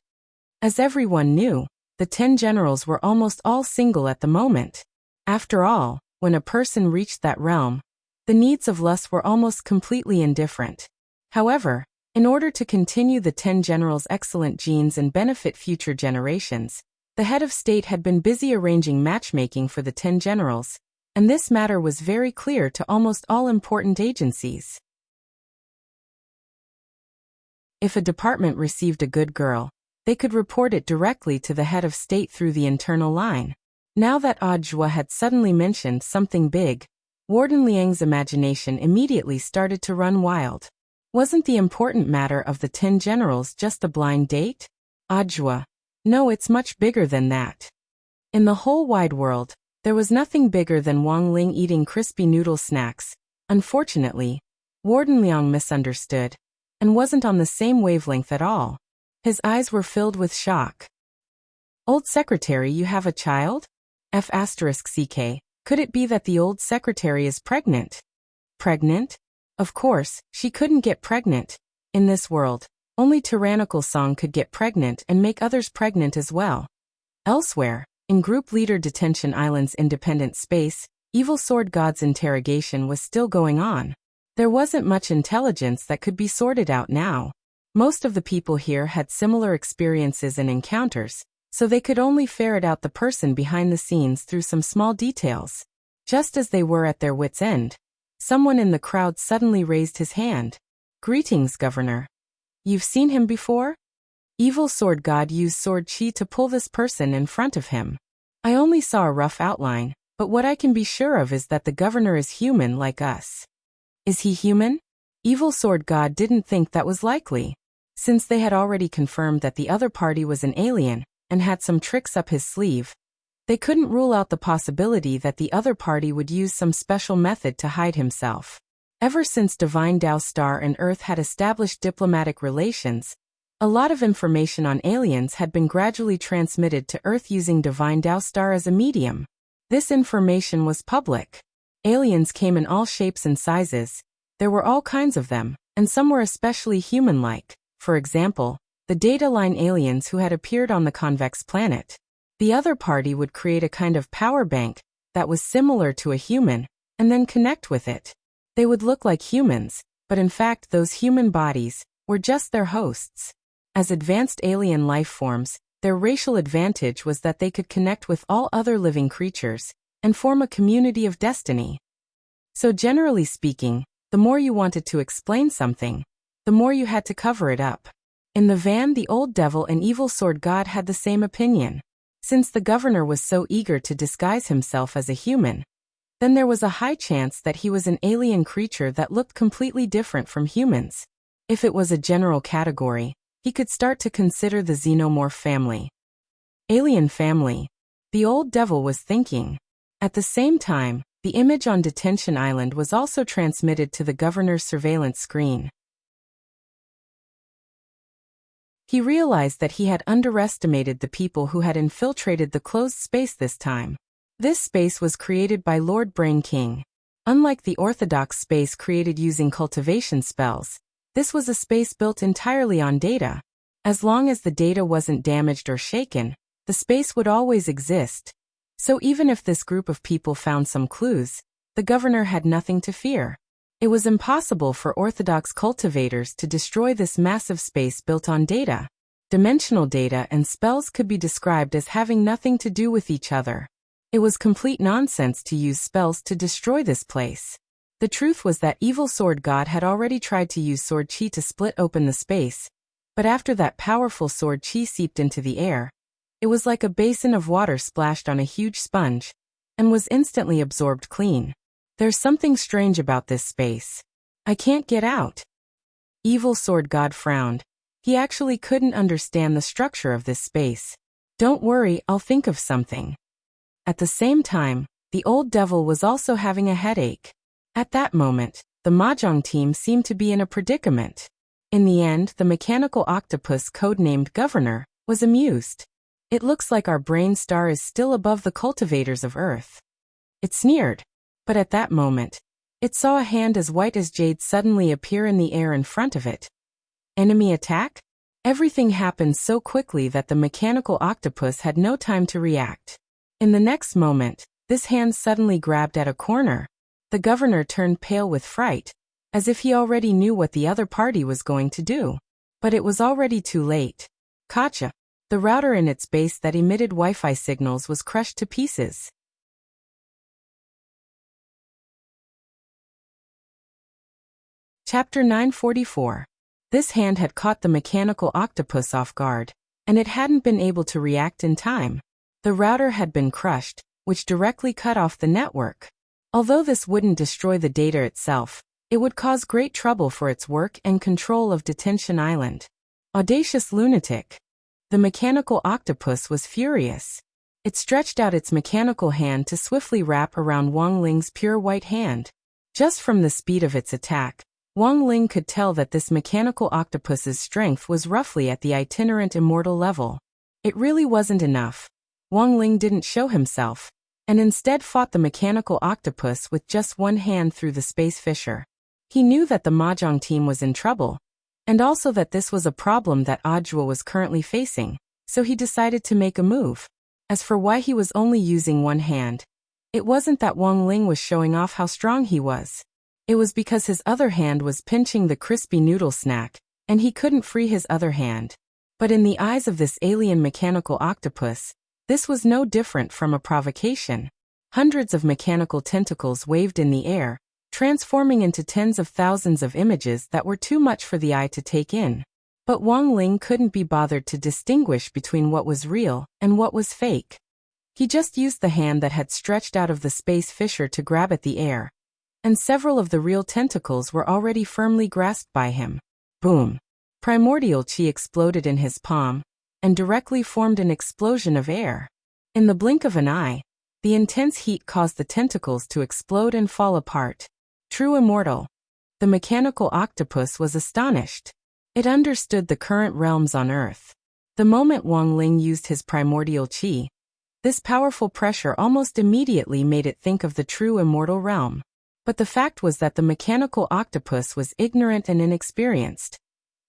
As everyone knew, the 10 generals were almost all single at the moment. After all, when a person reached that realm, the needs of lust were almost completely indifferent. However, in order to continue the 10 generals' excellent genes and benefit future generations, the head of state had been busy arranging matchmaking for the 10 generals, and this matter was very clear to almost all important agencies. If a department received a good girl, they could report it directly to the head of state through the internal line. Now that Audiobook had suddenly mentioned something big, Warden Liang's imagination immediately started to run wild. Wasn't the important matter of the 10 generals just a blind date? Audiobook: no, it's much bigger than that. In the whole wide world, there was nothing bigger than Wang Ling eating crispy noodle snacks. Unfortunately, Warden Liang misunderstood and wasn't on the same wavelength at all. His eyes were filled with shock. Old secretary, you have a child? F***ck. Could it be that the old secretary is pregnant? Pregnant? Of course, she couldn't get pregnant. In this world, only tyrannical Song could get pregnant and make others pregnant as well. Elsewhere, in Group Leader Detention Island's independent space, Evil Sword God's interrogation was still going on. There wasn't much intelligence that could be sorted out now. Most of the people here had similar experiences and encounters, so they could only ferret out the person behind the scenes through some small details. Just as they were at their wits' end, someone in the crowd suddenly raised his hand. Greetings, Governor. You've seen him before? Evil Sword God used sword chi to pull this person in front of him. I only saw a rough outline, but what I can be sure of is that the governor is human like us. Is he human? Evil Sword God didn't think that was likely. Since they had already confirmed that the other party was an alien and had some tricks up his sleeve, they couldn't rule out the possibility that the other party would use some special method to hide himself. Ever since Divine Tao Star and Earth had established diplomatic relations, a lot of information on aliens had been gradually transmitted to Earth using Divine Tao Star as a medium. This information was public. Aliens came in all shapes and sizes. There were all kinds of them, and some were especially human-like. For example, the data line aliens who had appeared on the convex planet. The other party would create a kind of power bank that was similar to a human, and then connect with it. They would look like humans, but in fact those human bodies were just their hosts. As advanced alien life forms, their racial advantage was that they could connect with all other living creatures and form a community of destiny. So generally speaking, the more you wanted to explain something, the more you had to cover it up. In the van, the old devil and Evil Sword God had the same opinion. Since the governor was so eager to disguise himself as a human, then there was a high chance that he was an alien creature that looked completely different from humans. If it was a general category, he could start to consider the xenomorph family. Alien family, the old devil was thinking. At the same time, the image on Detention Island was also transmitted to the governor's surveillance screen. He realized that he had underestimated the people who had infiltrated the closed space this time. This space was created by Lord Brain King. Unlike the orthodox space created using cultivation spells, this was a space built entirely on data. As long as the data wasn't damaged or shaken, the space would always exist. So even if this group of people found some clues, the governor had nothing to fear. It was impossible for orthodox cultivators to destroy this massive space built on data. Dimensional data and spells could be described as having nothing to do with each other. It was complete nonsense to use spells to destroy this place. The truth was that Evil Sword God had already tried to use sword chi to split open the space, but after that powerful sword chi seeped into the air, it was like a basin of water splashed on a huge sponge, and was instantly absorbed clean. There's something strange about this space. I can't get out. Evil Sword God frowned. He actually couldn't understand the structure of this space. Don't worry, I'll think of something. At the same time, the old devil was also having a headache. At that moment, the Mahjong team seemed to be in a predicament. In the end, the mechanical octopus, codenamed Governor, was amused. "It looks like our brain star is still above the cultivators of Earth." It sneered. But at that moment, it saw a hand as white as jade suddenly appear in the air in front of it. Enemy attack? Everything happened so quickly that the mechanical octopus had no time to react. In the next moment, this hand suddenly grabbed at a corner. The governor turned pale with fright, as if he already knew what the other party was going to do. But it was already too late. Gotcha! The router in its base that emitted Wi-Fi signals was crushed to pieces. Chapter 944. This hand had caught the mechanical octopus off guard, and it hadn't been able to react in time. The router had been crushed, which directly cut off the network. Although this wouldn't destroy the data itself, it would cause great trouble for its work and control of Detention Island. Audacious lunatic. The mechanical octopus was furious. It stretched out its mechanical hand to swiftly wrap around Wang Ling's pure white hand. Just from the speed of its attack, Wang Ling could tell that this mechanical octopus's strength was roughly at the itinerant immortal level. It really wasn't enough. Wang Ling didn't show himself, and instead fought the mechanical octopus with just one hand through the space fissure. He knew that the Mahjong team was in trouble, and also that this was a problem that Ajua was currently facing, so he decided to make a move. As for why he was only using one hand, it wasn't that Wang Ling was showing off how strong he was. It was because his other hand was pinching the crispy noodle snack, and he couldn't free his other hand. But in the eyes of this alien mechanical octopus, this was no different from a provocation. Hundreds of mechanical tentacles waved in the air, transforming into tens of thousands of images that were too much for the eye to take in. But Wang Ling couldn't be bothered to distinguish between what was real and what was fake. He just used the hand that had stretched out of the space fissure to grab at the air, and several of the real tentacles were already firmly grasped by him. Boom! Primordial chi exploded in his palm, and directly formed an explosion of air. In the blink of an eye, the intense heat caused the tentacles to explode and fall apart. True immortal. The mechanical octopus was astonished. It understood the current realms on Earth. The moment Wang Ling used his primordial chi, this powerful pressure almost immediately made it think of the true immortal realm. But the fact was that the mechanical octopus was ignorant and inexperienced.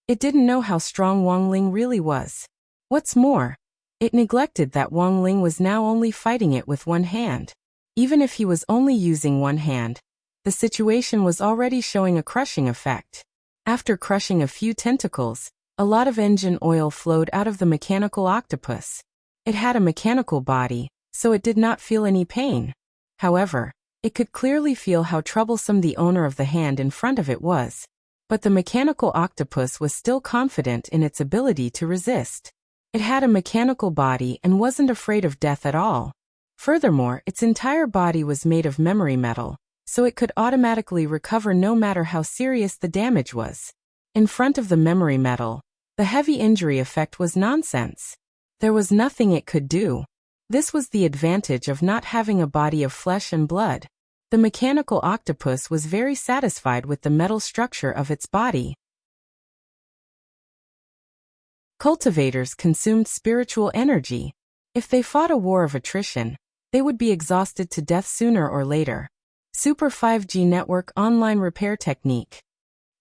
It didn't know how strong Wang Ling really was. What's more, it neglected that Wang Ling was now only fighting it with one hand. Even if he was only using one hand, the situation was already showing a crushing effect. After crushing a few tentacles, a lot of engine oil flowed out of the mechanical octopus. It had a mechanical body, so it did not feel any pain. However, it could clearly feel how troublesome the owner of the hand in front of it was. But the mechanical octopus was still confident in its ability to resist. It had a mechanical body and wasn't afraid of death at all. Furthermore, its entire body was made of memory metal, so it could automatically recover no matter how serious the damage was. In front of the memory metal, the heavy injury effect was nonsense. There was nothing it could do. This was the advantage of not having a body of flesh and blood. The mechanical octopus was very satisfied with the metal structure of its body. Cultivators consumed spiritual energy. If they fought a war of attrition, they would be exhausted to death sooner or later. Super 5G network online repair technique.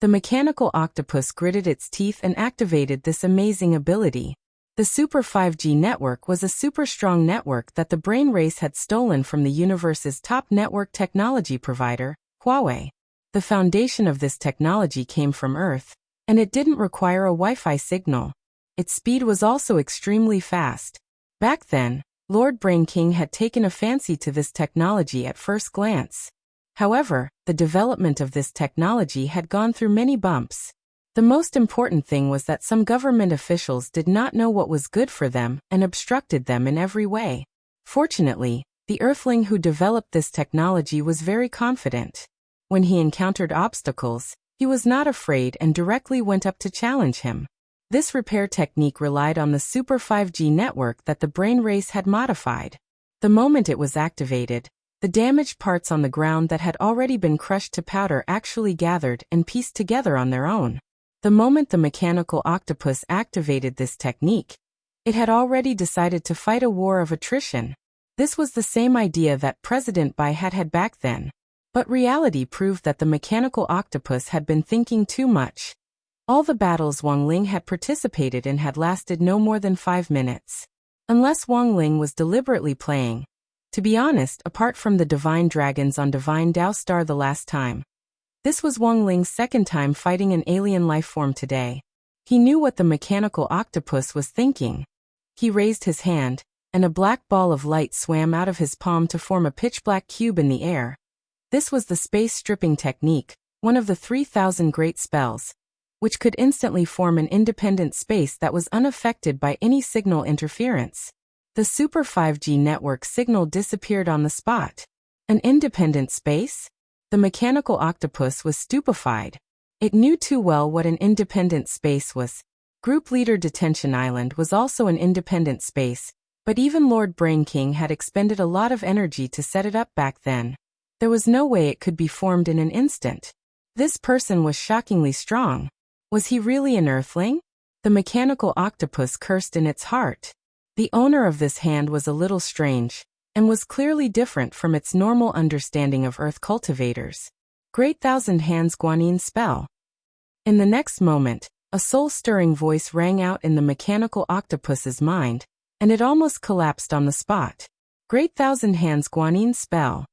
The mechanical octopus gritted its teeth and activated this amazing ability. The Super 5G network was a super strong network that the brain race had stolen from the universe's top network technology provider, Huawei. The foundation of this technology came from Earth, and it didn't require a Wi-Fi signal. Its speed was also extremely fast. Back then, Lord Brain King had taken a fancy to this technology at first glance. However, the development of this technology had gone through many bumps. The most important thing was that some government officials did not know what was good for them and obstructed them in every way. Fortunately, the Earthling who developed this technology was very confident. When he encountered obstacles, he was not afraid and directly went up to challenge him. This repair technique relied on the Super 5G network that the brain race had modified. The moment it was activated, the damaged parts on the ground that had already been crushed to powder actually gathered and pieced together on their own. The moment the mechanical octopus activated this technique, it had already decided to fight a war of attrition. This was the same idea that President Bai had back then. But reality proved that the mechanical octopus had been thinking too much. All the battles Wang Ling had participated in had lasted no more than 5 minutes. Unless Wang Ling was deliberately playing. To be honest, apart from the divine dragons on Divine Dao Star the last time, this was Wang Ling's second time fighting an alien life form today. He knew what the mechanical octopus was thinking. He raised his hand, and a black ball of light swam out of his palm to form a pitch-black cube in the air. This was the space stripping technique, one of the 3,000 great spells, which could instantly form an independent space that was unaffected by any signal interference. The Super 5G network signal disappeared on the spot. An independent space? The mechanical octopus was stupefied. It knew too well what an independent space was. Group Leader Detention Island was also an independent space, but even Lord Brain King had expended a lot of energy to set it up back then. There was no way it could be formed in an instant. This person was shockingly strong. Was he really an earthling? The mechanical octopus cursed in its heart. The owner of this hand was a little strange, and was clearly different from its normal understanding of earth cultivators. Great Thousand Hands Guanyin spell. In the next moment, a soul-stirring voice rang out in the mechanical octopus's mind, and it almost collapsed on the spot. Great Thousand Hands Guanyin spell.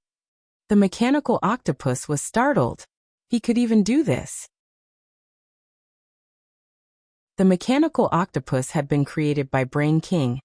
The mechanical octopus was startled. He could even do this. The mechanical octopus had been created by Brain King,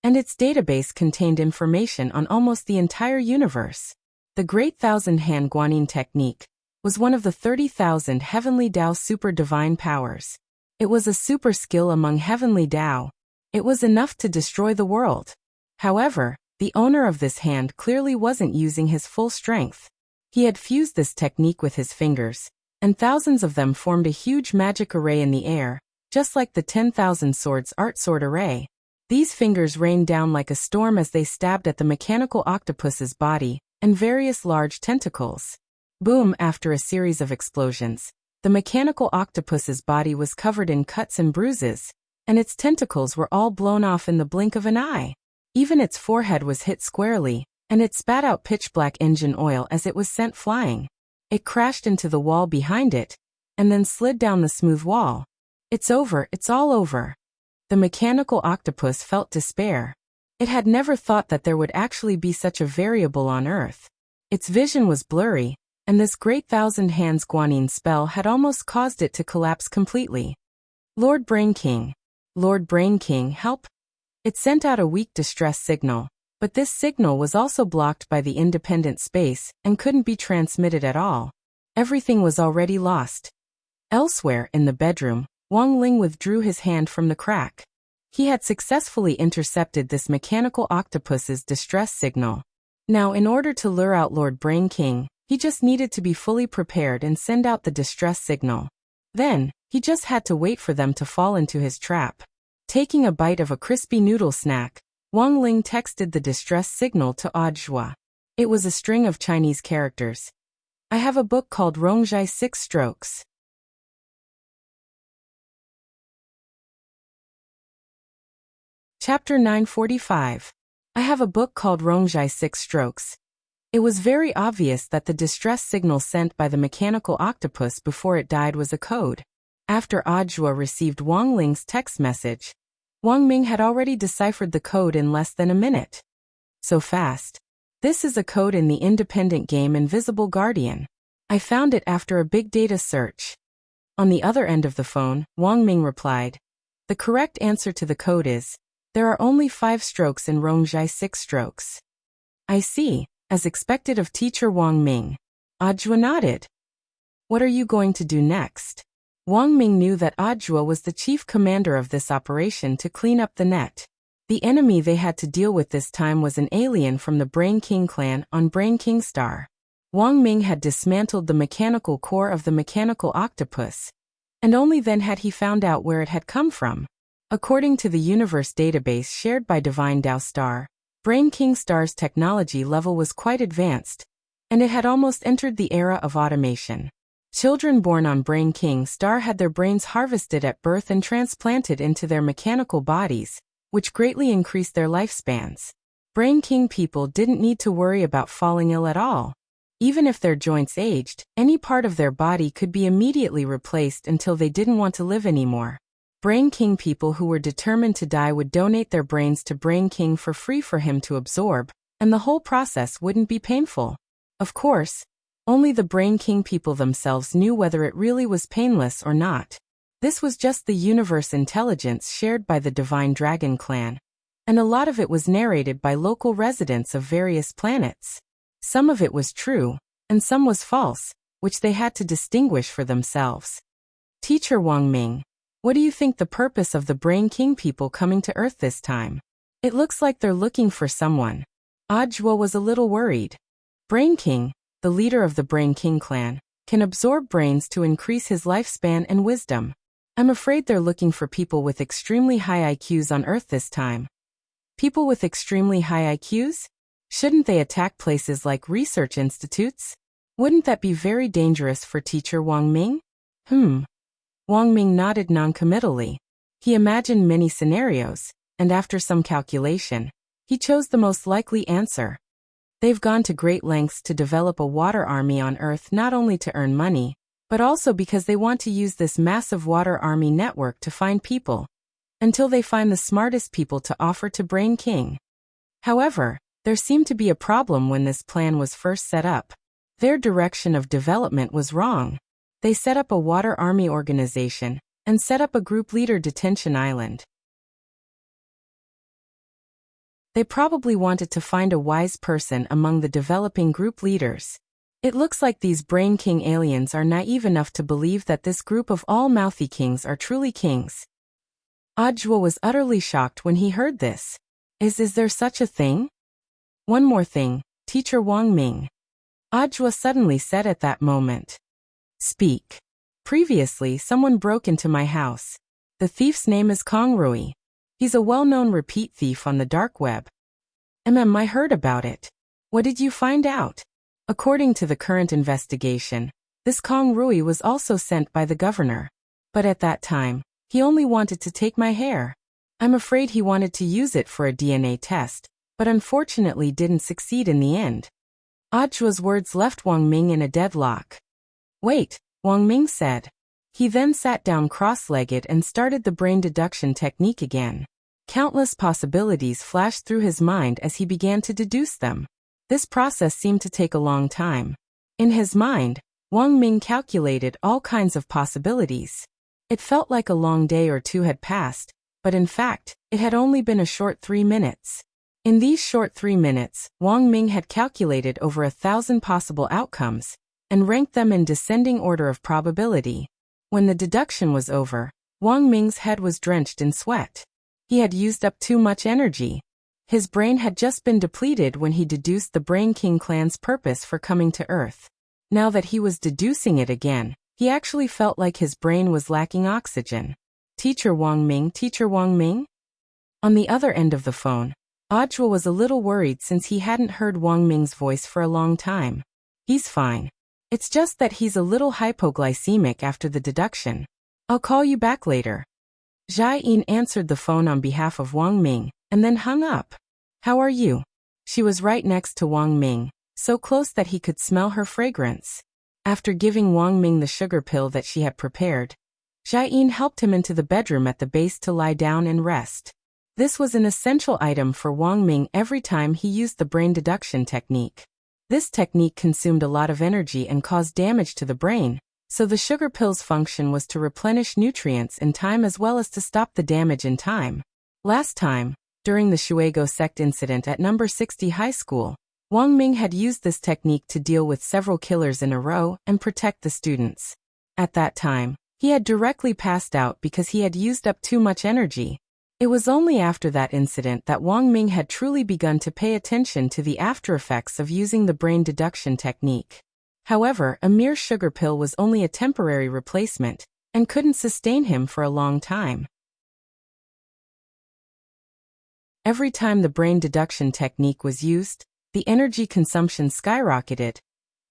and its database contained information on almost the entire universe. The Great Thousand Hand Guanyin technique was one of the 30,000 Heavenly Dao super divine powers. It was a super skill among Heavenly Dao. It was enough to destroy the world. However, the owner of this hand clearly wasn't using his full strength. He had fused this technique with his fingers, and thousands of them formed a huge magic array in the air, just like the 10,000 Swords art sword array. These fingers rained down like a storm as they stabbed at the mechanical octopus's body and various large tentacles. Boom! After a series of explosions, the mechanical octopus's body was covered in cuts and bruises, and its tentacles were all blown off in the blink of an eye. Even its forehead was hit squarely, and it spat out pitch-black engine oil as it was sent flying. It crashed into the wall behind it, and then slid down the smooth wall. It's over, it's all over. The mechanical octopus felt despair. It had never thought that there would actually be such a variable on Earth. Its vision was blurry, and this Great Thousand Hands Guanyin spell had almost caused it to collapse completely. Lord Brain King. Lord Brain King, help! It sent out a weak distress signal, but this signal was also blocked by the independent space and couldn't be transmitted at all. Everything was already lost. Elsewhere in the bedroom, Wang Ling withdrew his hand from the crack. He had successfully intercepted this mechanical octopus's distress signal. Now, in order to lure out Lord Brain King, he just needed to be fully prepared and send out the distress signal. Then, he just had to wait for them to fall into his trap. Taking a bite of a crispy noodle snack, Wang Ling texted the distress signal to Audiobook. It was a string of Chinese characters. I have a book called Rongjai 6 Strokes. Chapter 945. I have a book called Rongjai 6 Strokes. It was very obvious that the distress signal sent by the mechanical octopus before it died was a code. After Audiobook received Wang Ling's text message, Wang Ming had already deciphered the code in less than a minute. So fast. This is a code in the independent game Invisible Guardian. I found it after a big data search. On the other end of the phone, Wang Ming replied. The correct answer to the code is, there are only 5 strokes in Rongjai 6 strokes. I see, as expected of teacher Wang Ming. Audiobook nodded. What are you going to do next? Wang Ming knew that Audiobook was the chief commander of this operation to clean up the net. The enemy they had to deal with this time was an alien from the Brain King clan on Brain King Star. Wang Ming had dismantled the mechanical core of the mechanical octopus, and only then had he found out where it had come from. According to the universe database shared by Divine Dao Star, Brain King Star's technology level was quite advanced, and it had almost entered the era of automation. Children born on Brain King Star had their brains harvested at birth and transplanted into their mechanical bodies, which greatly increased their lifespans. Brain King people didn't need to worry about falling ill at all. Even if their joints aged, any part of their body could be immediately replaced until they didn't want to live anymore. Brain King people who were determined to die would donate their brains to Brain King for free for him to absorb, and the whole process wouldn't be painful. Of course, only the Brain King people themselves knew whether it really was painless or not. This was just the universe intelligence shared by the Divine Dragon clan. And a lot of it was narrated by local residents of various planets. Some of it was true, and some was false, which they had to distinguish for themselves. Teacher Wang Ming, what do you think the purpose of the Brain King people coming to Earth this time? It looks like they're looking for someone. Ajwa was a little worried. Brain King, the leader of the Brain King clan, can absorb brains to increase his lifespan and wisdom. I'm afraid they're looking for people with extremely high IQs on Earth this time. People with extremely high IQs? Shouldn't they attack places like research institutes? Wouldn't that be very dangerous for Teacher Wang Ming? Wang Ming nodded noncommittally. He imagined many scenarios, and after some calculation, he chose the most likely answer. They've gone to great lengths to develop a water army on Earth not only to earn money, but also because they want to use this massive water army network to find people, until they find the smartest people to offer to Brain King. However, there seemed to be a problem when this plan was first set up. Their direction of development was wrong. They set up a water army organization, and set up a group leader detention island. They probably wanted to find a wise person among the developing group leaders. It looks like these Brain King aliens are naive enough to believe that this group of all mouthy kings are truly kings. Ajwa was utterly shocked when he heard this. Is there such a thing? One more thing, Teacher Wang Ming. Ajwa suddenly said at that moment. Speak. Previously, someone broke into my house. The thief's name is Kong Rui. He's a well-known repeat thief on the dark web. I heard about it. What did you find out? According to the current investigation, this Kong Rui was also sent by the governor. But at that time, he only wanted to take my hair. I'm afraid he wanted to use it for a DNA test, but unfortunately didn't succeed in the end. Ajwa's words left Wang Ming in a deadlock. Wait, Wang Ming said. He then sat down cross-legged and started the brain deduction technique again. Countless possibilities flashed through his mind as he began to deduce them. This process seemed to take a long time. In his mind, Wang Ming calculated all kinds of possibilities. It felt like a long day or two had passed, but in fact, it had only been a short 3 minutes. In these short 3 minutes, Wang Ming had calculated over 1,000 possible outcomes, and ranked them in descending order of probability. When the deduction was over, Wang Ming's head was drenched in sweat. He had used up too much energy. His brain had just been depleted when he deduced the Brain King clan's purpose for coming to Earth. Now that he was deducing it again, he actually felt like his brain was lacking oxygen. Teacher Wang Ming? On the other end of the phone, Ajwa was a little worried since he hadn't heard Wang Ming's voice for a long time. He's fine. It's just that he's a little hypoglycemic after the deduction. I'll call you back later. Jai Yin answered the phone on behalf of Wang Ming, and then hung up. How are you? She was right next to Wang Ming, so close that he could smell her fragrance. After giving Wang Ming the sugar pill that she had prepared, Jai Yin helped him into the bedroom at the base to lie down and rest. This was an essential item for Wang Ming every time he used the brain deduction technique. This technique consumed a lot of energy and caused damage to the brain, so the sugar pill's function was to replenish nutrients in time as well as to stop the damage in time. Last time, during the Shuego sect incident at number 60 high school, Wang Ming had used this technique to deal with several killers in a row and protect the students. At that time, he had directly passed out because he had used up too much energy. It was only after that incident that Wang Ming had truly begun to pay attention to the after effects of using the brain deduction technique. However, a mere sugar pill was only a temporary replacement, and couldn't sustain him for a long time. Every time the brain deduction technique was used, the energy consumption skyrocketed,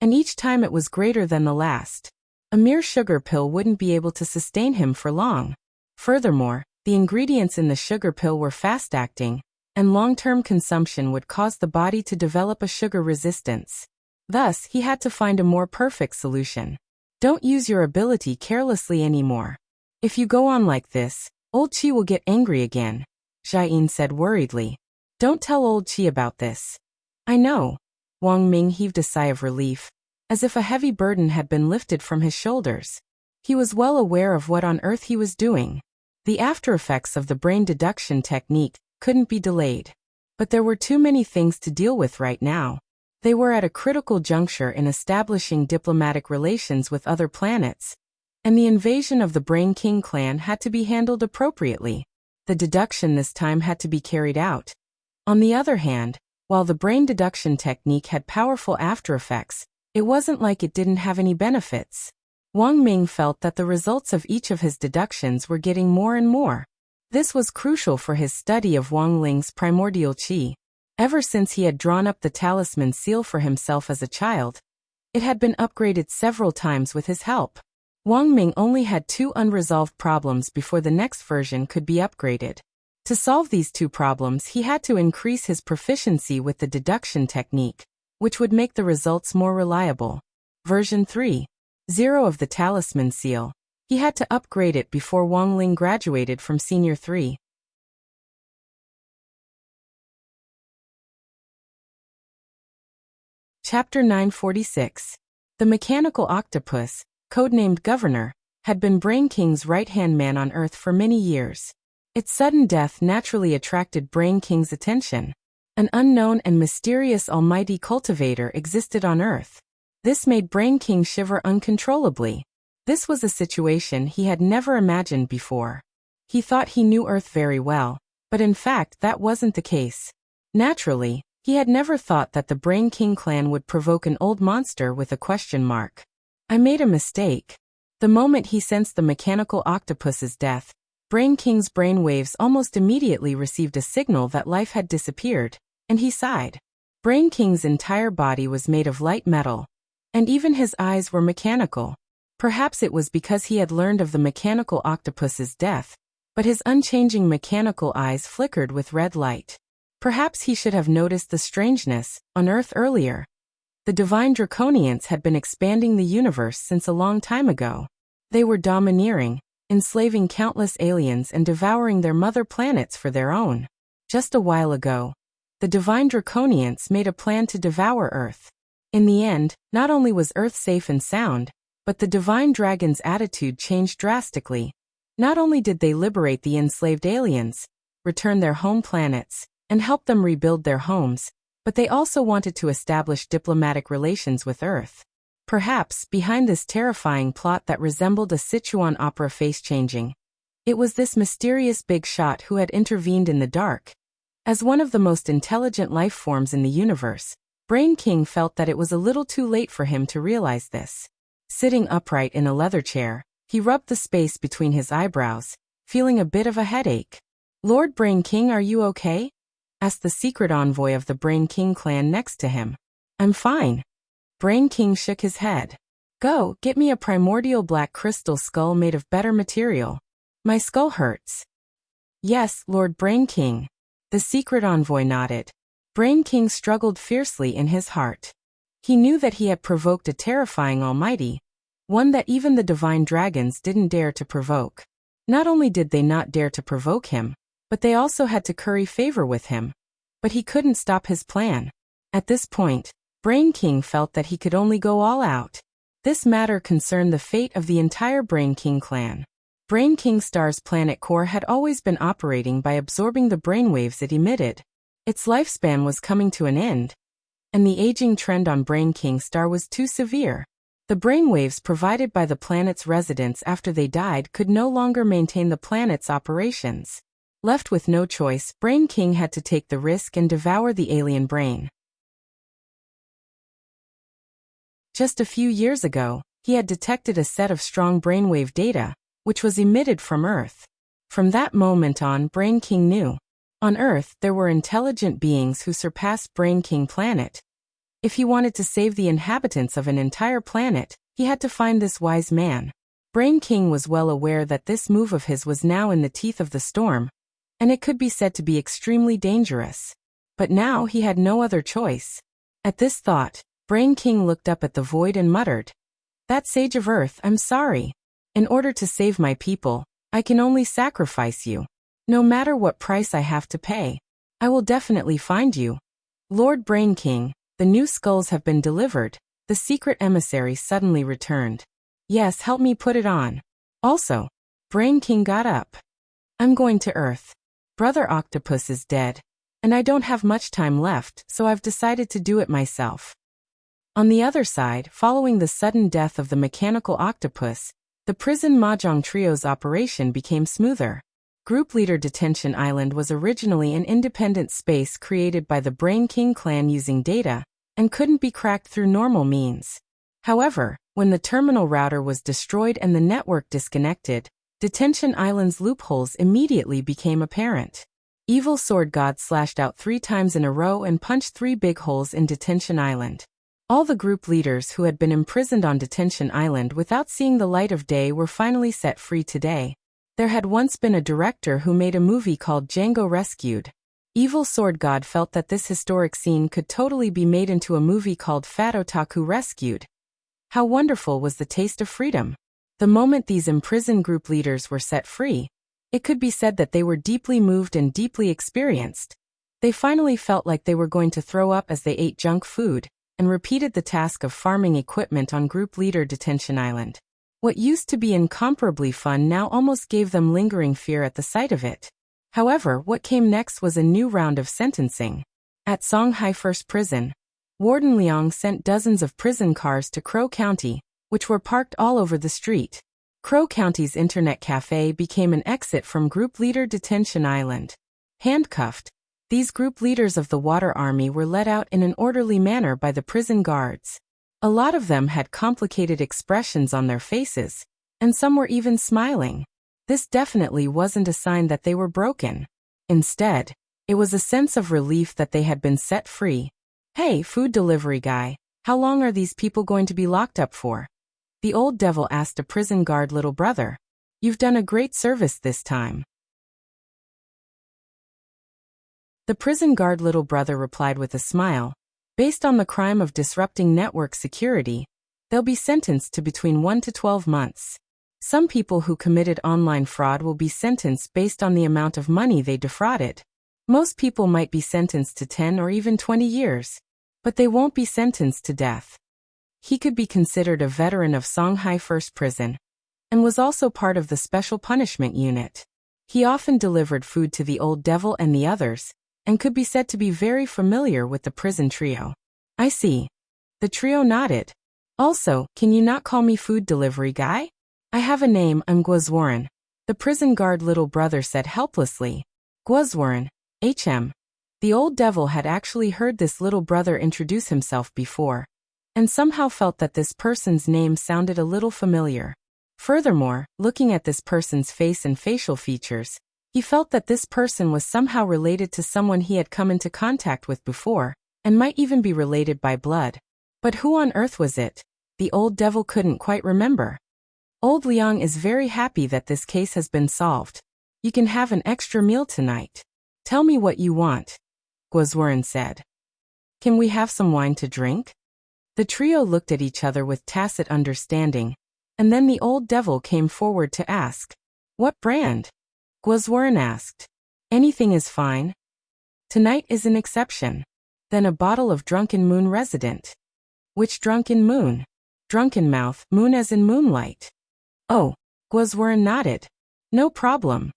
and each time it was greater than the last. A mere sugar pill wouldn't be able to sustain him for long. Furthermore, the ingredients in the sugar pill were fast-acting, and long-term consumption would cause the body to develop a sugar resistance. Thus, he had to find a more perfect solution. Don't use your ability carelessly anymore. If you go on like this, old Qi will get angry again, Jiayin said worriedly. Don't tell old Qi about this. I know. Wang Ming heaved a sigh of relief, as if a heavy burden had been lifted from his shoulders. He was well aware of what on earth he was doing. The aftereffects of the brain deduction technique couldn't be delayed. But there were too many things to deal with right now. They were at a critical juncture in establishing diplomatic relations with other planets, and the invasion of the Brain King clan had to be handled appropriately. The deduction this time had to be carried out. On the other hand, while the brain deduction technique had powerful aftereffects, it wasn't like it didn't have any benefits. Wang Ming felt that the results of each of his deductions were getting more and more. This was crucial for his study of Wang Ling's primordial qi. Ever since he had drawn up the talisman seal for himself as a child, it had been upgraded several times with his help. Wang Ming only had 2 unresolved problems before the next version could be upgraded. To solve these 2 problems, he had to increase his proficiency with the deduction technique, which would make the results more reliable. Version 3.0 of the talisman seal. He had to upgrade it before Wang Ling graduated from Senior 3. Chapter 946. The mechanical octopus, codenamed Governor, had been Brain King's right-hand man on Earth for many years. Its sudden death naturally attracted Brain King's attention. An unknown and mysterious almighty cultivator existed on Earth. This made Brain King shiver uncontrollably. This was a situation he had never imagined before. He thought he knew Earth very well, but in fact that wasn't the case. Naturally, he had never thought that the Brain King clan would provoke an old monster with a question mark. I made a mistake. The moment he sensed the mechanical octopus's death, Brain King's brain waves almost immediately received a signal that life had disappeared, and he sighed. Brain King's entire body was made of light metal, and even his eyes were mechanical. Perhaps it was because he had learned of the mechanical octopus's death, but his unchanging mechanical eyes flickered with red light. Perhaps he should have noticed the strangeness on Earth earlier. The divine draconians had been expanding the universe since a long time ago. They were domineering, enslaving countless aliens and devouring their mother planets for their own. Just a while ago, the divine draconians made a plan to devour Earth. In the end, not only was Earth safe and sound, but the divine dragon's attitude changed drastically. Not only did they liberate the enslaved aliens, return their home planets, and help them rebuild their homes, but they also wanted to establish diplomatic relations with Earth. Perhaps behind this terrifying plot that resembled a Sichuan opera face-changing, it was this mysterious big shot who had intervened in the dark. As one of the most intelligent life forms in the universe, Brain King felt that it was a little too late for him to realize this. Sitting upright in a leather chair, he rubbed the space between his eyebrows, feeling a bit of a headache. "Lord Brain King, are you okay?" asked the secret envoy of the Brain King clan next to him. "I'm fine." Brain King shook his head. "Go, get me a primordial black crystal skull made of better material. My skull hurts." "Yes, Lord Brain King." The secret envoy nodded. Brain King struggled fiercely in his heart. He knew that he had provoked a terrifying almighty, one that even the divine dragons didn't dare to provoke. Not only did they not dare to provoke him, but they also had to curry favor with him. But he couldn't stop his plan. At this point, Brain King felt that he could only go all out. This matter concerned the fate of the entire Brain King clan. Brain King Star's planet core had always been operating by absorbing the brainwaves it emitted. Its lifespan was coming to an end, and the aging trend on Brain King Star was too severe. The brainwaves provided by the planet's residents after they died could no longer maintain the planet's operations. Left with no choice, Brain King had to take the risk and devour the alien brain. Just a few years ago, he had detected a set of strong brainwave data, which was emitted from Earth. From that moment on, Brain King knew. On Earth, there were intelligent beings who surpassed Brain King planet. If he wanted to save the inhabitants of an entire planet, He had to find this wise man. Brain King was well aware that this move of his was now in the teeth of the storm, and it could be said to be extremely dangerous. But now he had no other choice. At this thought, Brain King looked up at the void and muttered, "That sage of earth, I'm sorry. In order to save my people, I can only sacrifice you. No matter what price I have to pay, I will definitely find you." Lord Brain King, the new skulls have been delivered, the secret emissary suddenly returned. "Yes, help me put it on." Also, Brain King got up. "I'm going to Earth. Brother Octopus is dead, and I don't have much time left, so I've decided to do it myself." On the other side, following the sudden death of the mechanical octopus, the prison Mahjong Trio's operation became smoother. Group Leader Detention Island was originally an independent space created by the Brain King clan using data, and couldn't be cracked through normal means. However, when the terminal router was destroyed and the network disconnected, Detention Island's loopholes immediately became apparent. Evil Sword God slashed out 3 times in a row and punched 3 big holes in Detention Island. All the group leaders who had been imprisoned on Detention Island without seeing the light of day were finally set free today. There had once been a director who made a movie called Django Rescued. Evil Sword God felt that this historic scene could totally be made into a movie called Fat Otaku Rescued. How wonderful was the taste of freedom! The moment these imprisoned group leaders were set free, it could be said that they were deeply moved and deeply experienced. They finally felt like they were going to throw up as they ate junk food, and repeated the task of farming equipment on Group Leader Detention Island. What used to be incomparably fun now almost gave them lingering fear at the sight of it. However, what came next was a new round of sentencing. At Songhai First Prison, Warden Liang sent dozens of prison cars to Crow County, which were parked all over the street. Crow County's internet cafe became an exit from Group Leader Detention Island. Handcuffed, these group leaders of the Water Army were let out in an orderly manner by the prison guards. A lot of them had complicated expressions on their faces, and some were even smiling. This definitely wasn't a sign that they were broken. Instead, it was a sense of relief that they had been set free. "Hey, food delivery guy, how long are these people going to be locked up for?" The old devil asked a prison guard little brother. "You've done a great service this time." The prison guard little brother replied with a smile, "Based on the crime of disrupting network security, they'll be sentenced to between 1 to 12 months. Some people who committed online fraud will be sentenced based on the amount of money they defrauded. Most people might be sentenced to 10 or even 20 years, but they won't be sentenced to death." He could be considered a veteran of Songhai First Prison, and was also part of the Special Punishment Unit. He often delivered food to the old devil and the others, and could be said to be very familiar with the prison trio. "I see." The trio nodded. "Also, can you not call me food delivery guy? I have a name, I'm Guazwaran," the prison guard little brother said helplessly. Guazwaran, HM. The old devil had actually heard this little brother introduce himself before, and somehow felt that this person's name sounded a little familiar. Furthermore, looking at this person's face and facial features, he felt that this person was somehow related to someone he had come into contact with before, and might even be related by blood. But who on earth was it? The old devil couldn't quite remember. Old Liang is very happy that this case has been solved. "You can have an extra meal tonight. Tell me what you want," Guazwaran said. "Can we have some wine to drink?" The trio looked at each other with tacit understanding, and then the old devil came forward to ask, "What brand?" Guazwaran asked. "Anything is fine. Tonight is an exception." "Then a bottle of Drunken Moon Resident." "Which Drunken Moon?" "Drunken Mouth, moon as in moonlight." "Oh," Guazwaran nodded. "No problem."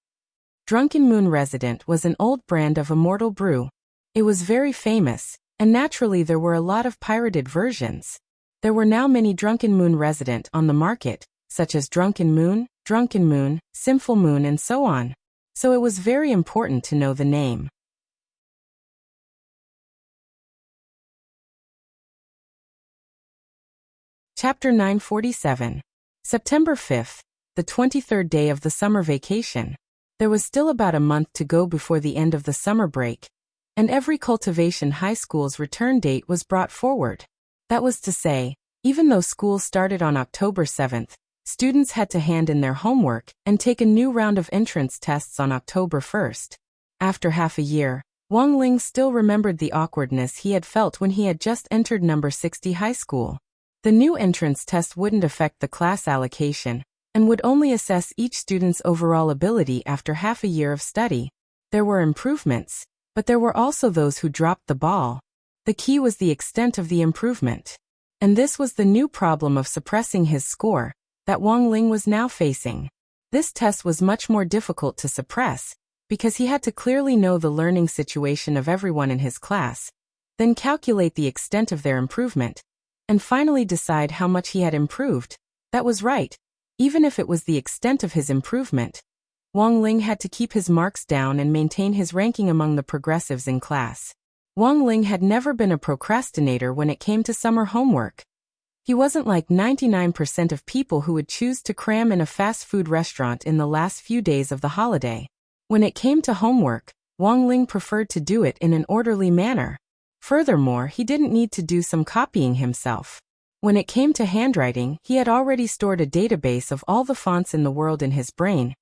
Drunken Moon Resident was an old brand of immortal brew. It was very famous, and naturally there were a lot of pirated versions. There were now many Drunken Moon Resident on the market, such as Drunken Moon, Sinful Moon and so on. So it was very important to know the name. Chapter 947. September 5th, the 23rd day of the summer vacation. There was still about a month to go before the end of the summer break, and every Cultivation High School's return date was brought forward. That was to say, Even though school started on October 7th, students had to hand in their homework and take a new round of entrance tests on October 1st. After half a year, Wang Ling still remembered the awkwardness he had felt when he had just entered number 60 high school. The new entrance test wouldn't affect the class allocation and would only assess each student's overall ability after half a year of study. There were improvements, but there were also those who dropped the ball. The key was the extent of the improvement. And this was the new problem of suppressing his score that Wang Ling was now facing. This test was much more difficult to suppress because he had to clearly know the learning situation of everyone in his class, then calculate the extent of their improvement, and finally decide how much he had improved. That was right. Even if it was the extent of his improvement, Wang Ling had to keep his marks down and maintain his ranking among the progressives in class. Wang Ling had never been a procrastinator when it came to summer homework. He wasn't like 99% of people who would choose to cram in a fast food restaurant in the last few days of the holiday. When it came to homework, Wang Ling preferred to do it in an orderly manner. Furthermore, he didn't need to do some copying himself. When it came to handwriting, he had already stored a database of all the fonts in the world in his brain,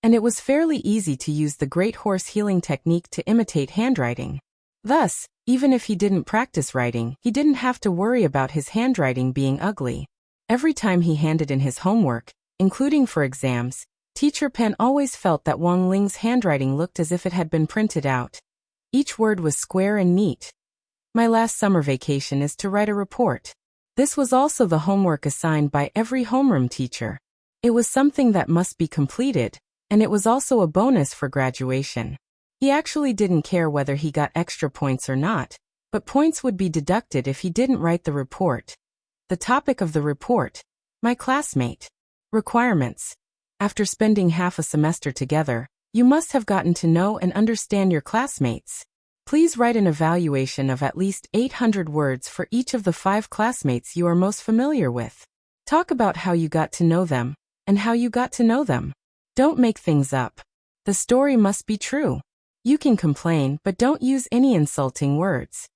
and it was fairly easy to use the great horse healing technique to imitate handwriting. Thus, even if he didn't practice writing, he didn't have to worry about his handwriting being ugly. Every time he handed in his homework, including for exams, Teacher Pen always felt that Wang Ling's handwriting looked as if it had been printed out. Each word was square and neat. My last summer vacation is to write a report. This was also the homework assigned by every homeroom teacher. It was something that must be completed, and it was also a bonus for graduation. He actually didn't care whether he got extra points or not, but points would be deducted if he didn't write the report. The topic of the report: my classmate. Requirements. After spending half a semester together, you must have gotten to know and understand your classmates. Please write an evaluation of at least 800 words for each of the 5 classmates you are most familiar with. Talk about how you got to know them, and how you got to know them. Don't make things up. The story must be true. You can complain, but don't use any insulting words.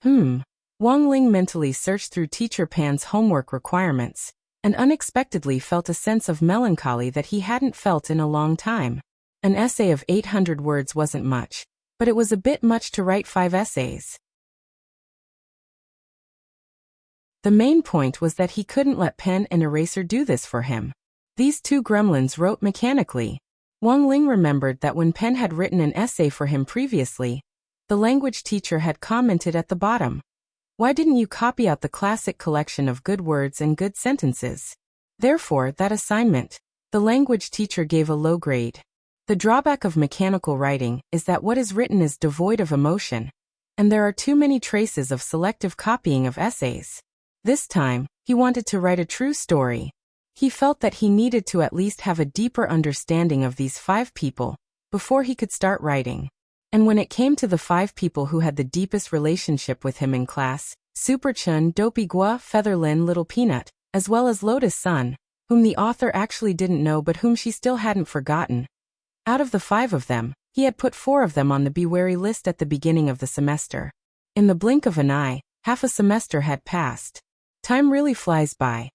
Wang Ling mentally searched through Teacher Pan's homework requirements, and unexpectedly felt a sense of melancholy that he hadn't felt in a long time. An essay of 800 words wasn't much, but it was a bit much to write 5 essays. The main point was that he couldn't let pen and eraser do this for him. These two gremlins wrote mechanically. Wang Ling remembered that when Pen had written an essay for him previously, the language teacher had commented at the bottom, "Why didn't you copy out the classic collection of good words and good sentences?" Therefore, that assignment, the language teacher gave a low grade. The drawback of mechanical writing is that what is written is devoid of emotion, and there are too many traces of selective copying of essays. This time, he wanted to write a true story. He felt that he needed to at least have a deeper understanding of these 5 people before he could start writing. And when it came to the 5 people who had the deepest relationship with him in class, Super Chun, Dopey Gua, Featherlin, Little Peanut, as well as Lotus Sun, whom the author actually didn't know but whom she still hadn't forgotten. Out of the 5 of them, he had put 4 of them on the be wary list at the beginning of the semester. In the blink of an eye, half a semester had passed. Time really flies by.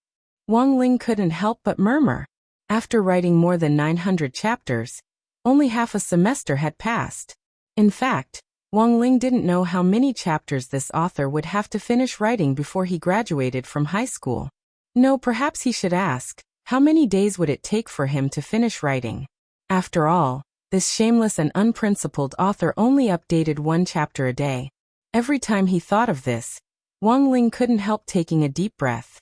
Wang Ling couldn't help but murmur. After writing more than 900 chapters, only half a semester had passed. In fact, Wang Ling didn't know how many chapters this author would have to finish writing before he graduated from high school. No, perhaps he should ask, how many days would it take for him to finish writing? After all, this shameless and unprincipled author only updated 1 chapter a day. Every time he thought of this, Wang Ling couldn't help taking a deep breath.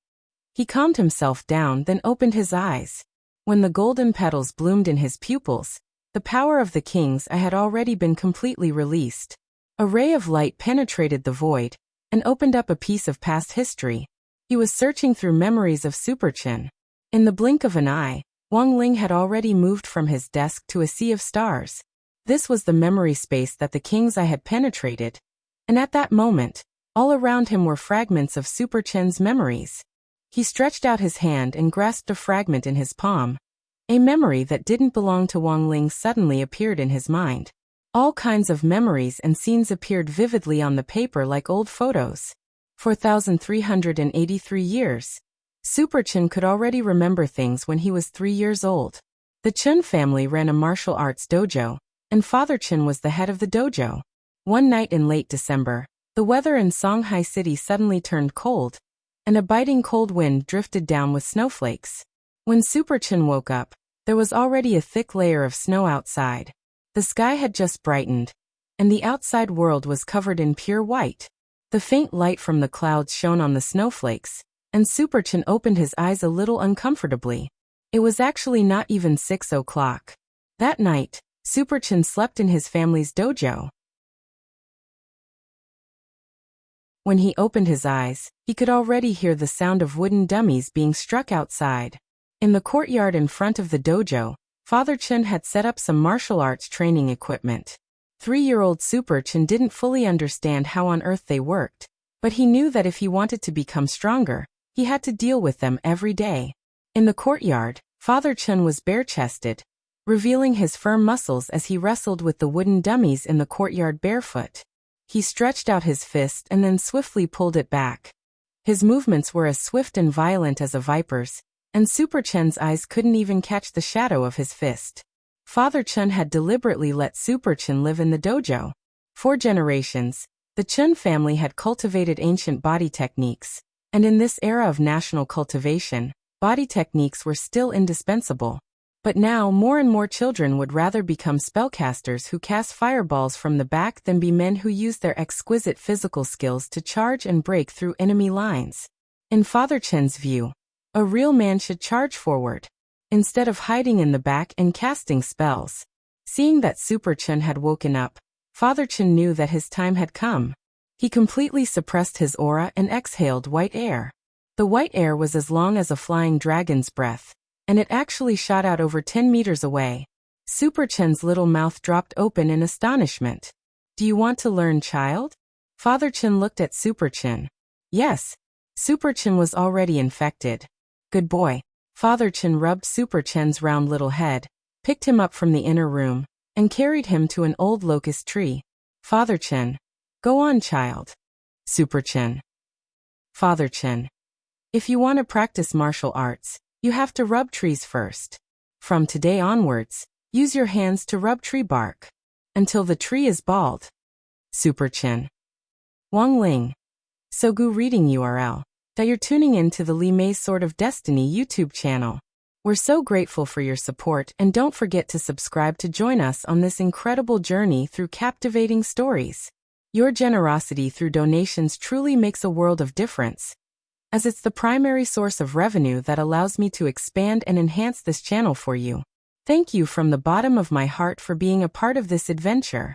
He calmed himself down, then opened his eyes. When the golden petals bloomed in his pupils, the power of the king's eye had already been completely released. A ray of light penetrated the void and opened up a piece of past history. He was searching through memories of Superchin. In the blink of an eye, Wang Ling had already moved from his desk to a sea of stars. This was the memory space that the king's eye had penetrated, and at that moment, all around him were fragments of Superchin's memories. He stretched out his hand and grasped a fragment in his palm. A memory that didn't belong to Wang Ling suddenly appeared in his mind. All kinds of memories and scenes appeared vividly on the paper like old photos. 4,383 years. Super Chen could already remember things when he was 3 years old. The Chen family ran a martial arts dojo, and Father Chen was the head of the dojo. One night in late December, the weather in Shanghai City suddenly turned cold, and a biting cold wind drifted down with snowflakes. When Super Chen woke up, there was already a thick layer of snow outside. The sky had just brightened, and the outside world was covered in pure white. The faint light from the clouds shone on the snowflakes, and Super Chen opened his eyes a little uncomfortably. It was actually not even 6 o'clock. That night, Super Chen slept in his family's dojo. When he opened his eyes, he could already hear the sound of wooden dummies being struck outside. In the courtyard in front of the dojo, Father Chen had set up some martial arts training equipment. 3-year-old Super Chen didn't fully understand how on earth they worked, but he knew that if he wanted to become stronger, he had to deal with them every day. In the courtyard, Father Chen was bare-chested, revealing his firm muscles as he wrestled with the wooden dummies in the courtyard barefoot. He stretched out his fist and then swiftly pulled it back. His movements were as swift and violent as a viper's, and Super Chen's eyes couldn't even catch the shadow of his fist. Father Chen had deliberately let Super Chen live in the dojo. For generations, the Chen family had cultivated ancient body techniques, and in this era of national cultivation, body techniques were still indispensable. But now more and more children would rather become spellcasters who cast fireballs from the back than be men who use their exquisite physical skills to charge and break through enemy lines. In Father Chen's view, a real man should charge forward, instead of hiding in the back and casting spells. Seeing that Super Chen had woken up, Father Chen knew that his time had come. He completely suppressed his aura and exhaled white air. The white air was as long as a flying dragon's breath, and it actually shot out over 10 meters away. Super Chen's little mouth dropped open in astonishment. "Do you want to learn, child?" Father Chen looked at Super Chen. Yes. Super Chen was already infected. "Good boy." Father Chen rubbed Super Chen's round little head, picked him up from the inner room, and carried him to an old locust tree. "Father Chen. Go on, child." Super Chen. "Father Chen. If you want to practice martial arts, you have to rub trees first. From today onwards, use your hands to rub tree bark until the tree is bald." Super Chen. Wang Ling. Sogu reading URL. That you're tuning in to the Li Mei's Sword of Destiny YouTube channel. We're so grateful for your support, and don't forget to subscribe to join us on this incredible journey through captivating stories. Your generosity through donations truly makes a world of difference, as it's the primary source of revenue that allows me to expand and enhance this channel for you. Thank you from the bottom of my heart for being a part of this adventure.